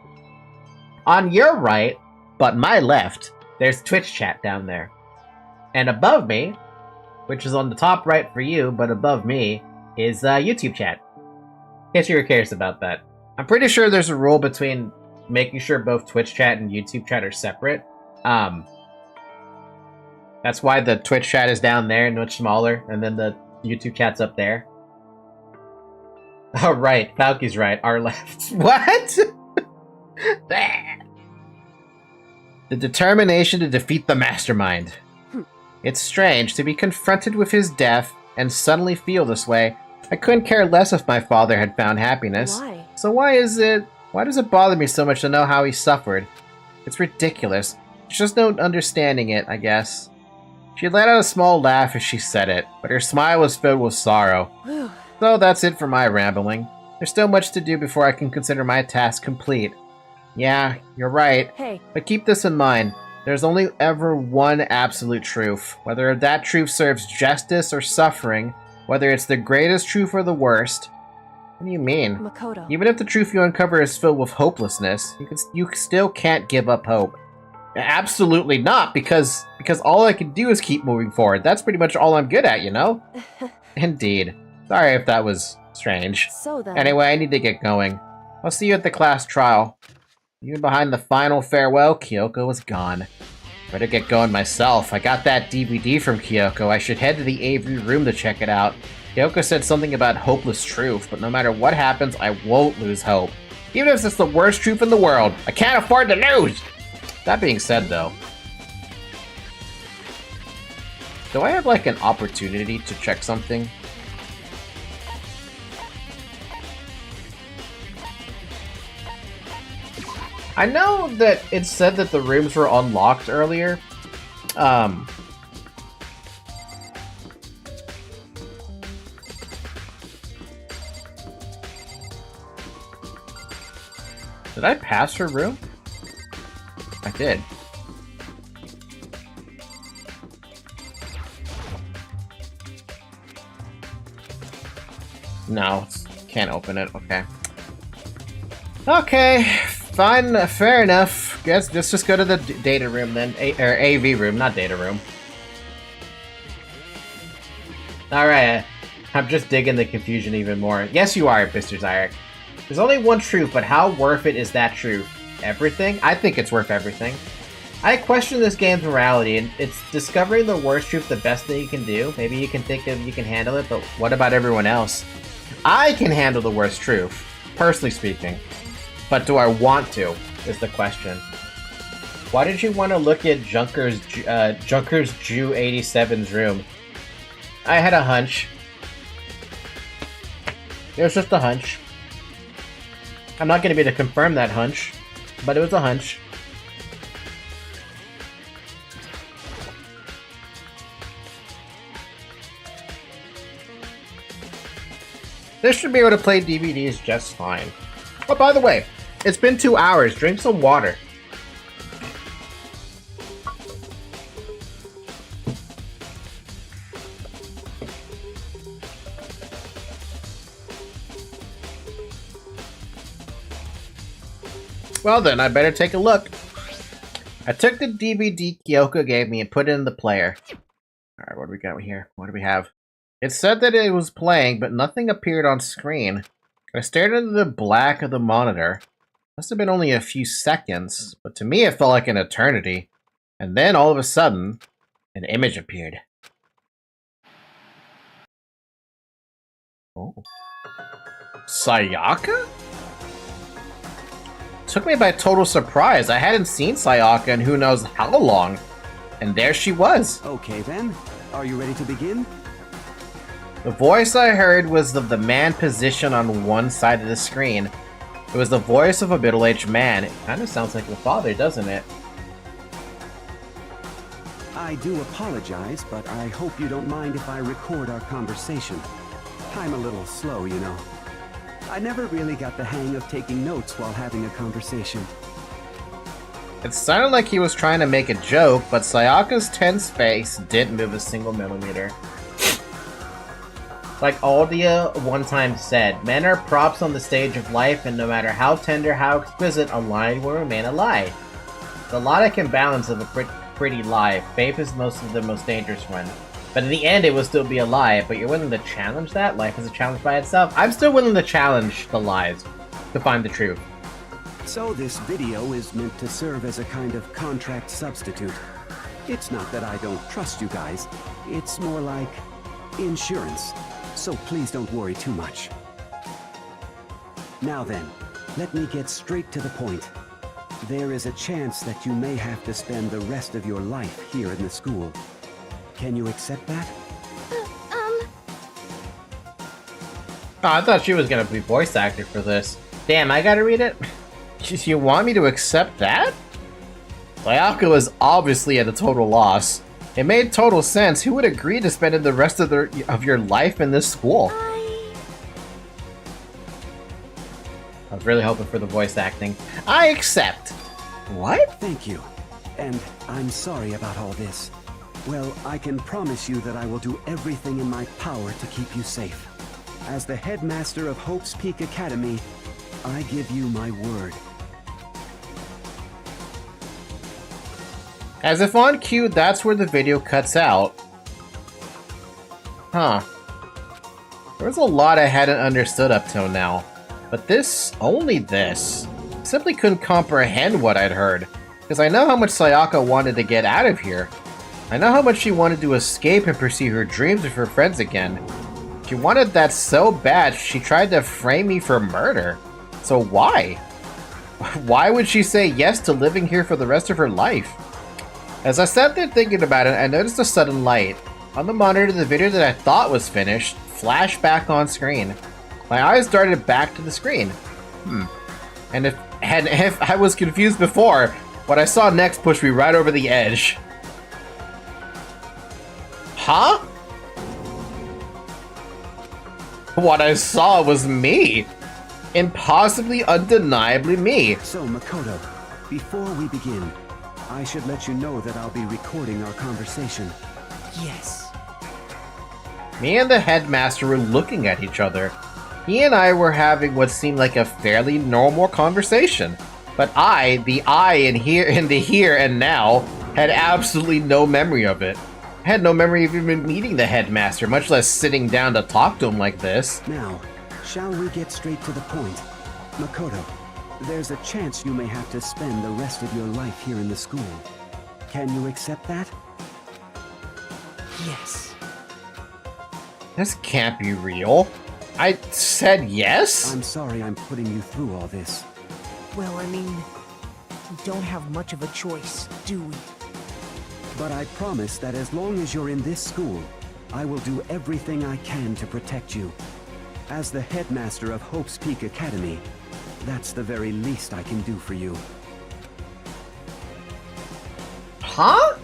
On your right, but my left, there's Twitch chat down there. And above me, which is on the top right for you, but above me, is YouTube chat. In case you were curious about that. I'm pretty sure there's a rule between making sure both Twitch chat and YouTube chat are separate. That's why the Twitch chat is down there and much smaller, and then the YouTube chat's up there. Oh, right. Falky's right. Our left. What? The determination to defeat the mastermind. It's strange to be confronted with his death and suddenly feel this way. I couldn't care less if my father had found happiness. Why? So why does it bother me so much to know how he suffered? It's ridiculous. There's just no understanding it, I guess. She let out a small laugh as she said it, but her smile was filled with sorrow. Whew. So that's it for my rambling. There's still much to do before I can consider my task complete. Yeah, you're right. Hey, But keep this in mind. There's only ever one absolute truth. Whether that truth serves justice or suffering, whether it's the greatest truth or the worst. What do you mean? Makoto. Even if the truth you uncover is filled with hopelessness, you still can't give up hope. Absolutely not, because all I can do is keep moving forward. That's pretty much all I'm good at, you know? Indeed. Sorry if that was strange. So then. Anyway, I need to get going. I'll see you at the class trial. Even behind the final farewell, Kyoko was gone. Better get going myself. I got that DVD from Kyoko. I should head to the AV room to check it out. Kyoko said something about hopeless truth, but no matter what happens, I won't lose hope. Even if it's the worst truth in the world, I can't afford to lose! That being said, though, do I have, like, an opportunity to check something? I know that it said that the rooms were unlocked earlier. Did I pass her room? I did. No, can't open it. Okay. Okay, fine, fair enough. Guess let's just go to the data room then, or AV room, not data room. All right, I'm just digging the confusion even more. Yes, you are, Mr. Zyrek. There's only one truth, but how worth it is that truth? Everything? I think it's worth everything. I question this game's morality, and it's discovering the worst truth the best thing you can do. Maybe you can think you can handle it, but what about everyone else? I can handle the worst truth, personally speaking. But do I want to, is the question. Why did you want to look at Junker's Jew 87's room? I had a hunch. It was just a hunch. I'm not going to be able to confirm that hunch, but it was a hunch. This should be able to play DVDs just fine. Oh, by the way, it's been 2 hours. Drink some water. Well then, I better take a look. I took the DVD Kyoko gave me and put it in the player. Alright, what do we got here? What do we have? It said that it was playing, but nothing appeared on screen. I stared into the black of the monitor. Must have been only a few seconds, but to me it felt like an eternity. And then, all of a sudden, an image appeared. Oh. Sayaka? Took me by total surprise. I hadn't seen Sayaka in who knows how long. And there she was. Okay then, are you ready to begin? The voice I heard was of the man positioned on one side of the screen. It was the voice of a middle-aged man. It kind of sounds like your father, doesn't it? I do apologize, but I hope you don't mind if I record our conversation. I'm a little slow, you know. I never really got the hang of taking notes while having a conversation. It sounded like he was trying to make a joke, but Sayaka's tense face didn't move a single millimeter. Like Aldia one time said, men are props on the stage of life, and no matter how tender, how exquisite, a lie will remain a lie. The logic and balance of a pretty lie. Faith is the most dangerous one. But in the end, it will still be a lie, but you're willing to challenge that? Life is a challenge by itself? I'm still willing to challenge the lies to find the truth. So this video is meant to serve as a kind of contract substitute. It's not that I don't trust you guys. It's more like insurance. So please don't worry too much. Now then, let me get straight to the point. There is a chance that you may have to spend the rest of your life here in the school. Can you accept that? Oh, I thought she was gonna be voice actor for this. Damn, I gotta read it? You want me to accept that? Sayaka was obviously at a total loss. It made total sense. Who would agree to spend the rest of your life in this school? I was really hoping for the voice acting. I accept. What? Thank you. And I'm sorry about all this. Well, I can promise you that I will do everything in my power to keep you safe. As the headmaster of Hope's Peak Academy, I give you my word. As if on cue, that's where the video cuts out. Huh. There was a lot I hadn't understood up till now. But this, only this, simply couldn't comprehend what I'd heard. Because I know how much Sayaka wanted to get out of here. I know how much she wanted to escape and pursue her dreams with her friends again. She wanted that so bad, she tried to frame me for murder. So why? Why would she say yes to living here for the rest of her life? As I sat there thinking about it, I noticed a sudden light. On the monitor, the video that I thought was finished flashed back on screen. My eyes darted back to the screen. And if I was confused before, what I saw next pushed me right over the edge. Huh? What I saw was me. Impossibly, undeniably me. So, Makoto, before we begin, I should let you know that I'll be recording our conversation. Yes. Me and the headmaster were looking at each other. He and I were having what seemed like a fairly normal conversation. But the I in the here and now, had absolutely no memory of it. I had no memory of even meeting the headmaster, much less sitting down to talk to him like this. Now, shall we get straight to the point? Makoto, there's a chance you may have to spend the rest of your life here in the school. Can you accept that? Yes. This can't be real. I said yes? I'm sorry I'm putting you through all this. Well, I mean, we don't have much of a choice, do we? But I promise that as long as you're in this school, I will do everything I can to protect you. As the headmaster of Hope's Peak Academy, that's the very least I can do for you. Huh?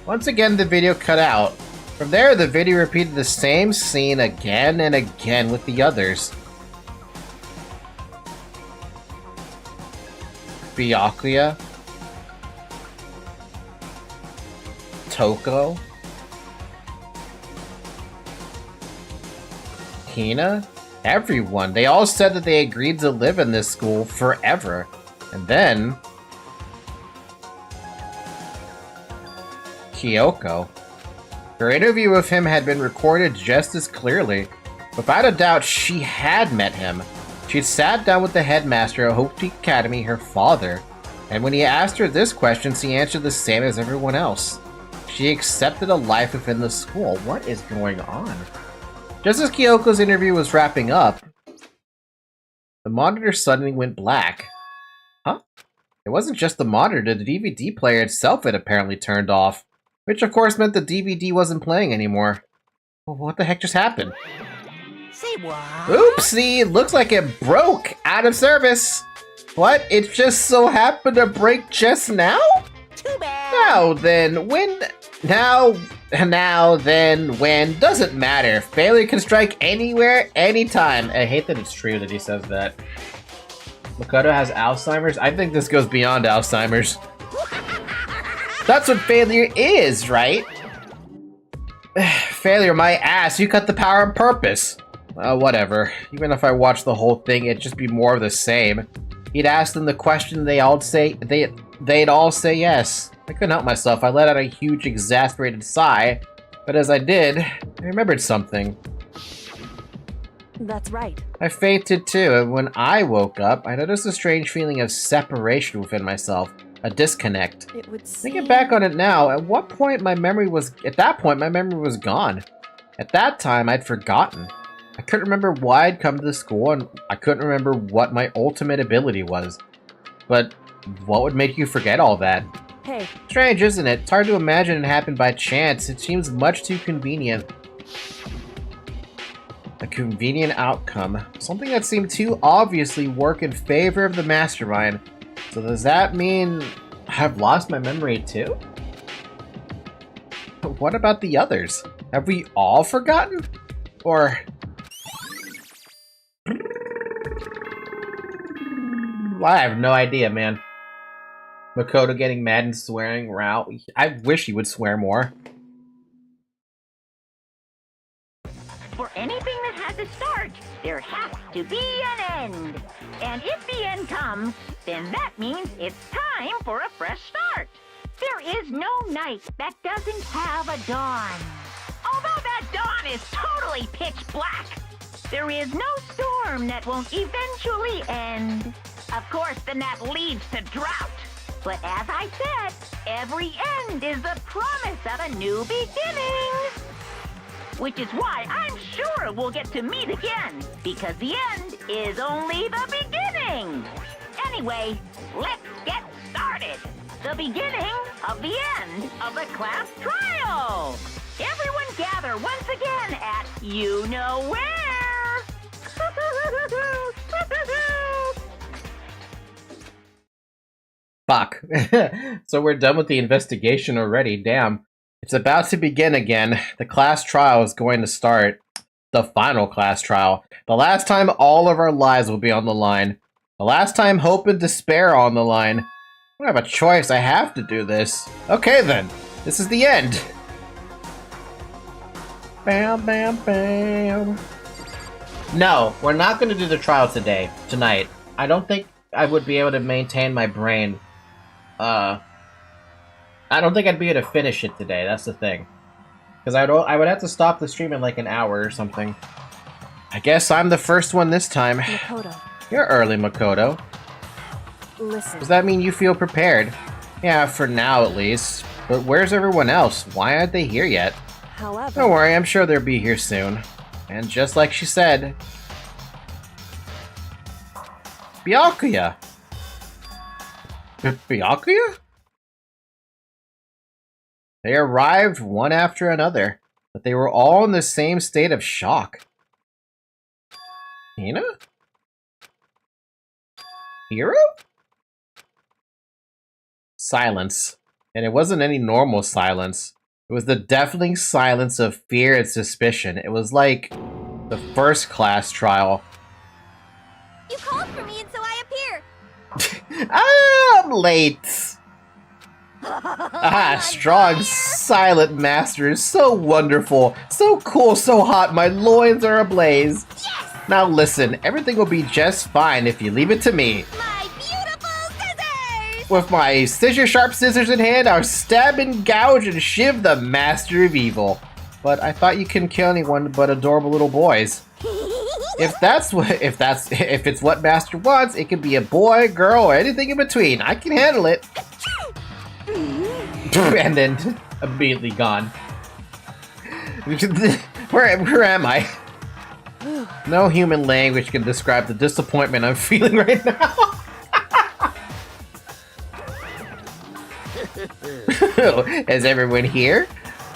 Once again, the video cut out. From there, the video repeated the same scene again and again with the others. Byakuya, Toko, Hina, everyone. They all said that they agreed to live in this school forever. And then Kyoko. Her interview with him had been recorded just as clearly. Without a doubt, she had met him. She'd sat down with the headmaster at Hope Peak Academy, her father, and when he asked her this question, she answered the same as everyone else. She accepted a life within the school. What is going on? Just as Kyoko's interview was wrapping up, the monitor suddenly went black. Huh? It wasn't just the monitor, the DVD player itself had apparently turned off, which of course meant the DVD wasn't playing anymore. Well, what the heck just happened? Say what? Oopsie! Looks like it broke! Out of service! What? It just so happened to break just now? Too bad. Now then, when? Now then, when? Doesn't matter. Failure can strike anywhere, anytime. I hate that it's true that he says that. Makoto has Alzheimer's? I think this goes beyond Alzheimer's. That's what failure is, right? Failure, my ass. You cut the power on purpose. Whatever. Even if I watched the whole thing, it'd just be more of the same. He'd ask them the question, they'd all say yes. I couldn't help myself. I let out a huge, exasperated sigh. But as I did, I remembered something. That's right. I fainted too, and when I woke up, I noticed a strange feeling of separation within myself. A disconnect. It would seem... Thinking back on it now, at that point my memory was gone. At that time, I'd forgotten. I couldn't remember why I'd come to the school, and I couldn't remember what my ultimate ability was. But what would make you forget all that? Hey, Strange, isn't it? It's hard to imagine it happened by chance. It seems much too convenient. A convenient outcome. Something that seemed too obviously work in favor of the mastermind. So does that mean I've lost my memory too? But what about the others? Have we all forgotten? Or... I have no idea, man. Makoto getting mad and swearing. Wow, I wish he would swear more. For anything that has a start, there has to be an end. And if the end comes, then that means it's time for a fresh start. There is no night that doesn't have a dawn. Although that dawn is totally pitch black, there is no storm that won't eventually end. Of course, then that leads to drought. But as I said, every end is the promise of a new beginning. Which is why I'm sure we'll get to meet again, because the end is only the beginning. Anyway, let's get started. The beginning of the end of the class trial. Everyone gather once again at you know where. Fuck. So we're done with the investigation already, damn. It's about to begin again. The class trial is going to start. The final class trial. The last time all of our lives will be on the line. The last time hope and despair are on the line. I don't have a choice, I have to do this. Okay then, this is the end. Bam, bam, bam. No, we're not going to do the trial tonight. I don't think I would be able to maintain my brain. I don't think I'd be able to finish it today, that's the thing. Because I would have to stop the stream in like an hour or something. I guess I'm the first one this time. Makoto, You're early, Makoto. listen. Does that mean you feel prepared? Yeah, for now at least. But where's everyone else? Why aren't they here yet? However... Don't worry, I'm sure they'll be here soon. And just like she said... Byakuya! Byakuya? They arrived one after another, but they were all in the same state of shock. Hina? Hiro? Silence. And it wasn't any normal silence. It was the deafening silence of fear and suspicion. It was like the first class trial. You called for me and so I appear. I'm late. Strong, silent master. So wonderful. So cool, so hot. My loins are ablaze. Yes! Now listen, everything will be just fine if you leave it to me. My beautiful scissors! With my scissor-sharp scissors in hand, I'll stab and gouge and shiv the master of evil. But I thought you couldn't kill anyone but adorable little boys. If it's what master wants, it can be a boy, girl, or anything in between. I can handle it. And then immediately gone. Where am I? No human language can describe the disappointment I'm feeling right now. Is everyone here?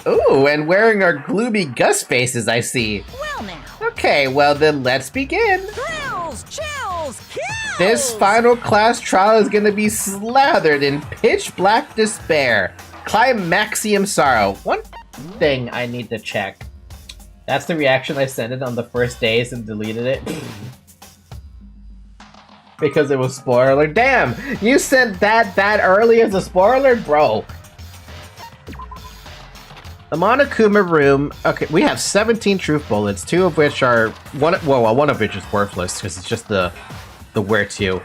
Ooh, and wearing our gloomy Gus faces, I see. Well now. Okay, well then let's begin. Thrills, chills, kills! This final class trial is gonna be slathered in pitch black despair. Climaxium sorrow. One thing I need to check. That's the reaction I sent it on the first days and deleted it. Because it was spoiler. Damn! You sent that early as a spoiler? Bro. The Monokuma room. Okay, we have 17 truth bullets, two of which are one of which is worthless because it's just the where to.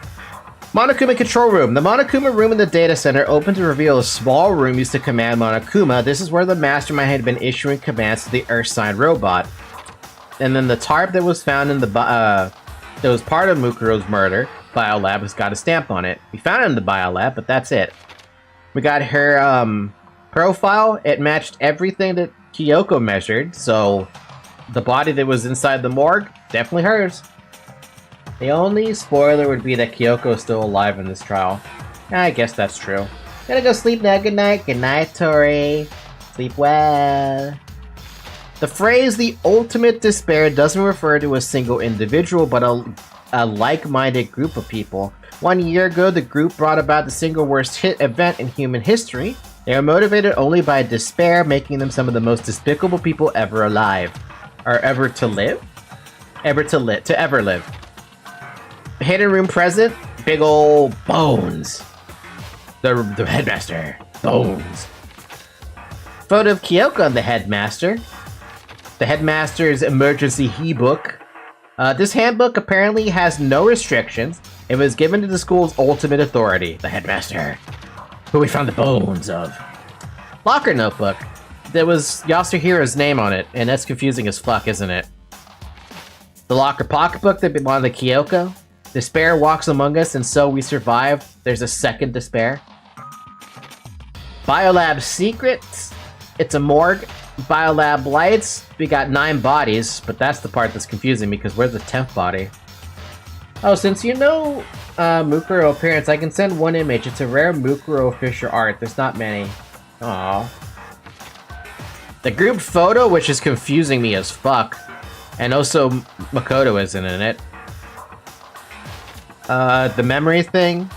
Monokuma control room. The Monokuma room in the data center opened to reveal a small room used to command Monokuma. This is where the mastermind had been issuing commands to the Earth-sign robot. And then the tarp that was found in the that was part of Mukuro's murder biolab has got a stamp on it. We found it in the biolab, but that's it. We got her profile. It matched everything that Kyoko measured, so the body that was inside the morgue, definitely hers. The only spoiler would be that Kyoko is still alive in this trial. I guess that's true. Gotta go sleep now. Good night. Good night, Tori. Sleep well. The phrase "the ultimate despair" doesn't refer to a single individual, but a like-minded group of people. 1 year ago, the group brought about the single worst event in human history. They are motivated only by despair, making them some of the most despicable people ever alive. Or ever to live? To ever live. Hidden room present, big ol' Bones. The headmaster. Bones. Photo of Kyoko and the headmaster. The headmaster's emergency handbook. This handbook apparently has no restrictions. It was given to the school's ultimate authority, the headmaster, who we found the bones of. Locker notebook. There was Yasuhira's name on it, and that's confusing as fuck, isn't it? The locker pocketbook that belonged to Kyoko. Despair walks among us, and so we survive. There's a second despair. Biolab secrets. It's a morgue. Biolab lights. We got 9 bodies, but that's the part that's confusing because where's the 10th body? Oh, since you know Mukuro appearance, I can send one image. It's a rare Mukuro official art. There's not many. Aww. The group photo, which is confusing me as fuck. And also, Makoto isn't in it. The memory thing.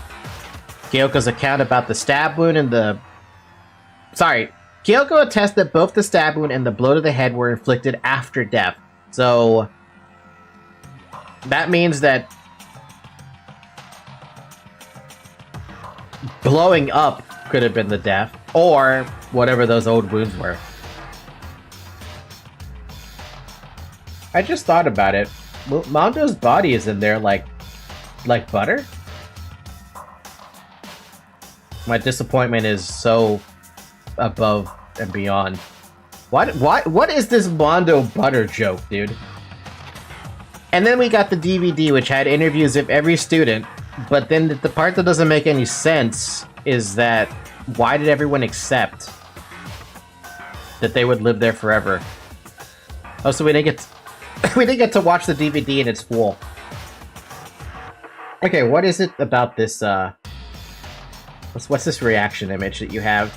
Kyoko's account about the stab wound and the... Sorry. Kyoko attests that both the stab wound and the blow to the head were inflicted after death. So... that means that... blowing up could have been the death. Or whatever those old wounds were. I just thought about it. Mondo's body is in there like butter? My disappointment is so above and beyond. What is this Mondo butter joke, dude? And then we got the DVD, which had interviews of every student, but then the part that doesn't make any sense is that why did everyone accept that they would live there forever? Oh, so we didn't get to watch the DVD in its full. Okay, what is it about this, what's this reaction image that you have?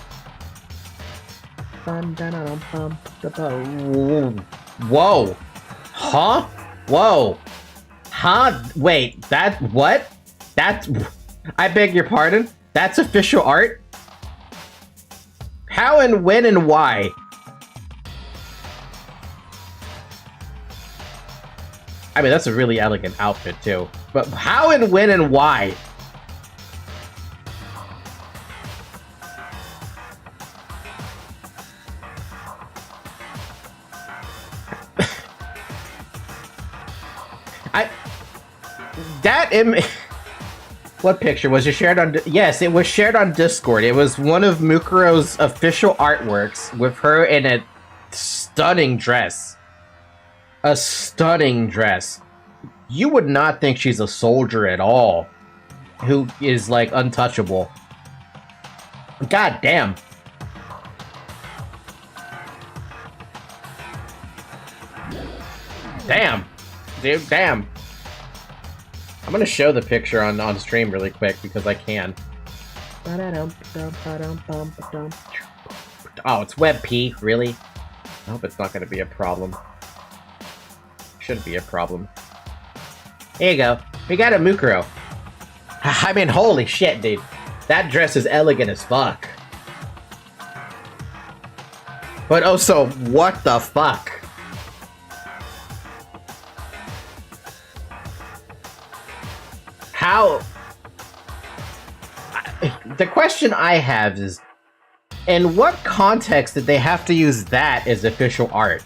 Whoa! Huh? Whoa! Huh? Wait, what? I beg your pardon? That's official art? How and when and why? I mean, that's a really elegant outfit, too. But how and when and why? What picture? Was it shared on... Yes, it was shared on Discord. It was one of Mukuro's official artworks with her in a stunning dress. A stunning dress. You would not think she's a soldier at all. Who is, like, untouchable. God damn. Damn. Dude, damn. I'm gonna show the picture on stream really quick because I can. Oh, it's WebP, really? I hope it's not gonna be a problem. Shouldn't be a problem. Here you go. We got a Mukuro. I mean, holy shit, dude. That dress is elegant as fuck. But also, what the fuck? How? The question I have is, in what context did they have to use that as official art?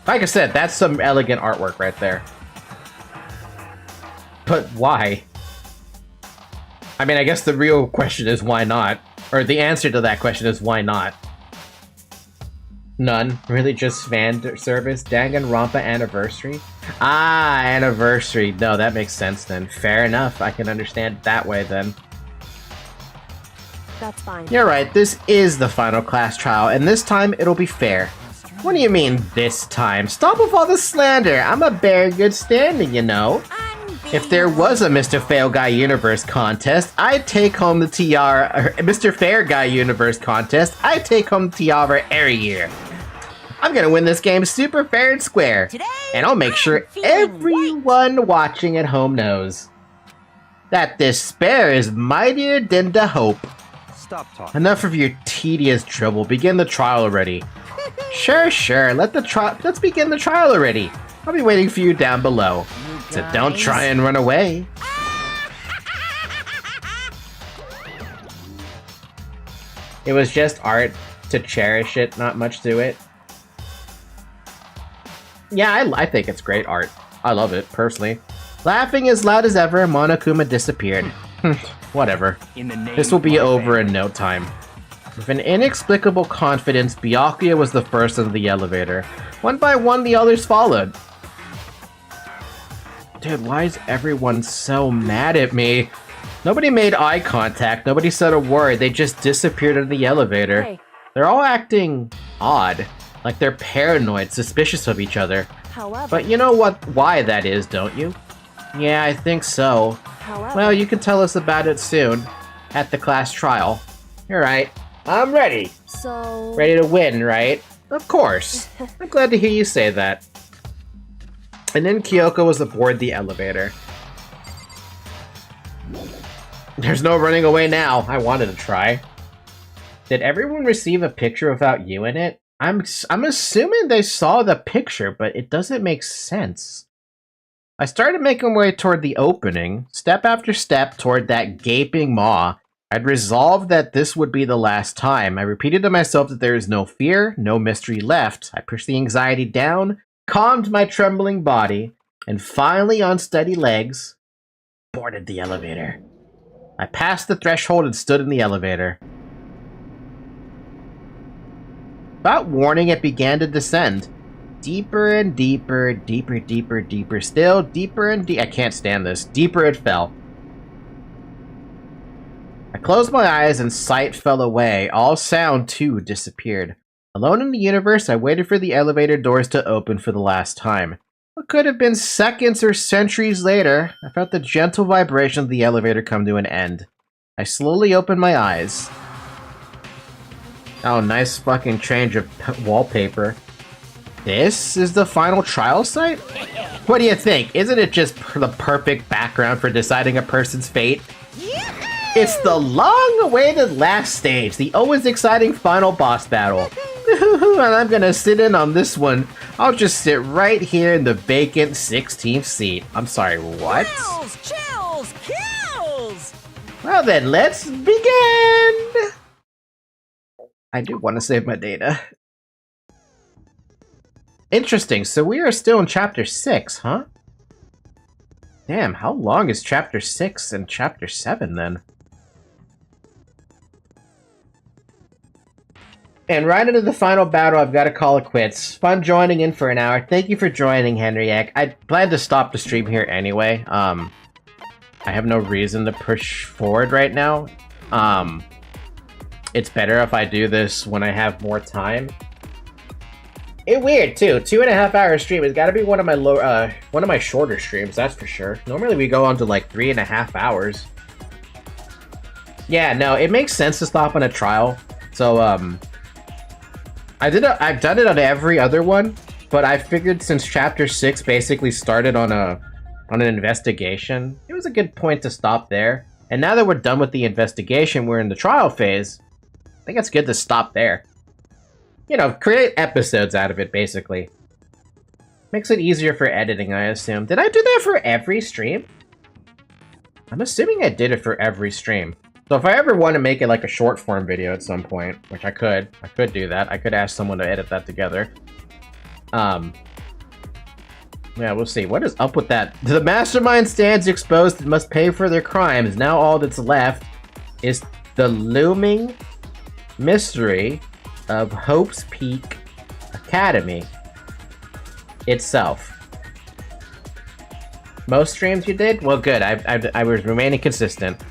Like I said, that's some elegant artwork right there. But why? I mean, I guess the real question is why not? Or the answer to that question is why not? None. Really just fan service? Danganronpa anniversary? Ah, anniversary. No, that makes sense then. Fair enough. I can understand it that way then. That's fine. You're right, this is the final class trial, and this time it'll be fair. What do you mean, this time? Stop with all the slander. I'm a very good standing, you know. If there was a Mr. Fail Guy Universe contest, I'd take home the tiara. Mr. Fair Guy Universe contest, I'd take home the tiara every year. I'm gonna win this game super fair and square. Today, And I'll make sure everyone watching at home knows that despair is mightier than the hope. Stop talking. Enough of your tedious dribble. Begin the trial already. Sure. Let's begin the trial already. I'll be waiting for you down below. So don't try and run away. It was just art to cherish it, not much to it. Yeah, I think it's great art. I love it, personally. Laughing as loud as ever, Monokuma disappeared. Whatever. This will be over in no time. With an inexplicable confidence, Byakuya was the first on the elevator. One by one, the others followed. Dude, why is everyone so mad at me? Nobody made eye contact, nobody said a word, they just disappeared in the elevator. Hey. They're all acting odd, like they're paranoid, suspicious of each other. However, But you know why that is, don't you? Yeah, I think so. however, Well, you can tell us about it soon, at the class trial. You're right. I'm ready. so Ready to win, right? Of course. I'm glad to hear you say that. And then Kyoko was aboard the elevator. There's no running away now. I wanted to try. Did everyone receive a picture without you in it? I'm assuming they saw the picture, but it doesn't make sense. I started making my way toward the opening, step after step toward that gaping maw. I'd resolved that this would be the last time. I repeated to myself that there is no fear, no mystery left. I pushed the anxiety down, calmed my trembling body, and finally, on steady legs, boarded the elevator. I passed the threshold and stood in the elevator. Without warning, it began to descend. Deeper and deeper, deeper still, deeper and deeper. I can't stand this. Deeper it fell. I closed my eyes and sight fell away. All sound, too, disappeared. Alone in the universe, I waited for the elevator doors to open for the last time. What could have been seconds or centuries later, I felt the gentle vibration of the elevator come to an end. I slowly opened my eyes. Oh, nice fucking change of wallpaper. This is the final trial site? What do you think? Isn't it just the perfect background for deciding a person's fate? It's the long-awaited last stage, the always exciting final boss battle. And I'm gonna sit in on this one. I'll just sit right here in the vacant 16th seat. I'm sorry, what? chills, kills. Well then, let's begin! I do want to save my data. Interesting, so we are still in Chapter 6, huh? Damn, how long is Chapter 6 and Chapter 7 then? And right into the final battle, I've got to call it quits. Fun joining in for an hour. Thank you for joining, Henriette. I plan to stop the stream here anyway. I have no reason to push forward right now. It's better if I do this when I have more time. It's weird too. 2.5 hour stream. It's got to be one of my shorter streams. That's for sure. Normally we go on to like 3.5 hours. Yeah, no, it makes sense to stop on a trial. So, I've done it on every other one, but I figured since Chapter 6 basically started on an investigation, it was a good point to stop there. And now that we're done with the investigation, we're in the trial phase, I think it's good to stop there. You know, create episodes out of it, basically. Makes it easier for editing, I assume. Did I do that for every stream? I'm assuming I did it for every stream. So if I ever want to make it like a short form video at some point, which I could do that. I could ask someone to edit that together. Yeah, we'll see. What is up with that? The mastermind stands exposed and must pay for their crimes. Now all that's left is the looming mystery of Hope's Peak Academy itself. Most streams you did? Well, good. I was remaining consistent.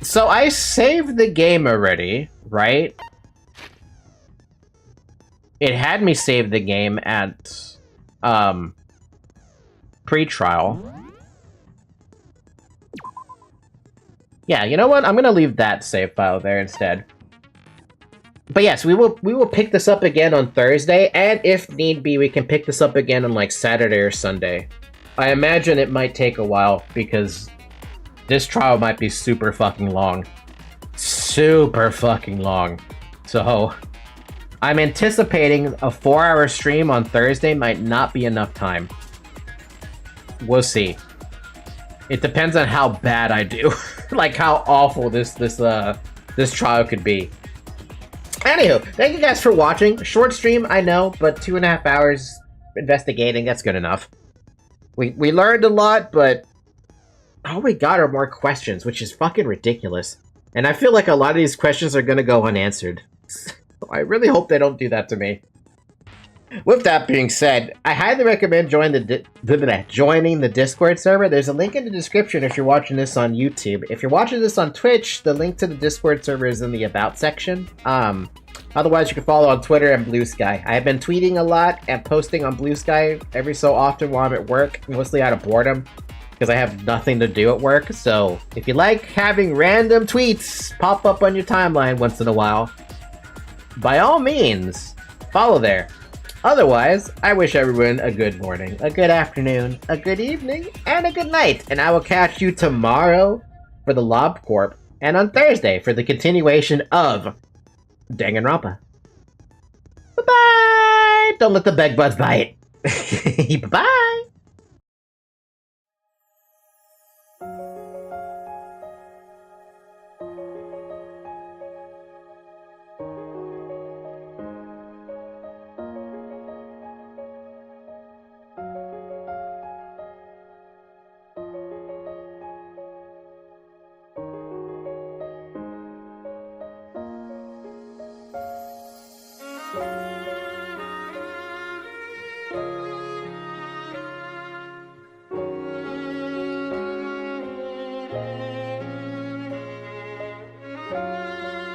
So I saved the game already, right? It had me save the game at pre-trial. Yeah, you know what? I'm gonna leave that save file there instead. But yes, we will pick this up again on Thursday, and if need be, we can pick this up again on like Saturday or Sunday. I imagine it might take a while because this trial might be super fucking long. Super fucking long. So I'm anticipating a 4-hour stream on Thursday might not be enough time. We'll see. It depends on how bad I do. Like how awful this trial could be. Anywho, thank you guys for watching. Short stream, I know, but 2.5 hours investigating, that's good enough. We learned a lot, but all we got are more questions, which is fucking ridiculous. And I feel like a lot of these questions are gonna go unanswered. I really hope they don't do that to me. With that being said, I highly recommend joining the Discord server. There's a link in the description if you're watching this on YouTube. If you're watching this on Twitch, the link to the Discord server is in the About section. Otherwise, you can follow on Twitter and Blue Sky. I have been tweeting a lot and posting on Blue Sky every so often while I'm at work, mostly out of boredom, because I have nothing to do at work. So if you like having random tweets pop up on your timeline once in a while, by all means, follow there. Otherwise, I wish everyone a good morning, a good afternoon, a good evening, and a good night. And I will catch you tomorrow for the Lob Corp, and on Thursday for the continuation of Danganronpa. Bye-bye! Don't let the bed bugs bite. Bye-bye!